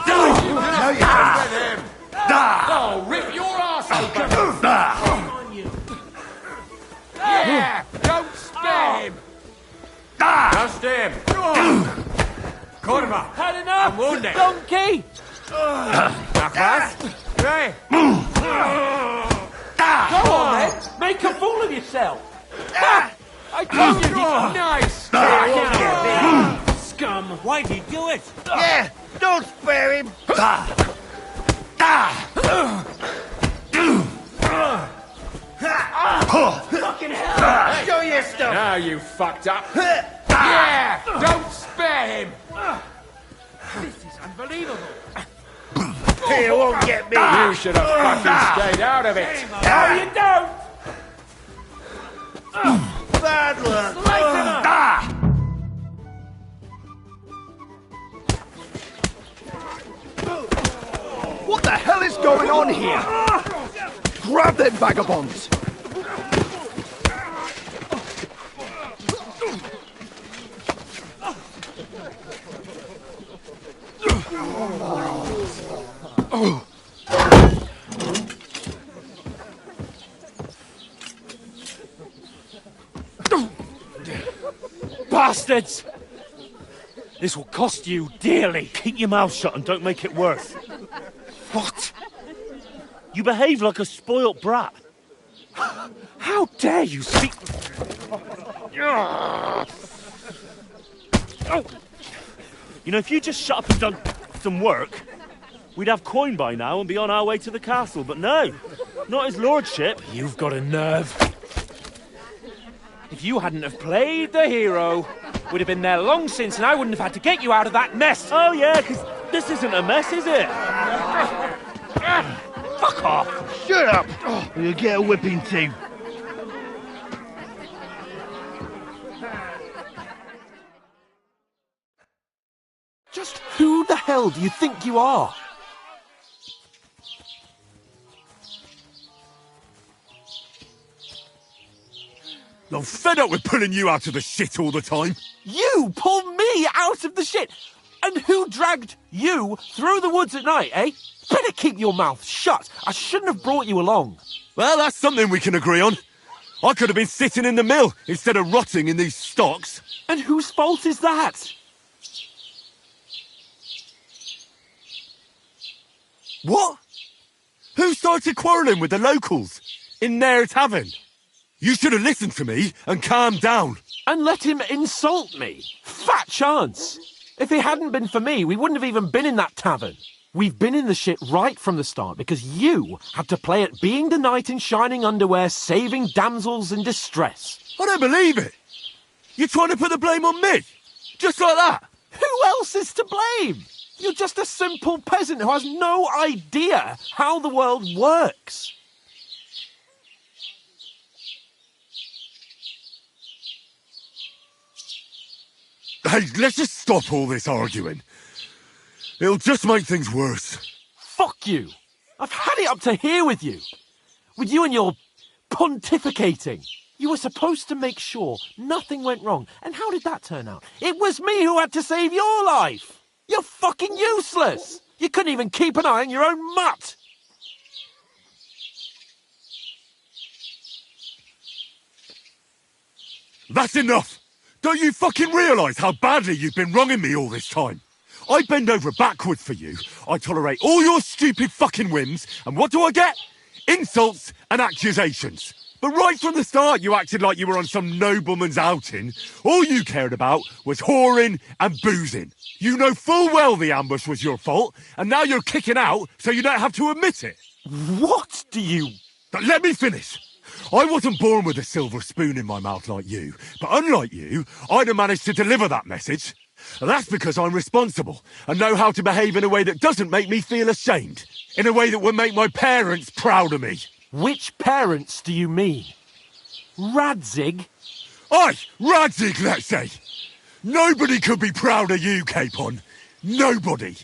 No, you can with him! I'll rip your arse open! On you! Yeah! Don't spare him! Just him! Kurva! Had enough! I'm wounded! Donkey! Hey! Go on, then! Make a fool of yourself! I told you nice! Scum! Why'd he do it? Yeah! Don't spare him! Fucking hell! Show your stuff! Now you fucked up. Yeah! Don't spare him! This is unbelievable. He won't get me. You should have fucking stayed out of it. No, you don't! Bad luck. What the hell is going on here? Grab them vagabonds! Bastards! This will cost you dearly. Keep your mouth shut and don't make it worse. What? You behave like a spoilt brat. How dare you speak... You know, if you just shut up and done some work, we'd have coin by now and be on our way to the castle. But no, not his lordship. You've got a nerve. If you hadn't have played the hero, we'd have been there long since and I wouldn't have had to get you out of that mess. Oh yeah, because this isn't a mess, is it? Fuck off. Shut up. Or you'll get a whipping too. Just who the hell do you think you are? I'm fed up with pulling you out of the shit all the time. You pulled me out of the shit! And who dragged you through the woods at night, eh? Better keep your mouth shut. I shouldn't have brought you along. Well, that's something we can agree on. I could have been sitting in the mill instead of rotting in these stocks. And whose fault is that? What? Who started quarrelling with the locals in their tavern? You should have listened to me and calmed down. And let him insult me. Fat chance. If it hadn't been for me, we wouldn't have even been in that tavern. We've been in the shit right from the start because you had to play at being the knight in shining underwear, saving damsels in distress. I don't believe it. You're trying to put the blame on me? Just like that? Who else is to blame? You're just a simple peasant who has no idea how the world works. Hey, let's just stop all this arguing. It'll just make things worse. Fuck you. I've had it up to here with you. With you and your pontificating. You were supposed to make sure nothing went wrong. And how did that turn out? It was me who had to save your life. You're fucking useless. You couldn't even keep an eye on your own mutt. That's enough. Don't you fucking realise how badly you've been wronging me all this time? I bend over backwards for you. I tolerate all your stupid fucking whims. And what do I get? Insults and accusations. But right from the start, you acted like you were on some nobleman's outing. All you cared about was whoring and boozing. You know full well the ambush was your fault, and now you're kicking out so you don't have to admit it. What do you... But let me finish. I wasn't born with a silver spoon in my mouth like you, but unlike you, I'd have managed to deliver that message. That's because I'm responsible and know how to behave in a way that doesn't make me feel ashamed. In a way that would make my parents proud of me. Which parents do you mean? Radzig? Aye, Radzig, let's say. Nobody could be proud of you, Capon. Nobody.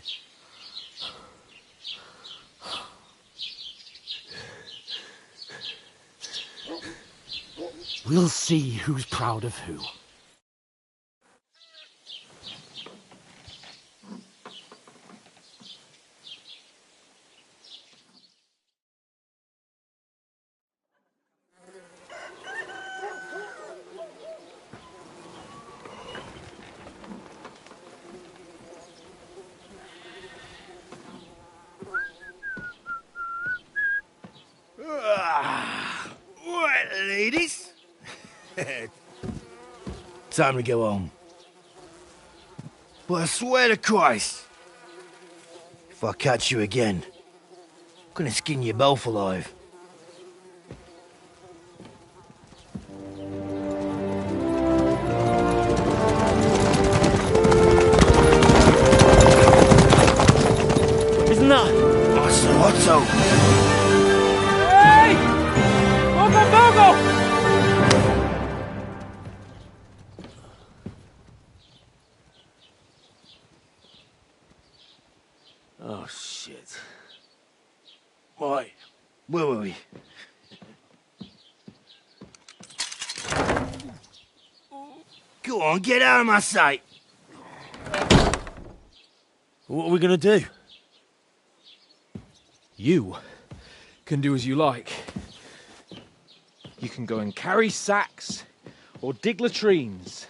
We'll see who's proud of who. Right, ladies. Time to go home. But I swear to Christ, if I catch you again, I'm gonna skin you both alive. go. Hey! Lord von Berghoff! Oh, shit. Right, where were we? Go on, get out of my sight. What are we gonna do? You can do as you like. You can go and carry sacks or dig latrines.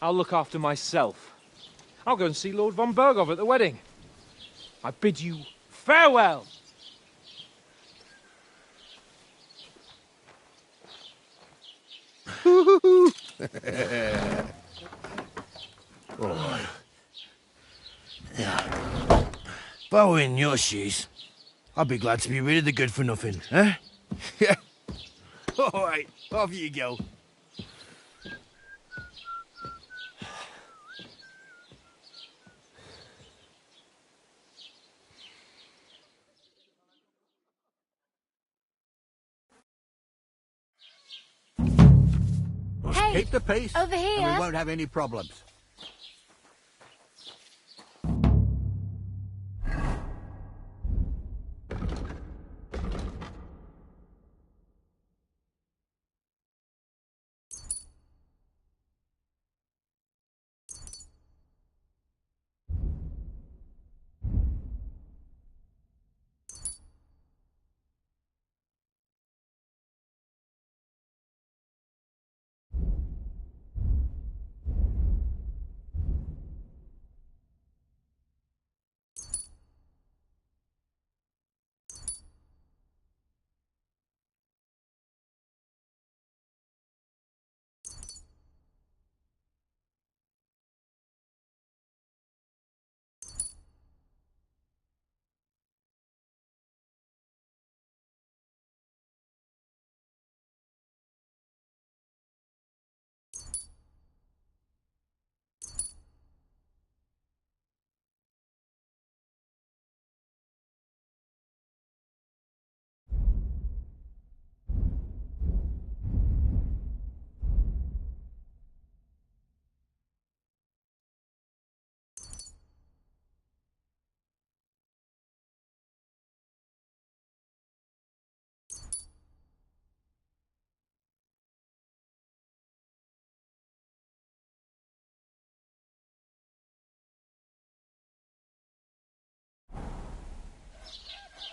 I'll look after myself. I'll go and see Lord von Berghoff at the wedding. I bid you farewell. Alright. Yeah. If I were in your shoes, I'd be glad to be rid of the good for nothing, eh? Yeah. Alright, off you go. Hey, Keep the peace, over and here. we won't have any problems.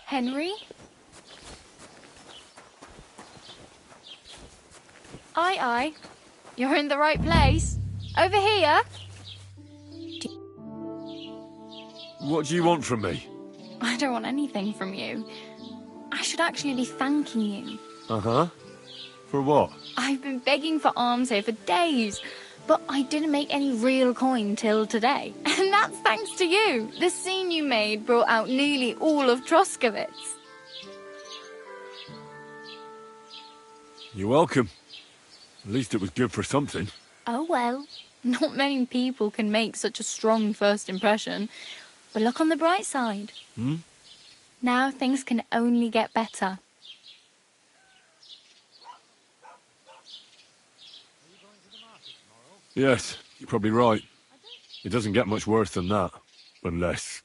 Henry? Aye, aye. You're in the right place. Over here. What do you want from me? I don't want anything from you. I should actually be thanking you. Uh-huh. For what? I've been begging for alms here for days, but I didn't make any real coin till today. And that's thanks to you. The scene you made brought out nearly all of Troskowitz. You're welcome. At least it was good for something. Oh well, not many people can make such a strong first impression. But look on the bright side. Hmm? Now things can only get better. Yes, you're probably right. It doesn't get much worse than that. Unless...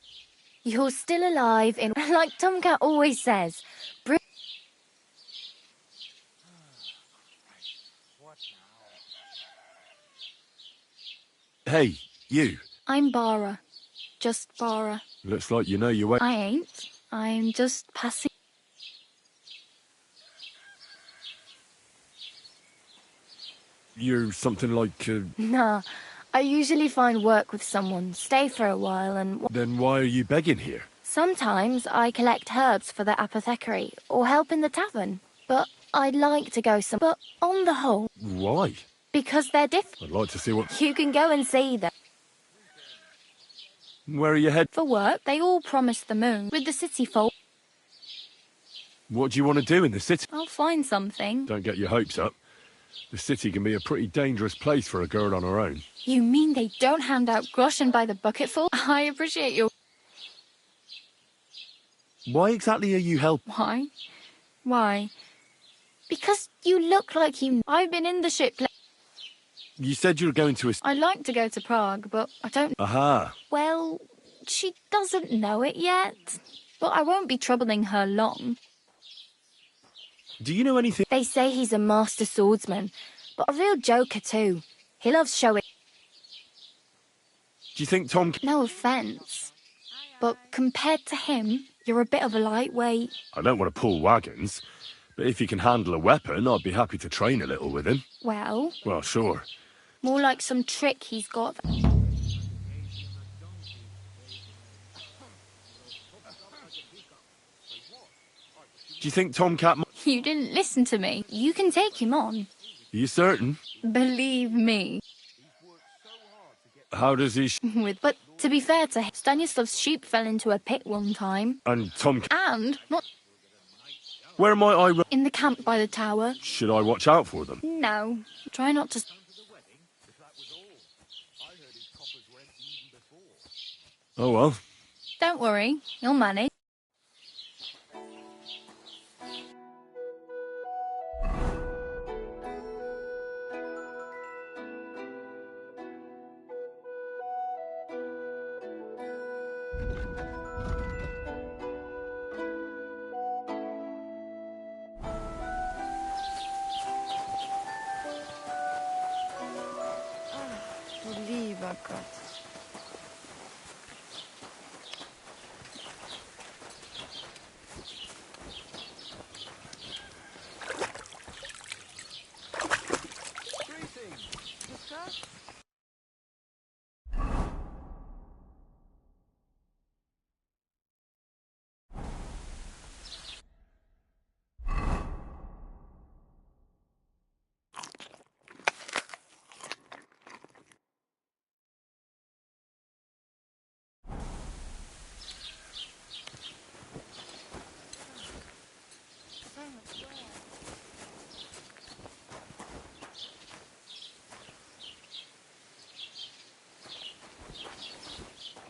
You're still alive in... Like Tomcat always says. Hey, you. I'm Bara. Just Bara. Looks like you know your way. I ain't. I'm just passing... You're something like... Nah. I usually find work with someone, stay for a while and... Then why are you begging here? Sometimes I collect herbs for the apothecary or help in the tavern. But I'd like to go some... But on the whole... Why? Because they're different. I'd like to see what... You can go and see them. Where are you headed? For work, they all promise the moon with the city folk. What do you want to do in the city? I'll find something. Don't get your hopes up. The city can be a pretty dangerous place for a girl on her own. You mean they don't hand out groschen by the bucketful? I appreciate your... Why exactly are you helping? Why? Why? Because you look like you... I've been in the ship... You said you were going to a... I'd like to go to Prague, but I don't... Aha. Well, she doesn't know it yet. But I won't be troubling her long. Do you know anything? They say he's a master swordsman, but a real joker too. He loves showing... Do you think Tom... No offence, but compared to him, you're a bit of a lightweight. I don't want to pull wagons, but if he can handle a weapon, I'd be happy to train a little with him. Well... Well, sure. More like some trick he's got. Do you think Tomcat... You didn't listen to me. You can take him on. Are you certain? Believe me. How does he... But to be fair to him, Stanislav's sheep fell into a pit one time. And Tom... And not... Where might I... In the camp by the tower. Should I watch out for them? No. Try not to... Oh, well. Don't worry. You'll manage. Lieber Gott.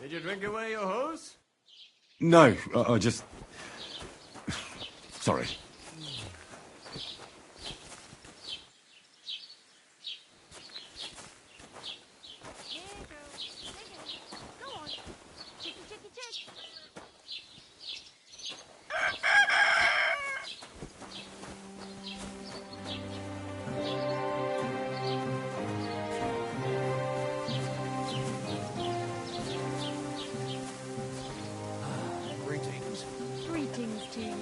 Did you drink away your hose? No, I just... Sorry. Greetings to you.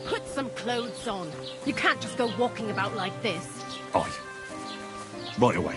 Put some clothes on. You can't just go walking about like this. Aye. Right away.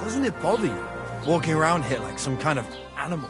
Doesn't it bother you, walking around here like some kind of animal?